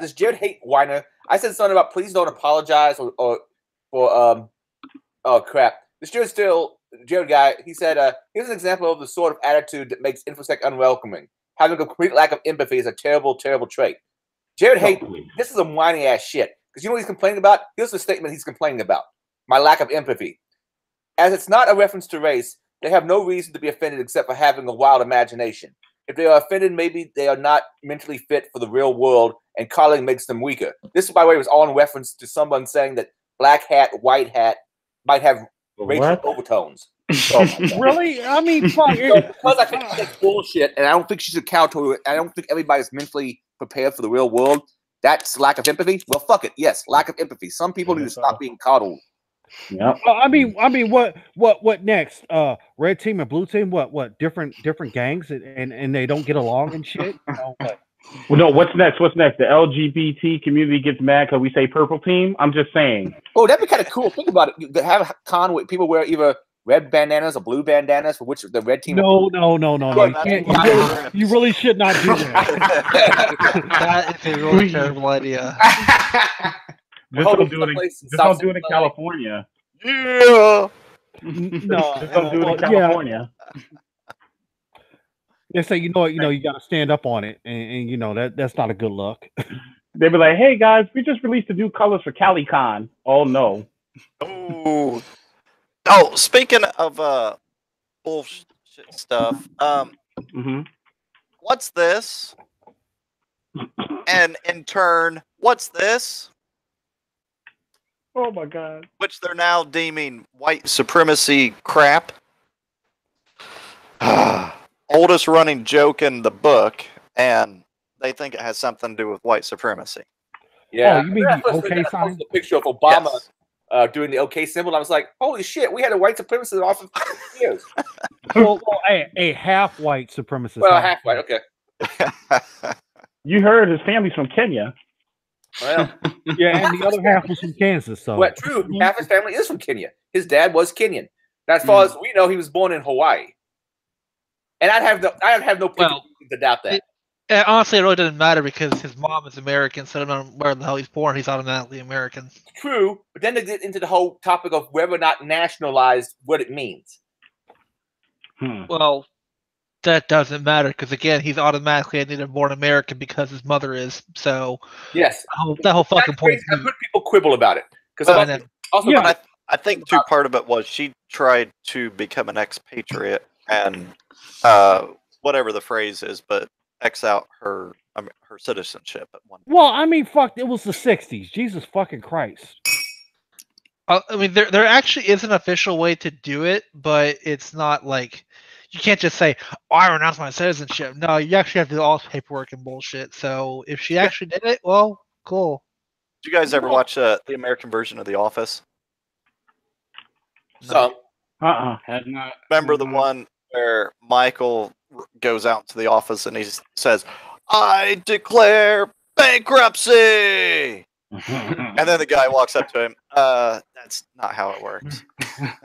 Speaker 2: this Jared Hate whiner. I said something about please don't apologize or oh crap. This Jared guy, he said, here's an example of the sort of attitude that makes InfoSec unwelcoming. Having a complete lack of empathy is a terrible, terrible trait. Jared Hate, this is a whiny ass shit. Because you know what he's complaining about? Here's the statement he's complaining about. My lack of empathy. As it's not a reference to race, they have no reason to be offended except for having a wild imagination. If they are offended, maybe they are not mentally fit for the real world, and coddling makes them weaker. This, by the way, was all in reference to someone saying that black hat, white hat might have racial overtones.
Speaker 9: Oh
Speaker 7: really? I mean, fuck.
Speaker 2: Because I think that's bullshit, and I don't think she's a cow to it. I don't think everybody's mentally prepared for the real world. That's lack of empathy. Well, fuck it. Yes, lack of empathy. Some people need to stop being coddled.
Speaker 9: Yeah.
Speaker 7: I mean, what next? Red team and blue team. What? Different gangs, and they don't get along and shit. What?
Speaker 9: Well, no. What's next? What's next? The LGBT community gets mad because we say purple team. I'm just saying.
Speaker 2: Oh, that'd be kind of cool. Think about it. To have a con where people wear either red bandanas or blue bandanas, for which the red team.
Speaker 7: No. You really should not do that.
Speaker 5: That is a really terrible idea.
Speaker 9: Just don't do it in California.
Speaker 4: Yeah.
Speaker 7: No.
Speaker 9: Just don't do it in California.
Speaker 7: They say, you got to stand up on it, and that's not a good look.
Speaker 9: They'd be like, "Hey guys, we just released the new colors for CaliCon." Oh no.
Speaker 4: Oh, speaking of bullshit stuff, what's this? And in turn, what's this?
Speaker 9: Oh my god.
Speaker 4: Which they're now deeming white supremacy crap. Oldest running joke in the book, and they think it has something to do with white supremacy.
Speaker 2: Yeah.
Speaker 7: Oh, you mean the OK sign?
Speaker 2: The picture of Obama doing the OK symbol. I was like, holy shit, we had a white supremacist off of years.
Speaker 7: well, a half white supremacist.
Speaker 2: Well, half white, okay.
Speaker 9: You heard his family's from Kenya.
Speaker 2: Well,
Speaker 7: yeah, and the other half was from Kansas. So,
Speaker 2: well, true. Half his family is from Kenya. His dad was Kenyan. As far as we know, he was born in Hawaii. And I'd have no to doubt that.
Speaker 5: And honestly, it really doesn't matter because his mom is American, so no matter where the hell he's born, he's automatically American.
Speaker 2: True, but then they get into the whole topic of whether or not nationalized, what it means.
Speaker 5: Well, that doesn't matter because again, he's automatically a native-born American because his mother is. So
Speaker 2: yes,
Speaker 5: that whole fucking point.
Speaker 2: I've heard people quibble about it because
Speaker 4: I think too part of it was she tried to become an expatriate and whatever the phrase is, but X out her citizenship at one point.
Speaker 7: Well, I mean, fuck, it was the '60s. Jesus fucking Christ.
Speaker 5: I mean, there actually is an official way to do it, but it's not like you can't just say, "Oh, I renounce my citizenship." No, you actually have to do all this paperwork and bullshit. So if she actually did it, well, cool.
Speaker 4: Did you guys ever watch the American version of The Office?
Speaker 2: So,
Speaker 8: Have not.
Speaker 4: Remember the one where Michael goes out to the office and he says, "I declare bankruptcy." And then the guy walks up to him. That's not how it works.
Speaker 9: What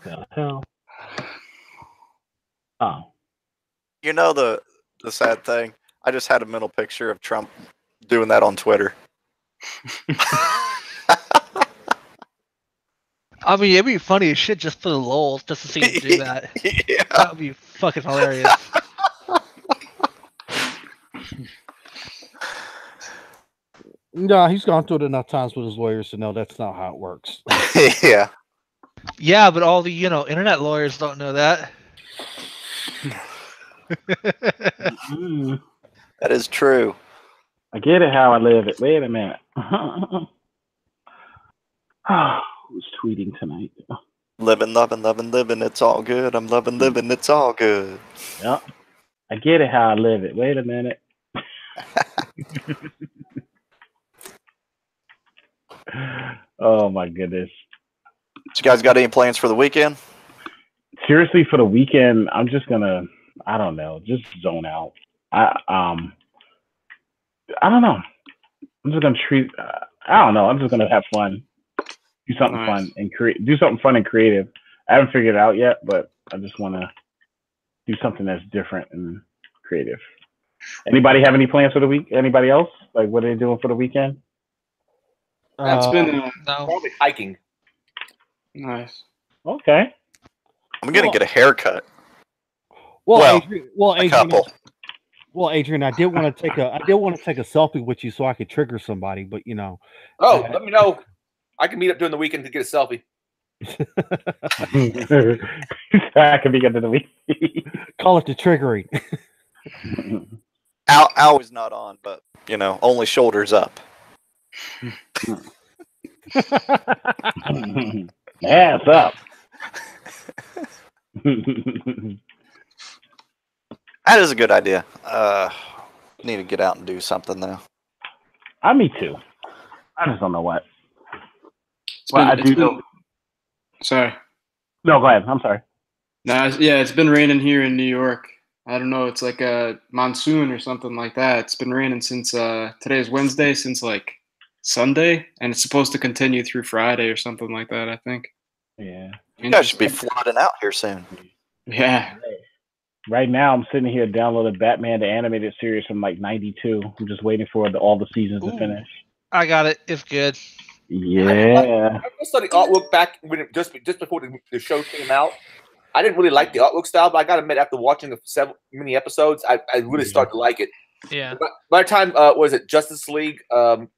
Speaker 9: the hell? Oh.
Speaker 4: You know the sad thing? I just had a mental picture of Trump doing that on Twitter.
Speaker 5: I mean, it'd be funny as shit just for the lulz, just to see him do that.
Speaker 4: Yeah.
Speaker 5: That would be fucking hilarious.
Speaker 7: No, he's gone through it enough times with his lawyers to know that's not how it works.
Speaker 4: Yeah.
Speaker 5: Yeah, but all the internet lawyers don't know that.
Speaker 4: That is true.
Speaker 9: I get it how I live it. Wait a minute. Who's tweeting tonight?
Speaker 4: Living, loving, loving, living. It's all good. I'm loving, living. It's all good.
Speaker 9: Yep. I get it how I live it. Wait a minute. Oh my goodness.
Speaker 4: So you guys got any plans for the weekend?
Speaker 9: Seriously, for the weekend, I'm just gonna, I don't know, just zone out. I don't know. I'm just gonna treat. I don't know. I'm just gonna have fun. Do something fun and do something fun and creative. I haven't figured it out yet, but I just want to do something that's different and creative. Anybody have any plans for the week? Anybody else? Like, what are they doing for the weekend?
Speaker 8: It's been
Speaker 2: probably hiking.
Speaker 8: Nice.
Speaker 9: Okay.
Speaker 4: I'm gonna get a haircut.
Speaker 7: Well,
Speaker 4: a couple.
Speaker 7: Adrian, I did want to take a selfie with you so I could trigger somebody, but
Speaker 2: Oh, let me know. I can meet up during the weekend to get a selfie.
Speaker 9: I can be good to the week.
Speaker 7: Call it the triggering.
Speaker 4: Al is not on, but only shoulders up.
Speaker 9: Ass up.
Speaker 4: That is a good idea. Need to get out and do something though.
Speaker 9: Me too. I just don't know what.
Speaker 8: Sorry.
Speaker 9: No, go ahead. I'm sorry.
Speaker 8: No, it's been raining here in New York. I don't know. It's like a monsoon or something like that. It's been raining since today is Wednesday, since like Sunday, and it's supposed to continue through Friday or something like that, I think.
Speaker 9: Yeah.
Speaker 4: You guys should be flooding out here soon.
Speaker 8: Yeah.
Speaker 9: Right now, I'm sitting here downloading Batman the Animated Series from like '92. I'm just waiting for all the seasons to finish.
Speaker 5: I got it. It's good.
Speaker 9: Yeah.
Speaker 2: I saw the artwork back when just before the show came out. I didn't really like the artwork style, but I got to admit, after watching many episodes, I really started to like it.
Speaker 5: Yeah.
Speaker 2: By the time Justice League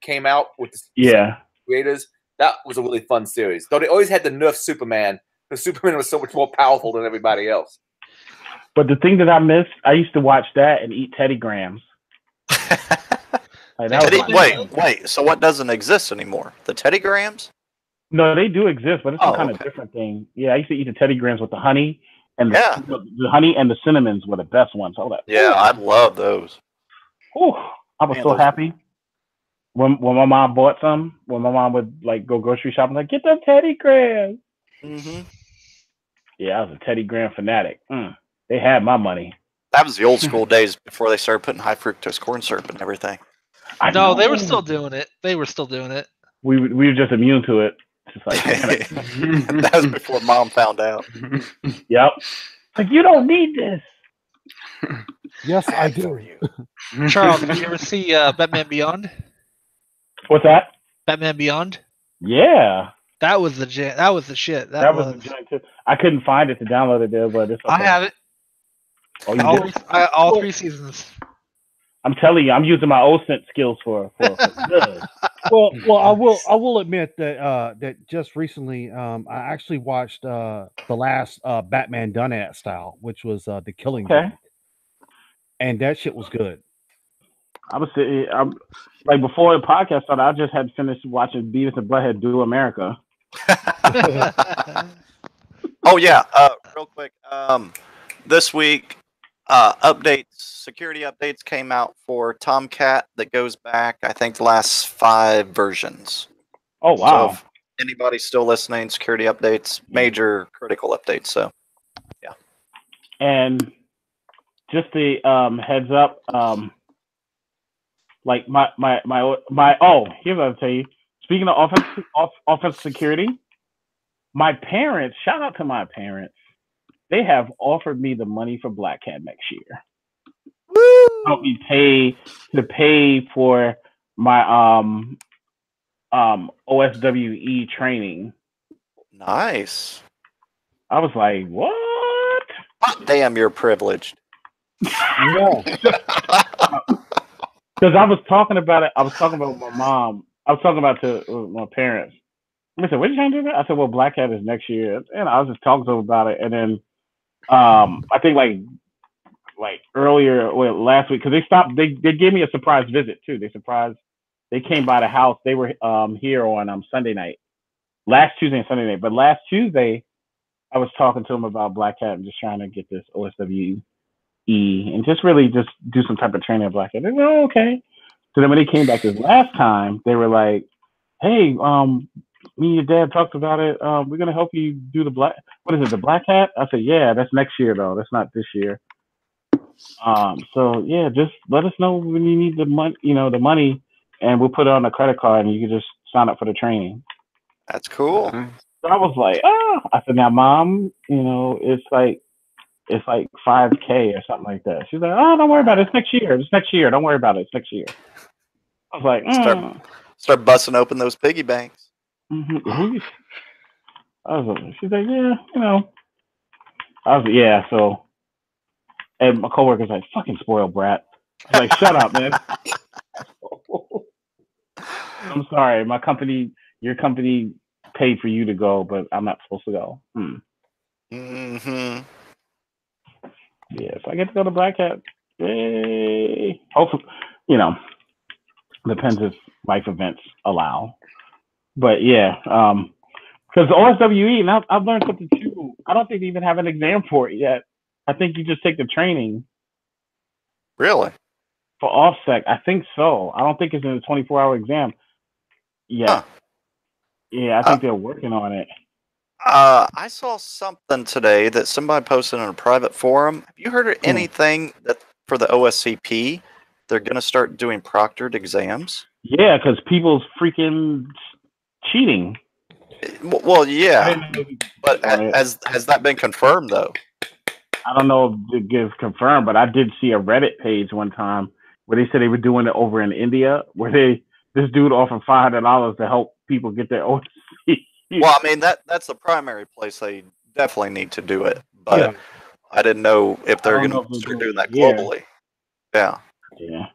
Speaker 2: came out with the creators, that was a really fun series. Though they always had to nerf Superman, because Superman was so much more powerful than everybody else.
Speaker 9: But the thing that I missed, I used to watch that and eat Teddy Grahams.
Speaker 4: Wait. So what doesn't exist anymore? The Teddy Grahams?
Speaker 9: No, they do exist, but it's some kind of different thing. Yeah, I used to eat the Teddy Grahams with the honey, and the honey and the cinnamons were the best ones. All that.
Speaker 4: Yeah, I love those.
Speaker 9: Oh, I was so happy when my mom bought some. When my mom would like go grocery shopping, like get them Teddy Grahams.
Speaker 4: Mm-hmm.
Speaker 9: Yeah, I was a Teddy Graham fanatic. They had my money.
Speaker 4: That was the old school days before they started putting high fructose corn syrup and everything.
Speaker 5: No, they were still doing it. We were just
Speaker 9: immune to it. Just like,
Speaker 4: That was before Mom found out.
Speaker 9: yep. Like, you don't need this.
Speaker 7: Yes, I do.
Speaker 5: Charles, did you ever see Batman Beyond?
Speaker 9: What's that?
Speaker 5: Batman Beyond?
Speaker 9: Yeah.
Speaker 5: That was the that was the shit.
Speaker 9: That was a giant too. I couldn't find it to download it there, but it's okay.
Speaker 5: I have it.
Speaker 9: Oh, you did?
Speaker 5: All 3 seasons.
Speaker 9: I'm telling you, I'm using my OSINT skills for good.
Speaker 7: Well, I will admit that that just recently, I actually watched the last Batman done at style, which was the Killing Joke, and that shit was good.
Speaker 9: I was sitting, like before the podcast started, I just had finished watching Beavis and Butthead Do America.
Speaker 4: Oh yeah, real quick. This week, security updates came out for Tomcat that goes back, I think, the last 5 versions.
Speaker 9: Oh wow!
Speaker 4: So if anybody's still listening, security updates, major critical updates. So, yeah.
Speaker 9: And just the heads up, like my oh, here's what I'll tell you. Speaking of offensive security, my parents, shout out to my parents, they have offered me the money for Black Cat next year. Woo! Help me pay for my OSWE training.
Speaker 4: Nice.
Speaker 9: I was like, what?
Speaker 4: Damn, you're privileged.
Speaker 9: Yeah. Because I was talking about it. I was talking about my mom. I was talking about to my parents. I said, "What are you trying to do?" I said, "Well, Black Hat is next year," and I was just talking to them about it. And then, I think like earlier, last week, because they stopped. They gave me a surprise visit too. They came by the house. They were here on Sunday night, last Tuesday and Sunday night. But last Tuesday, I was talking to them about Black Hat and just trying to get this OSWE and just really just do some type of training at Black Hat. They were, oh, okay. So then when they came back this last time, they were like, "Hey, me and your dad talked about it. We're gonna help you do the Black Hat?" I said, "Yeah, that's next year though. That's not this year." So yeah, just let us know when you need the money, the money, and we'll put it on a credit card, and you can just sign up for the training.
Speaker 4: That's cool.
Speaker 9: So I was like, I said, "Now, Mom, it's like $5K or something like that." She's like, "Oh, don't worry about it. It's next year. It's next year. Don't worry about it. It's next year." I was like,
Speaker 4: start busting open those piggy banks.
Speaker 9: Mm-hmm. She's like, "Yeah, I was like, yeah." So, and my coworker's like, "Fucking spoiled brat." I was like, "Shut up, man." I'm sorry, your company paid for you to go, but I'm not supposed to go.
Speaker 4: Mm-hmm.
Speaker 9: Yeah, so I get to go to Black Hat. Yay. Hopefully, depends if life events allow. But yeah, because the OSWE, and I've learned something too. I don't think they even have an exam for it yet. I think you just take the training.
Speaker 4: Really?
Speaker 9: For OffSec, I think so. I don't think it's in a 24-hour exam yet. Huh. Yeah, I think they're working on it.
Speaker 4: I saw something today that somebody posted in a private forum. Have you heard of anything that for the OSCP, they're going to start doing proctored exams?
Speaker 9: Yeah, because people's freaking cheating.
Speaker 4: Well, yeah, but has that been confirmed though?
Speaker 9: I don't know if it gets confirmed, but I did see a Reddit page one time where they said they were doing it over in India, where this dude offered $500 to help people get their OSCP.
Speaker 4: Well, I mean that's the primary place they definitely need to do it, but I didn't know if they're going to start doing that globally. Yeah.
Speaker 9: Yeah.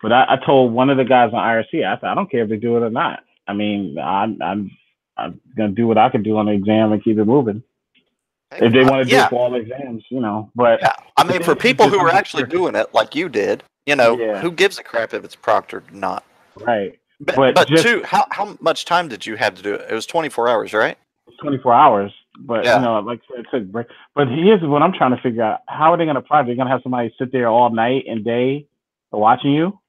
Speaker 9: But I told one of the guys on IRC, I said, I don't care if they do it or not. I mean, I'm going to do what I can do on the exam and keep it moving. If they want to do it for all the exams, But
Speaker 4: I mean, for people who are actually doing it, like you did, who gives a crap if it's proctored or not?
Speaker 9: Right.
Speaker 4: But how much time did you have to do it? It was 24 hours, right?
Speaker 9: 24 hours. But, like I said, it took break. But here's what I'm trying to figure out. How are they going to practice? They're going to have somebody sit there all night and day watching you?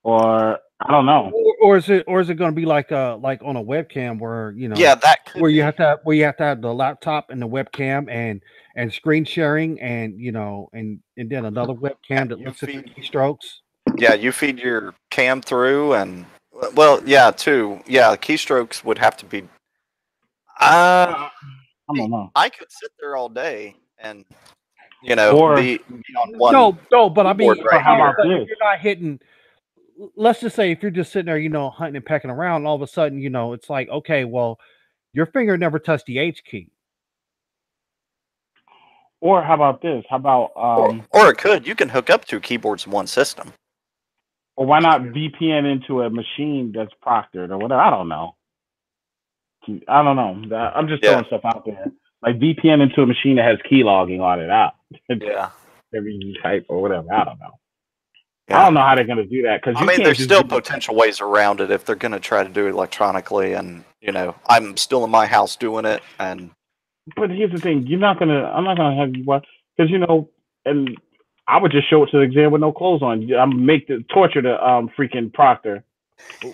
Speaker 9: Or I don't know.
Speaker 7: Or is it going to be like on a webcam where where you have to have the laptop and the webcam and screen sharing and and then another webcam that looks at the keystrokes.
Speaker 4: Yeah, you feed your cam through and keystrokes would have to be
Speaker 9: I don't know.
Speaker 4: I could sit there all day and you know
Speaker 9: Or-
Speaker 4: be on one.
Speaker 7: No, but I mean,
Speaker 4: keyboard right
Speaker 9: how
Speaker 4: here.
Speaker 9: about this?
Speaker 7: if you're not hitting, let's just say if you're just sitting there, you know, hunting and pecking around, and all of a sudden, you know, it's like, okay, well, your finger never touched the H key.
Speaker 9: Or how about this? How about
Speaker 4: Or it could. You can hook up 2 keyboards in one system.
Speaker 9: or why not VPN into a machine that's proctored or whatever? I don't know. I'm just throwing stuff out there. Like VPN into a machine that has key logging on it out.
Speaker 4: Yeah.
Speaker 9: Every type or whatever. I don't know.
Speaker 4: Yeah.
Speaker 9: I don't know how they're going to do that because
Speaker 4: I mean, there's still potential ways around it if they're going to try to do it electronically, and you know, I'm still in my house doing it, and.
Speaker 9: But here's the thing: I'm not gonna have you watch because you know, and I would just show it to the exam with no clothes on. I'm make the torture the freaking proctor.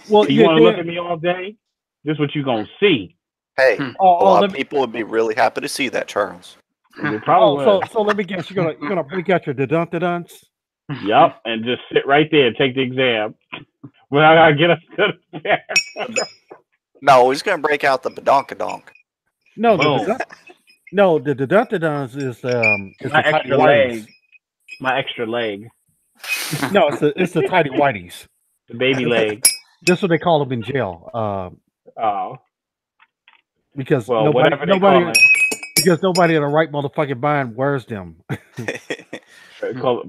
Speaker 7: Well,
Speaker 9: you want to look at me all day? This is what you gonna see.
Speaker 4: Hey, a lot of people would be really happy to see that, Charles.
Speaker 9: They probably would.
Speaker 7: So let me guess, you're gonna break out your da-dun-da-duns?
Speaker 9: Yep, and just sit right there and take the exam. When I gotta get us to the
Speaker 4: No, he's gonna break out the badonkadonk.
Speaker 7: No, the da-dun-da-duns is
Speaker 9: my extra leg. My extra leg.
Speaker 7: No, it's the tidy whities.
Speaker 9: The baby leg.
Speaker 7: That's what they call them in jail. Because nobody because nobody in the right motherfucking mind wears them.
Speaker 9: Well,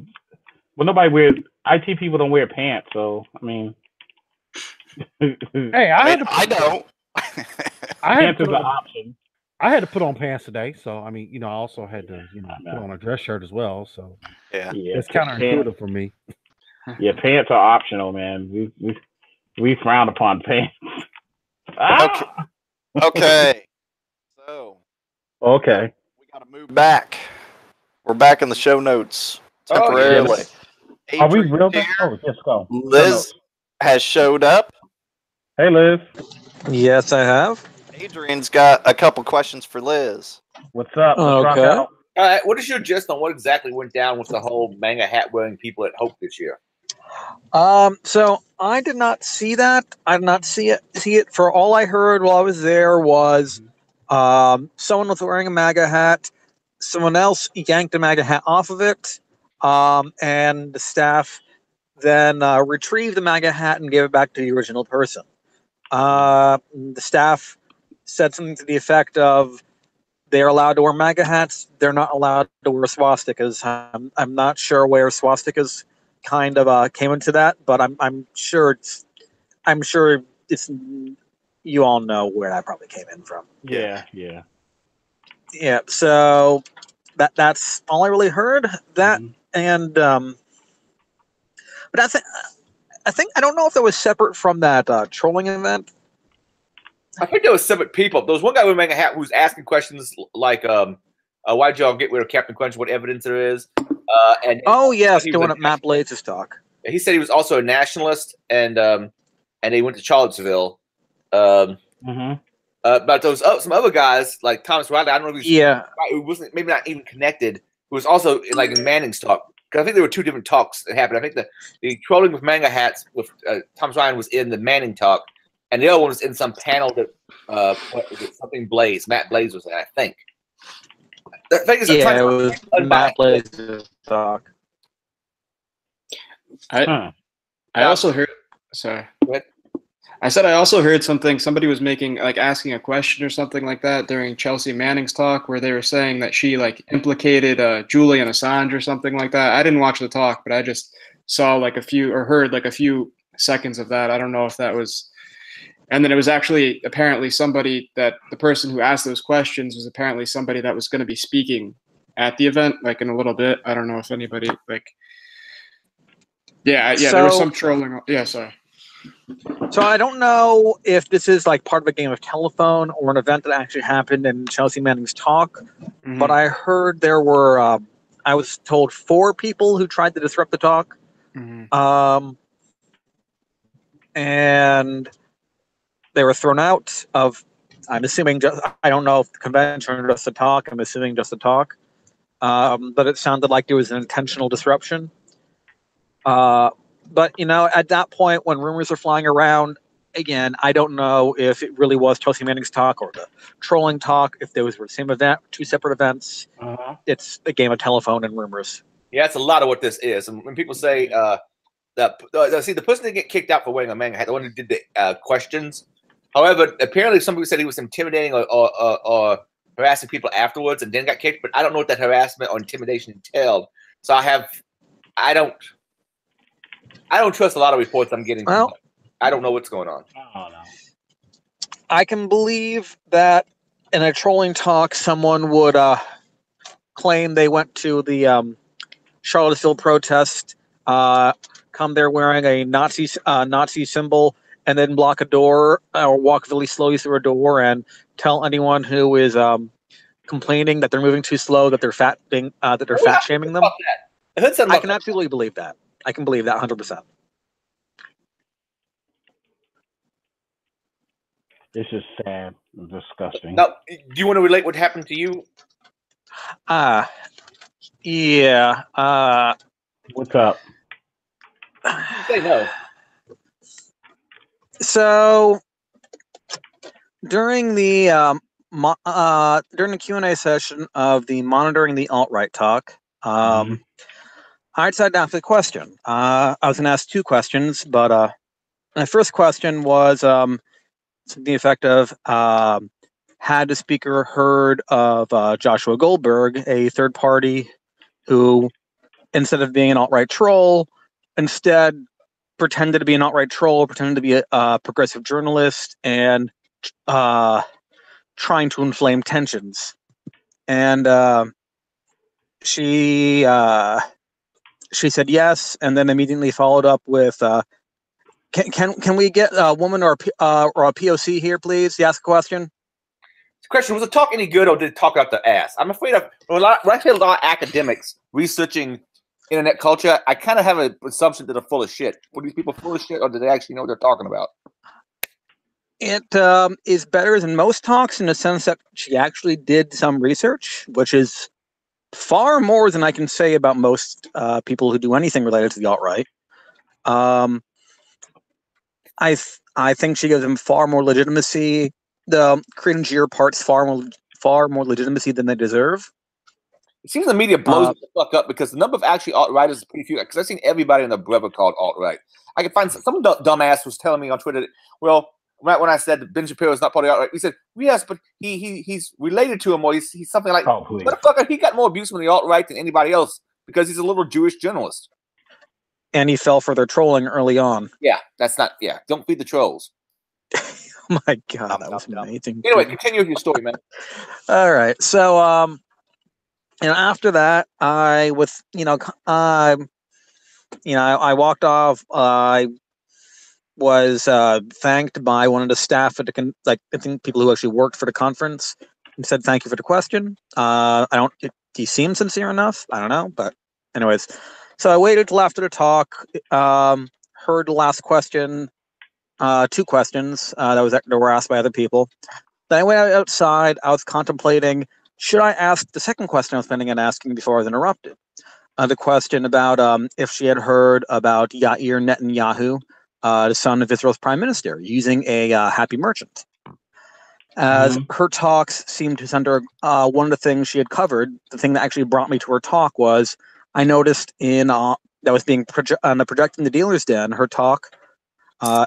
Speaker 9: nobody wears. IT people don't wear pants, so I mean.
Speaker 7: Hey, I don't.
Speaker 9: Pants is an option.
Speaker 7: I had to put on pants today, so I mean, you know, I also had to, you know, put on a dress shirt as well. So
Speaker 4: yeah,
Speaker 7: it's counterintuitive for me.
Speaker 9: Yeah, pants are optional, man. We frown upon pants.
Speaker 4: Okay. So.
Speaker 9: Okay.
Speaker 4: We got to move back. We're back in the show notes temporarily.
Speaker 9: Yes. Are we real? Oh, let's go.
Speaker 4: Liz has showed up.
Speaker 9: Hey, Liz.
Speaker 10: Yes, I have.
Speaker 4: Adrian's got a couple questions for Liz.
Speaker 9: What's up?
Speaker 10: Okay.
Speaker 2: All right, what is your gist on what exactly went down with the whole manga hat wearing people at Hope this year?
Speaker 10: So I did not see that. I did not see it. For all I heard while I was there was someone was wearing a MAGA hat. Someone else yanked a MAGA hat off of it, and the staff then retrieved the MAGA hat and gave it back to the original person. The staff said something to the effect of, they're allowed to wear MAGA hats. They're not allowed to wear swastikas. I'm not sure where swastikas kind of came into that, but I'm sure it's you all know where that probably came in from.
Speaker 9: Yeah.
Speaker 10: So that's all I really heard. That and but I think I don't know if that was separate from that trolling event.
Speaker 2: I think there was separate people. There was one guy wearing a hat who was asking questions like, "Why'd y'all get rid of Captain Crunch? What evidence there is?" And
Speaker 10: yes, doing it Matt Blades' talk.
Speaker 2: He said he was also a nationalist, and he went to Charlottesville. But there was some other guys like Thomas Riley. I don't know if who wasn't maybe not even connected. Who was also like in Manning's talk. Because I think there were two different talks that happened. I think the trolling with manga hats with Thomas Ryan was in the Manning talk. And the other one was in some panel that what was it? Something Blaze. Matt Blaze was in, I think.
Speaker 10: It was Matt Blaze's talk.
Speaker 8: I also heard. Sorry. I said I also heard something. Somebody was asking a question or something like that during Chelsea Manning's talk, where they were saying that she implicated Julian Assange or something like that. I didn't watch the talk, but I just saw heard a few seconds of that. I don't know if that was. And then it was actually apparently somebody that the person who asked those questions was apparently somebody that was going to be speaking at the event, in a little bit. I don't know if anybody there was some trolling. Yeah, sorry.
Speaker 10: So I don't know if this is part of a game of telephone or an event that actually happened in Chelsea Manning's talk, but I heard there were, I was told 4 people who tried to disrupt the talk. And they were thrown out of, I'm assuming, I don't know if the convention or just the talk, I'm assuming just the talk. But it sounded like it was an intentional disruption. But, at that point, when rumors are flying around, again, I don't know if it really was Chelsea Manning's talk or the trolling talk. If there was the same event, two separate events. It's a game of telephone and rumors.
Speaker 2: Yeah, that's a lot of what this is. And when people say see, the person that get kicked out for wearing a manga hat, the one who did the questions. However, apparently some people said he was intimidating or harassing people afterwards and then got kicked. But I don't know what that harassment or intimidation entailed. So I don't trust a lot of reports I'm getting.
Speaker 10: Well,
Speaker 2: I don't know what's going on.
Speaker 9: Oh no.
Speaker 10: I can believe that in a trolling talk, someone would claim they went to the Charlottesville protest, come there wearing a Nazi symbol, and then block a door or walk really slowly through a door and tell anyone who is complaining that they're moving too slow that they're fat shaming them. I can absolutely believe that. I can believe that 100%.
Speaker 9: This is sad and disgusting.
Speaker 2: Now, do you want to relate what happened to you?
Speaker 10: Yeah.
Speaker 9: What's up?
Speaker 2: Say no.
Speaker 10: So during the Q&A session of the monitoring the alt-right talk, I decided to ask a question. I was going to ask two questions, but my first question was the effect of had the speaker heard of Joshua Goldberg, a third party who, instead of being an alt-right troll, instead pretended to be an alt-right troll, pretended to be a progressive journalist, and trying to inflame tensions. And she said yes, and then immediately followed up with, "Can we get a woman or a POC here, please? You ask a question."
Speaker 2: Question: was the talk any good, or did it talk out the ass? I'm afraid of when I hear a lot of academics researching internet culture, I kind of have an assumption that they're full of shit. Were these people full of shit, or do they actually know what they're talking about?
Speaker 10: It is better than most talks in the sense that she actually did some research, which is far more than I can say about most people who do anything related to the alt-right. I think she gives them far more legitimacy. The cringier parts far more legitimacy than they deserve.
Speaker 2: It seems the media blows the fuck up because the number of actually alt-righters is pretty few. Because I've seen everybody and their brother called alt-right. I can find some dumbass was telling me on Twitter that, well, right when I said that Ben Shapiro is not part of the alt-right, he said, yes, but he's related to him, or he's something like, motherfucker, he got more abuse from the alt-right than anybody else because he's a little Jewish journalist.
Speaker 10: And he fell for their trolling early on.
Speaker 2: Yeah, that's not, don't feed the trolls.
Speaker 10: Oh my God, that was amazing.
Speaker 2: Anyway, continue with your story, man.
Speaker 10: All right. So, after that, I walked off. I was thanked by one of the staff at I think people who actually worked for the conference, and said thank you for the question. He seemed sincere enough. I don't know, but anyways, so I waited till after the talk, heard the last question, two questions that were asked by other people. Then I went outside. I was contemplating, should I ask the second question I was planning on asking before I was interrupted? The question about if she had heard about Yair Netanyahu, the son of Israel's prime minister, using a happy merchant. As her talks seemed to center, one of the things she had covered, the thing that actually brought me to her talk was, I noticed that was being projected in the dealer's den, her talk,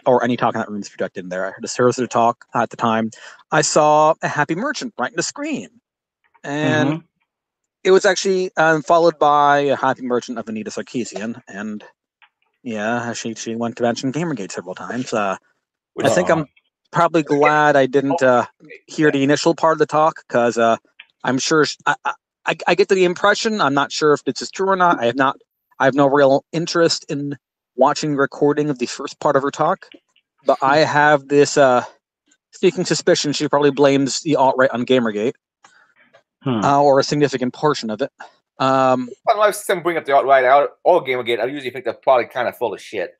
Speaker 10: or any talk in that room is projected in there. I heard a service talk at the time. I saw a happy merchant right in the screen. And it was actually followed by a happy merchant of Anita Sarkeesian. And yeah, she went to mention Gamergate several times. I think I'm probably glad I didn't hear the initial part of the talk, because I'm sure I get the impression, I'm not sure if this is true or not. I have no real interest in watching the recording of the first part of her talk, but I have this sneaking suspicion she probably blames the alt-right on Gamergate, or a significant portion of it.
Speaker 2: When someone bring up the alt-right or Gamergate, I usually think they're probably kind of full of shit.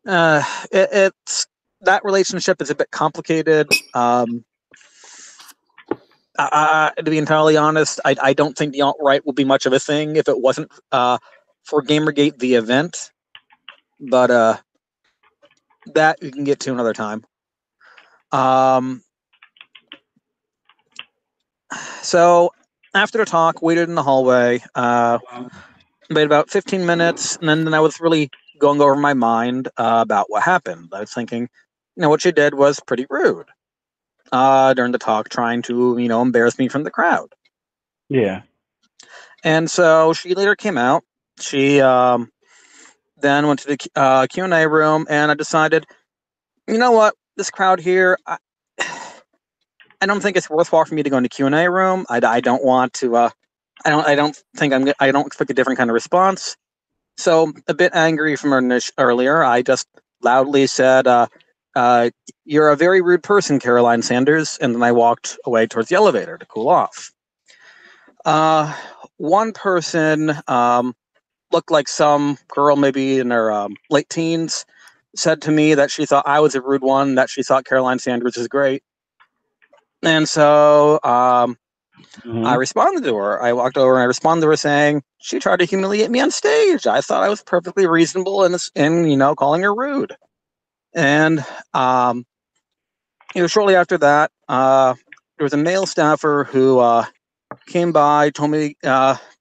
Speaker 10: It's that relationship is a bit complicated. To be entirely honest, I don't think the alt-right will be much of a thing if it wasn't for Gamergate, the event. But that you can get to another time. So after the talk, waited in the hallway, waited about 15 minutes, and then I was really going over my mind about what happened. I was thinking, what she did was pretty rude during the talk, trying to, embarrass me from the crowd.
Speaker 9: Yeah.
Speaker 10: And so she later came out. She then went to the Q&A room, and I decided, you know what, this crowd here, I don't think it's worthwhile for me to go into Q&A room. I don't want to. I don't think I don't expect a different kind of response. So a bit angry from earlier, I just loudly said, "You're a very rude person, Caroline Sanders," and then I walked away towards the elevator to cool off. One person looked like some girl, maybe in her late teens, said to me that she thought I was a rude one, that she thought Caroline Sanders is great. And so I responded to her. I walked over and I responded to her saying she tried to humiliate me on stage. I thought I was perfectly reasonable in calling her rude. And shortly after that, there was a male staffer who came by, told me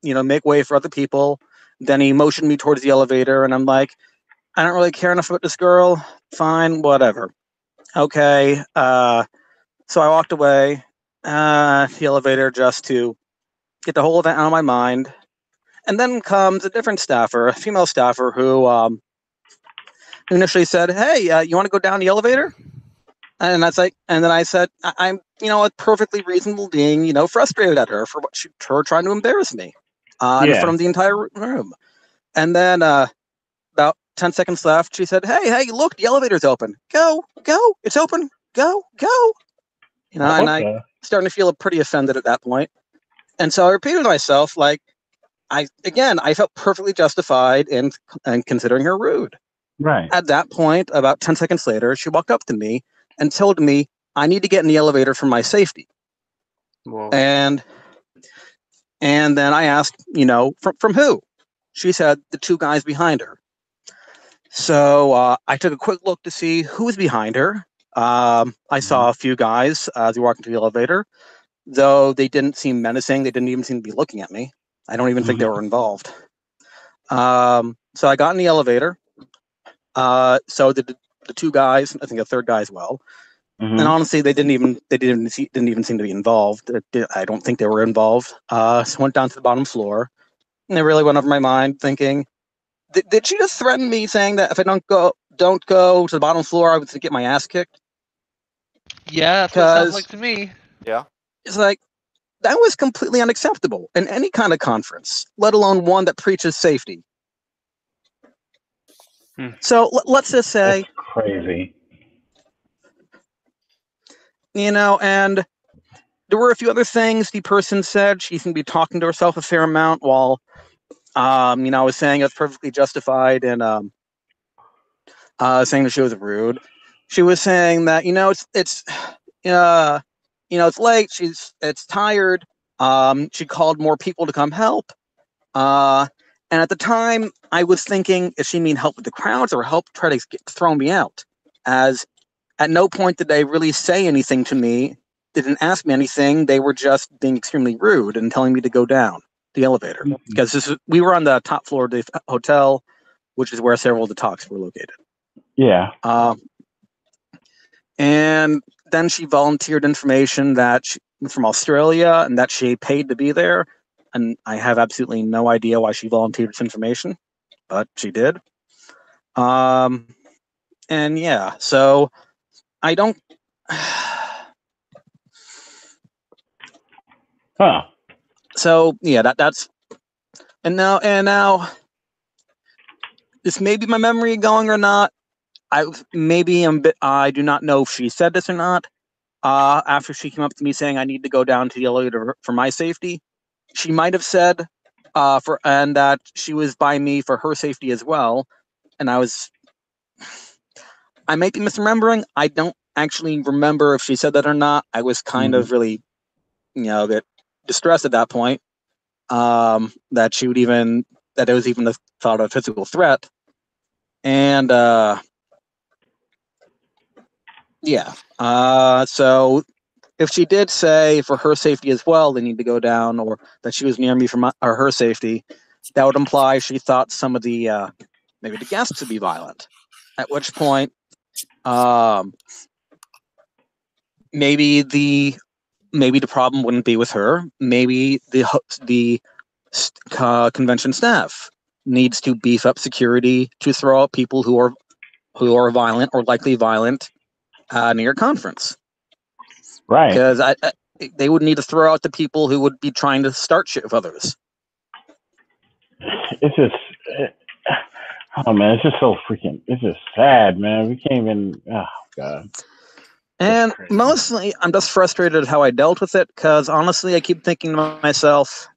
Speaker 10: make way for other people. Then he motioned me towards the elevator, and I'm like, I don't really care enough about this girl. Fine, whatever. Okay. So I walked away the elevator just to get the whole event out of my mind. And then comes a different staffer, a female staffer, who initially said, "Hey, you want to go down the elevator?" And then I said, I'm a perfectly reasonable being, frustrated at her for her trying to embarrass me in front of the entire room. And then about 10 seconds left, she said, "Hey, look, the elevator's open. Go, it's open. Go." And I starting to feel pretty offended at that point. And so I repeated to myself, like, I felt perfectly justified in considering her rude.
Speaker 9: Right.
Speaker 10: At that point, about 10 seconds later, she walked up to me and told me I need to get in the elevator for my safety.
Speaker 8: Whoa.
Speaker 10: And then I asked, from who? She said the two guys behind her. So I took a quick look to see who was behind her. I saw a few guys as we walked into the elevator, though they didn't seem menacing. They didn't even seem to be looking at me. I don't even think they were involved. So I got in the elevator. So did the two guys. I think a third guy as well. And honestly, they didn't even seem to be involved. I don't think they were involved. So went down to the bottom floor, and it really went over my mind, thinking, did she just threaten me, saying that if I don't go to the bottom floor, I would get my ass kicked?
Speaker 5: Yeah, that's what it sounds like to me.
Speaker 4: Yeah.
Speaker 10: It's like, that was completely unacceptable in any kind of conference, let alone one that preaches safety. So let's just say,
Speaker 9: that's crazy.
Speaker 10: And there were a few other things the person said. She seemed to be talking to herself a fair amount while, I was saying it's perfectly justified in saying that she was rude. She was saying that, it's late. It's tired. She called more people to come help. And at the time, I was thinking, if she mean help with the crowds or help try to throw me out, as at no point did they really say anything to me. They didn't ask me anything. They were just being extremely rude and telling me to go down the elevator. Because we were on the top floor of the hotel, which is where several of the talks were located.
Speaker 9: Yeah.
Speaker 10: And then she volunteered information that she was from Australia and that she paid to be there. And I have absolutely no idea why she volunteered this information, but she did. And yeah, so I don't. So yeah, that's. And now, this may be my memory going or not. I do not know if she said this or not. After she came up to me saying I need to go down to the elevator for my safety, she might have said and that she was by me for her safety as well. And I might be misremembering. I don't actually remember if she said that or not. I was kind of really, a bit distressed at that point. That it was even the thought of a physical threat. And Yeah. So if she did say for her safety as well, they need to go down, or that she was near me for her safety, that would imply she thought some of the maybe the guests would be violent. At which point, maybe the problem wouldn't be with her. Maybe the convention staff needs to beef up security to throw out people who are violent or likely violent near conference.
Speaker 9: Right.
Speaker 10: Because they would need to throw out the people who would be trying to start shit with others.
Speaker 9: It's just, oh man, it's just so freaking. It's just sad, man. We can't even. Oh god.
Speaker 10: And mostly, I'm just frustrated at how I dealt with it. Because honestly, I keep thinking to myself,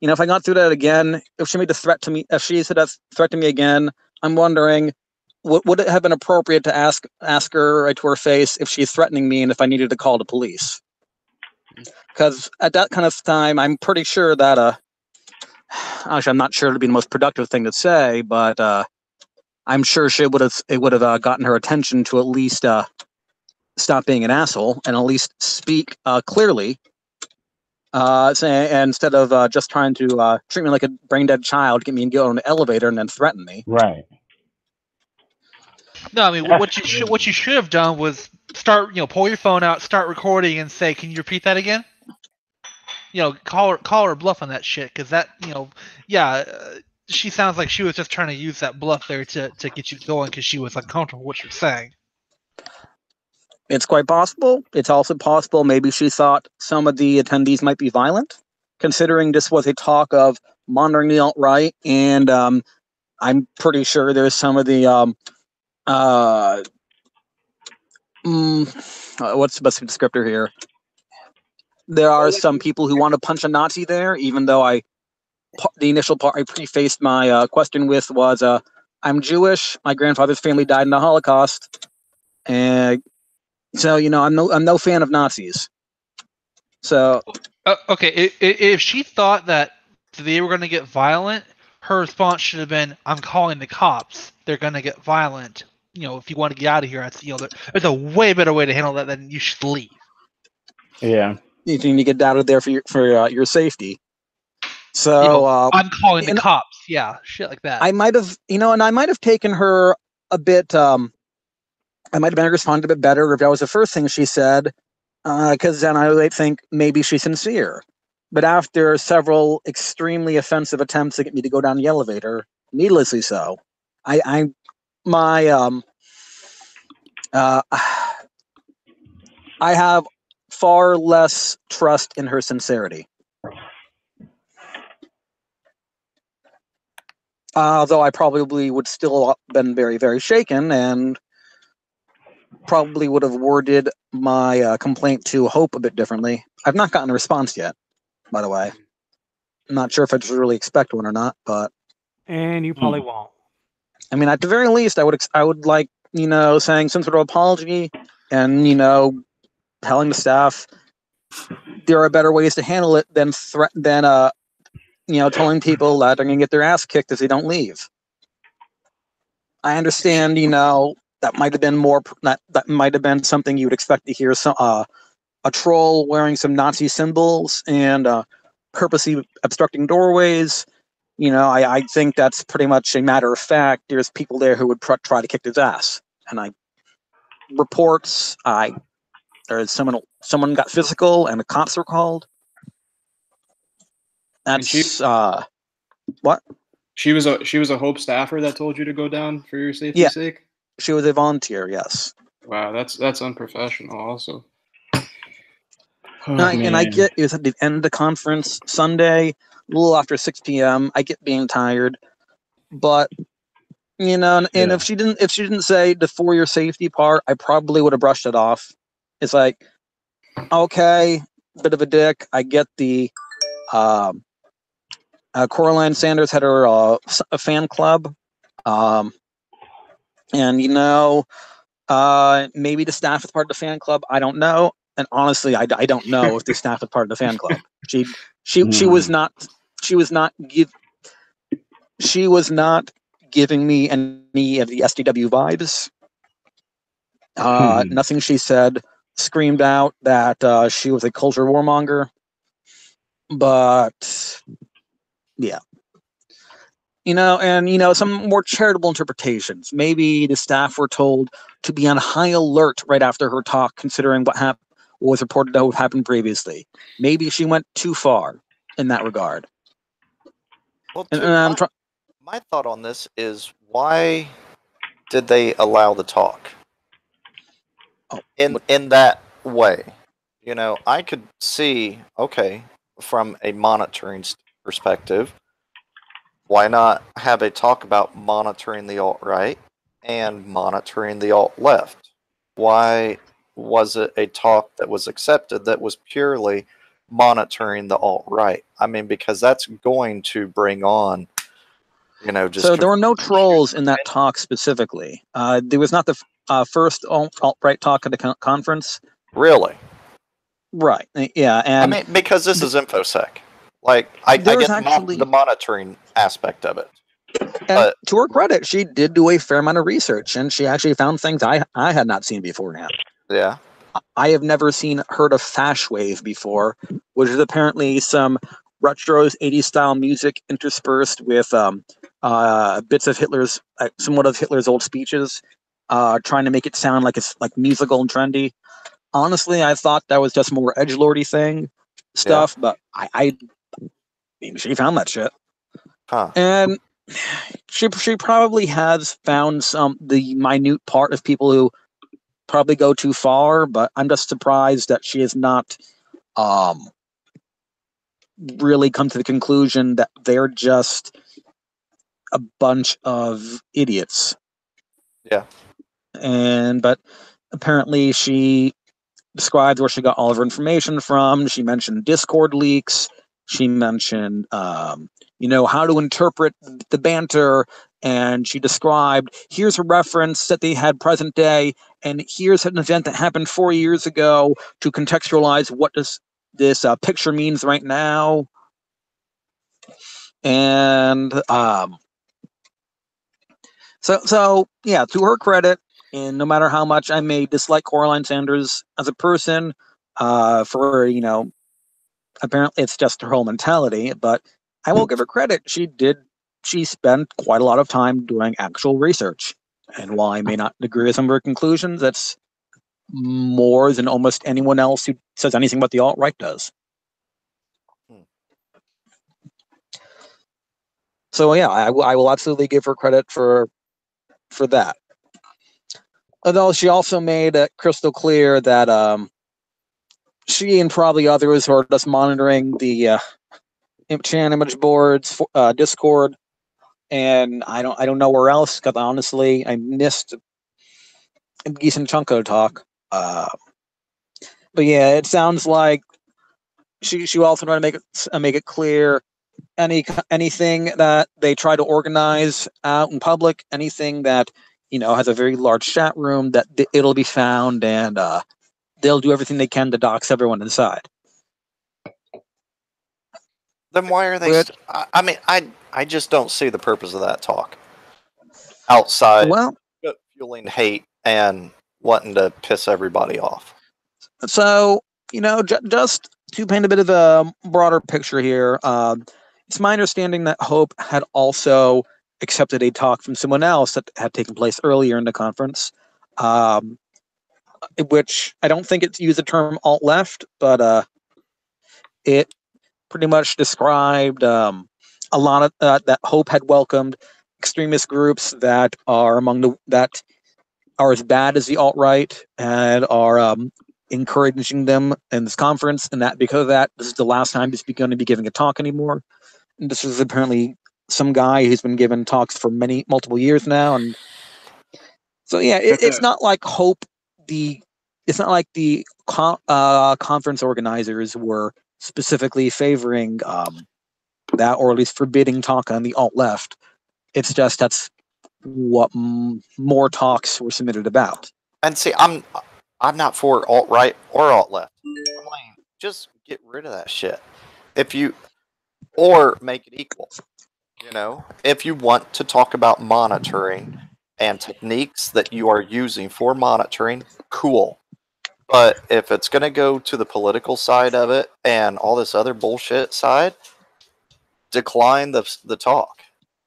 Speaker 10: if I got through that again, if she made a threat to me, if she said a threat to me again, I'm wondering, would it have been appropriate to ask her right to her face if she's threatening me and if I needed to call the police? Because at that kind of time, I'm pretty sure that actually, I'm not sure it'd be the most productive thing to say, but I'm sure it would have gotten her attention to at least stop being an asshole and at least speak clearly. Instead of just trying to treat me like a brain dead child, get me and go on the elevator and then threaten me.
Speaker 9: Right.
Speaker 5: No, I mean what you should have done was start, pull your phone out, start recording, and say, "Can you repeat that again?" Call her bluff on that shit, because that, she sounds like she was just trying to use that bluff there to get you going because she was uncomfortable with what you're saying.
Speaker 10: It's quite possible. It's also possible maybe she thought some of the attendees might be violent, considering this was a talk of monitoring the alt-right, and I'm pretty sure there's some of the what's the best descriptor here? There are some people who want to punch a Nazi there, even though the initial part I prefaced my question with was, I'm Jewish. My grandfather's family died in the Holocaust, and so I'm no fan of Nazis. So
Speaker 5: okay, if she thought that they were going to get violent, her response should have been, "I'm calling the cops. They're going to get violent. If you want to get out of here, there's a way better way to handle that than you should leave."
Speaker 9: Yeah.
Speaker 10: You need to get out of there for your safety. So
Speaker 5: I'm calling the cops. Yeah, shit like that.
Speaker 10: I might have, and I might have taken her a bit. I might have been responded a bit better if that was the first thing she said, because then I would think maybe she's sincere. But after several extremely offensive attempts to get me to go down the elevator, needlessly so, I have far less trust in her sincerity. Though I probably would still have been very, very shaken and probably would have worded my complaint to Hope a bit differently. I've not gotten a response yet, by the way. I'm not sure if I just really expect one or not, but...
Speaker 7: And you probably won't.
Speaker 10: I mean, at the very least, I would like, saying some sort of apology and, telling the staff there are better ways to handle it than telling people that they're going to get their ass kicked if they don't leave. I understand, that might have been that might have been something you would expect to hear. A troll wearing some Nazi symbols and purposely obstructing doorways. I think that's pretty much a matter of fact. There's people there who would try to kick his ass, and reports. There's someone got physical, and the cops were called. That's what?
Speaker 8: She was a Hope staffer that told you to go down for your safety's sake?
Speaker 10: She was a volunteer, yes.
Speaker 8: Wow, that's unprofessional also.
Speaker 10: And I get it was at the end of the conference Sunday, a little after 6 p.m. I get being tired. But and if she didn't say the for your safety part, I probably would have brushed it off. It's like, okay, bit of a dick. I get the Coraline Sanders had her a fan club, and maybe the staff is part of the fan club. I don't know, and honestly, I don't know if the staff is part of the fan club. She was not giving me any of the SDW vibes. Nothing she said screamed out that she was a culture warmonger. But yeah, and some more charitable interpretations. Maybe the staff were told to be on high alert right after her talk, considering what was reported to have happened previously. Maybe she went too far in that regard.
Speaker 4: Well, my thought on this is, why did they allow the talk in that way? I could see, okay, from a monitoring perspective, why not have a talk about monitoring the alt-right and monitoring the alt-left? Why was it a talk that was accepted that was purely monitoring the alt-right? I mean, because that's going to bring on, just...
Speaker 10: So there were no trolls in that talk specifically. There was not the first alt-right talk at the conference.
Speaker 4: Really?
Speaker 10: Right. Yeah, and
Speaker 4: I mean, because this is InfoSec. Like, I get the monitoring aspect of it.
Speaker 10: And to her credit, she did do a fair amount of research, and she actually found things I had not seen beforehand.
Speaker 4: Yeah.
Speaker 10: I have never heard of Fash Wave before, which is apparently some retro 80s style music interspersed with bits of somewhat of Hitler's old speeches, trying to make it sound like it's like musical and trendy. Honestly, I thought that was just more edgelordy stuff, but I mean, she found that shit.
Speaker 4: Huh.
Speaker 10: And she probably has found the minute part of people who probably go too far, but I'm just surprised that she has not really come to the conclusion that they're just a bunch of idiots.
Speaker 4: Yeah.
Speaker 10: But apparently she described where she got all of her information from. She mentioned Discord leaks. She mentioned, how to interpret the banter. And she described, here's a reference that they had present day, and here's an event that happened 4 years ago to contextualize what this picture means right now. And so yeah, to her credit, and no matter how much I may dislike Coraline Sanders as a person, for apparently it's just her whole mentality, but I will give her credit. She spent quite a lot of time doing actual research. And while I may not agree with some of her conclusions, that's more than almost anyone else who says anything about the alt-right does. So yeah, I will absolutely give her credit for that. Although she also made it crystal clear that she and probably others who are just monitoring the chan image boards, Discord, and I don't know where else, because honestly I missed a decent chunk of the talk. But yeah, it sounds like she also tried to make it clear anything that they try to organize out in public, anything that has a very large chat room, that it'll be found, and they'll do everything they can to dox everyone inside.
Speaker 4: Then why are they? I mean, I just don't see the purpose of that talk outside fueling hate and wanting to piss everybody off.
Speaker 10: So just to paint a bit of a broader picture here, it's my understanding that Hope had also accepted a talk from someone else that had taken place earlier in the conference, which I don't think it's used the term alt-left, but it pretty much described a lot of that Hope had welcomed extremist groups that are that are as bad as the alt-right and are encouraging them in this conference, and that because of that, this is the last time he's going to be giving a talk anymore. And this is apparently some guy who's been giving talks for multiple years now, and so yeah, it's not like Hope. It's not like the conference organizers were specifically favoring that, or at least forbidding talk on the alt left. It's just that's what more talks were submitted about.
Speaker 4: And see, I'm not for alt right or alt left. I'm like, just get rid of that shit. Or make it equal. If you want to talk about monitoring and techniques that you are using for monitoring, cool. But if it's going to go to the political side of it and all this other bullshit side, decline the talk.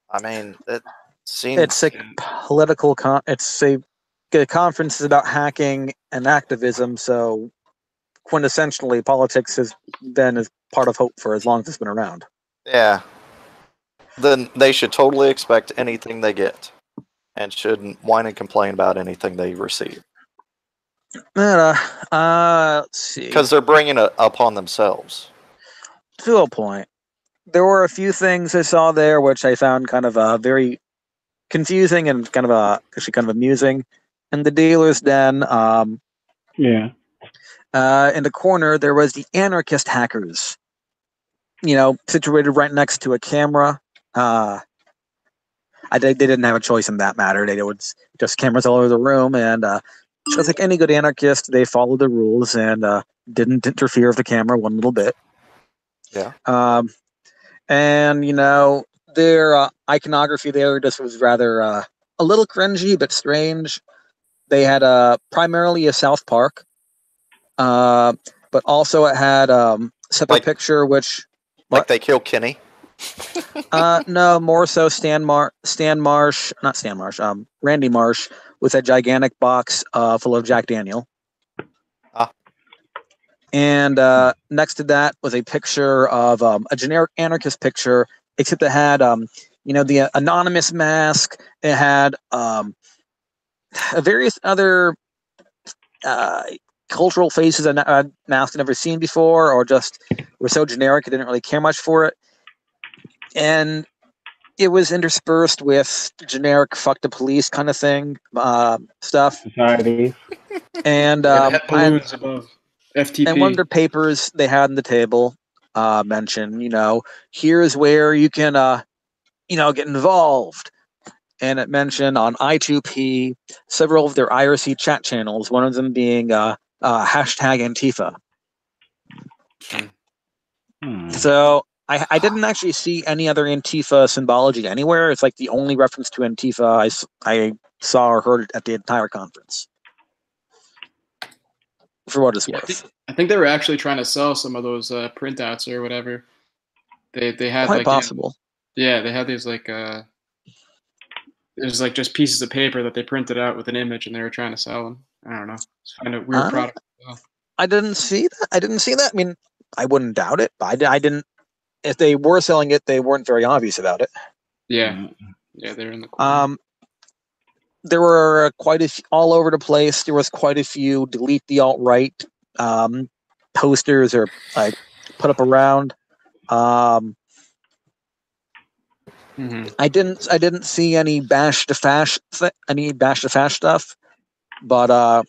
Speaker 4: I mean, it seems
Speaker 10: It's a political the conference is about hacking and activism, so quintessentially politics has been as part of Hope for as long as it's been around.
Speaker 4: Yeah. Then they should totally expect anything they get and shouldn't whine and complain about anything they receive.
Speaker 10: Let's see.
Speaker 4: Because they're bringing it upon themselves.
Speaker 10: To a point. There were a few things I saw there which I found kind of very confusing and actually kind of amusing. In the dealer's den,
Speaker 6: Yeah.
Speaker 10: in the corner, there was the anarchist hackers. Situated right next to a camera. They didn't have a choice in that matter. They would just cameras all over the room, and just like any good anarchist, they followed the rules and didn't interfere with the camera one little bit.
Speaker 4: Yeah.
Speaker 10: And their iconography there just was rather a little cringy but strange. They had primarily a South Park, but also it had separate picture which
Speaker 4: like they kill Kenny.
Speaker 10: No, more so Randy Marsh with a gigantic box full of Jack Daniel. And next to that was a picture of a generic anarchist picture, except it had the anonymous mask. It had various other cultural faces and masks I'd never seen before, or just were so generic I didn't really care much for it. And it was interspersed with generic "fuck the police" kind of thing stuff.
Speaker 6: Society.
Speaker 10: And
Speaker 8: balloons above FTP.
Speaker 10: And one of the papers they had on the table mentioned, here's where you can, get involved. And it mentioned on I2P several of their IRC chat channels, one of them being hashtag Antifa. So I didn't actually see any other Antifa symbology anywhere. It's like the only reference to Antifa I saw or heard at the entire conference. For what it's worth.
Speaker 8: I think they were actually trying to sell some of those printouts or whatever. They had
Speaker 10: quite possible.
Speaker 8: Yeah, they had these there's just pieces of paper that they printed out with an image, and they were trying to sell them. I don't know. It's kind of weird product.
Speaker 10: I didn't see that. I mean, I wouldn't doubt it, but I didn't. If they were selling it, they weren't very obvious about it.
Speaker 8: Yeah, they're in the corner.
Speaker 10: There were quite a few all over the place. There was quite a few delete the alt-right posters or put up around. I didn't see any bash to fash stuff, but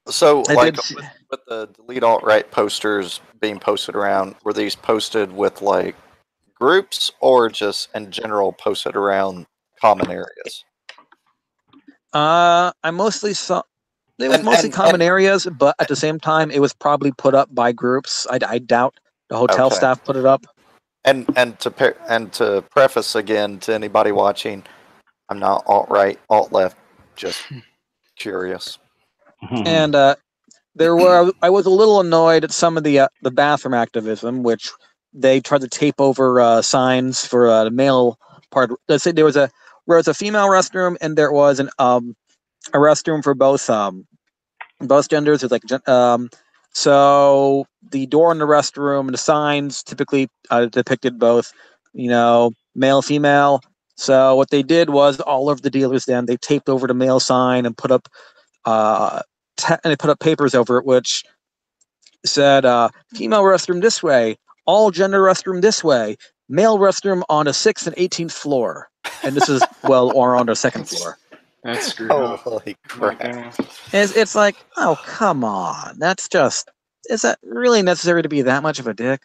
Speaker 4: so with the delete alt-right posters being posted around, were these posted with groups or just in general posted around common areas?
Speaker 10: I mostly saw it was mostly common areas, but at the same time, it was probably put up by groups. I doubt the hotel staff put it up.
Speaker 4: And to preface again to anybody watching, I'm not alt-right, alt-left, just curious.
Speaker 10: And I was a little annoyed at some of the bathroom activism, which they tried to tape over signs for the male part. Let's say there was a female restroom and there was a restroom for both genders. It's so the door in the restroom and the signs typically depicted both, male, female. So what they did was all of the dealers then they taped over the male sign and put up papers over it which said female restroom this way, all gender restroom this way, male restroom on the 6th and 18th floor. And this is or on the 2nd floor.
Speaker 8: That's screwed up.
Speaker 4: Holy crap.
Speaker 10: It's like, oh, come on. Is that really necessary to be that much of a dick?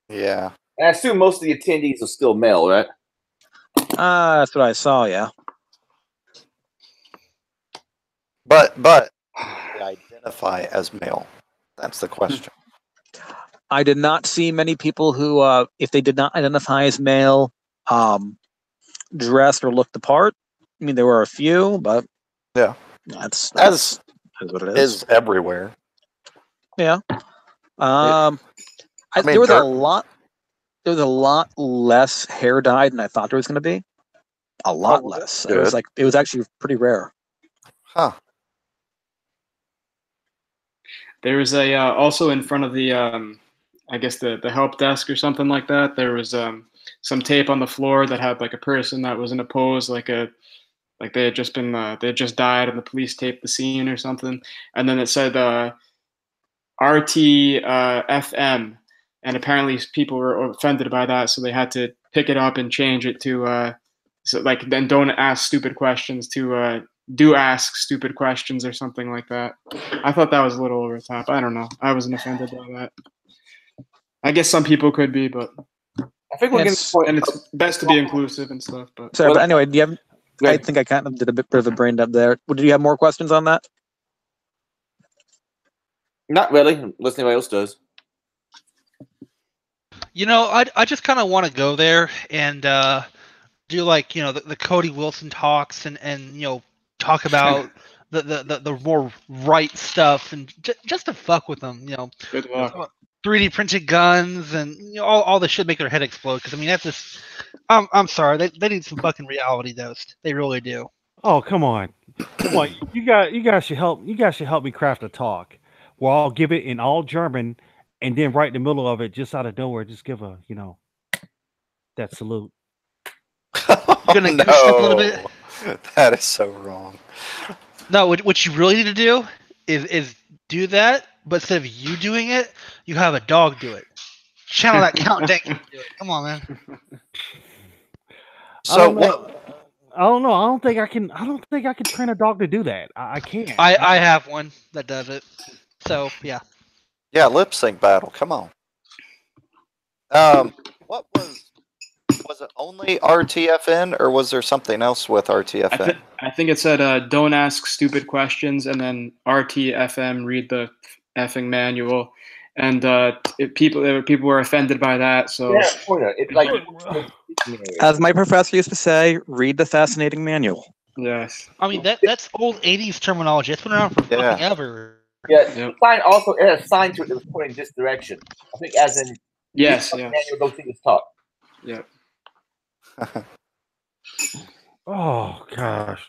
Speaker 4: Yeah.
Speaker 2: And I assume most of the attendees are still male, right?
Speaker 10: That's what I saw, yeah.
Speaker 4: But they identify as male. That's the question.
Speaker 10: I did not see many people who, if they did not identify as male, dressed or looked the part. I mean, there were a few, but
Speaker 4: Yeah.
Speaker 10: that's what it
Speaker 4: is everywhere.
Speaker 10: Yeah.
Speaker 4: I mean,
Speaker 10: there was a lot. There was a lot less hair dye than I thought there was going to be. A lot less. It was
Speaker 4: good.
Speaker 10: it was actually pretty rare.
Speaker 4: Huh.
Speaker 8: There was a also in front of the I guess the help desk or something like that. There was some tape on the floor that had like a person that was in a pose, like they had just been they had just died, and the police taped the scene or something. And then it said RT FM, and apparently people were offended by that, so they had to pick it up and change it to so like then don't ask stupid questions to do ask stupid questions or something like that. I thought that was a little over the top. I don't know. I wasn't offended by that. I guess some people could be, but
Speaker 2: I think we're getting to the point.
Speaker 8: And it's best to be inclusive and stuff. But
Speaker 10: Sorry, but anyway, do you have? I think I kind of did a bit of a brain dump there. Did you have more questions on that?
Speaker 2: Not really, unless anybody else does.
Speaker 5: You know, I just kind of want to go there and do like the Cody Wilson talks and talk about the more right stuff and just to fuck with them.
Speaker 8: Good luck.
Speaker 5: 3D printed guns and all this shit make their head explode. Because I mean that's just I'm sorry, they need some fucking reality dose. They really do.
Speaker 7: Oh come on, you guys should help me craft a talk where I'll give it in all German and then right in the middle of it, just out of nowhere, just give a that salute.
Speaker 5: You're gonna goose step a little bit.
Speaker 4: That is so wrong.
Speaker 5: No, what you really need to do is do that, but instead of you doing it, you have a dog do it. Channel that Count Dankey do it. Come on, man.
Speaker 4: So what?
Speaker 7: I don't know. I don't think I can train a dog to do that. I can't.
Speaker 5: I have one that does it. So yeah.
Speaker 4: Yeah, lip sync battle. Come on. What was it only RTFN or was there something else with RTFN?
Speaker 8: I think it said don't ask stupid questions and then RTFM read the effing manual. And people were offended by that. So
Speaker 2: yeah, it's like
Speaker 10: as my professor used to say, read the fascinating manual.
Speaker 8: Yes.
Speaker 5: I mean that's old '80s terminology. It's been around for fucking ever.
Speaker 2: Yeah, the sign also it had a sign to it that was pointing this direction. I think as in
Speaker 8: yes.
Speaker 2: manual, those things taught.
Speaker 8: Yeah.
Speaker 7: Oh gosh.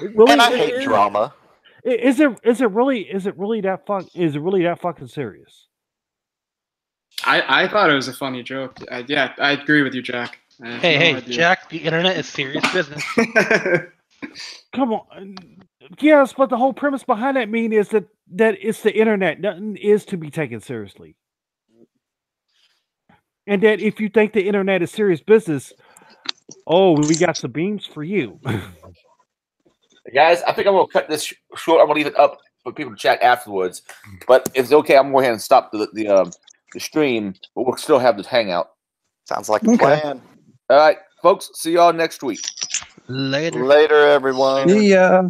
Speaker 7: Really,
Speaker 4: and I hate drama.
Speaker 7: Is it really that fucking serious?
Speaker 8: I thought it was a funny joke. I agree with you, Jack.
Speaker 5: Hey, Jack, the internet is serious business.
Speaker 7: Come on. Yes, but the whole premise behind that is that it's the internet. Nothing is to be taken seriously. And that if you think the internet is serious business, we got some beams for you.
Speaker 2: Guys, I think I'm going to cut this short. I'm going to leave it up for people to chat afterwards. But if it's okay, I'm going to go ahead and stop the stream, but we'll still have this hangout.
Speaker 4: Sounds like a plan.
Speaker 2: All right, folks. See y'all next week.
Speaker 5: Later.
Speaker 4: Later, everyone.
Speaker 10: Yeah.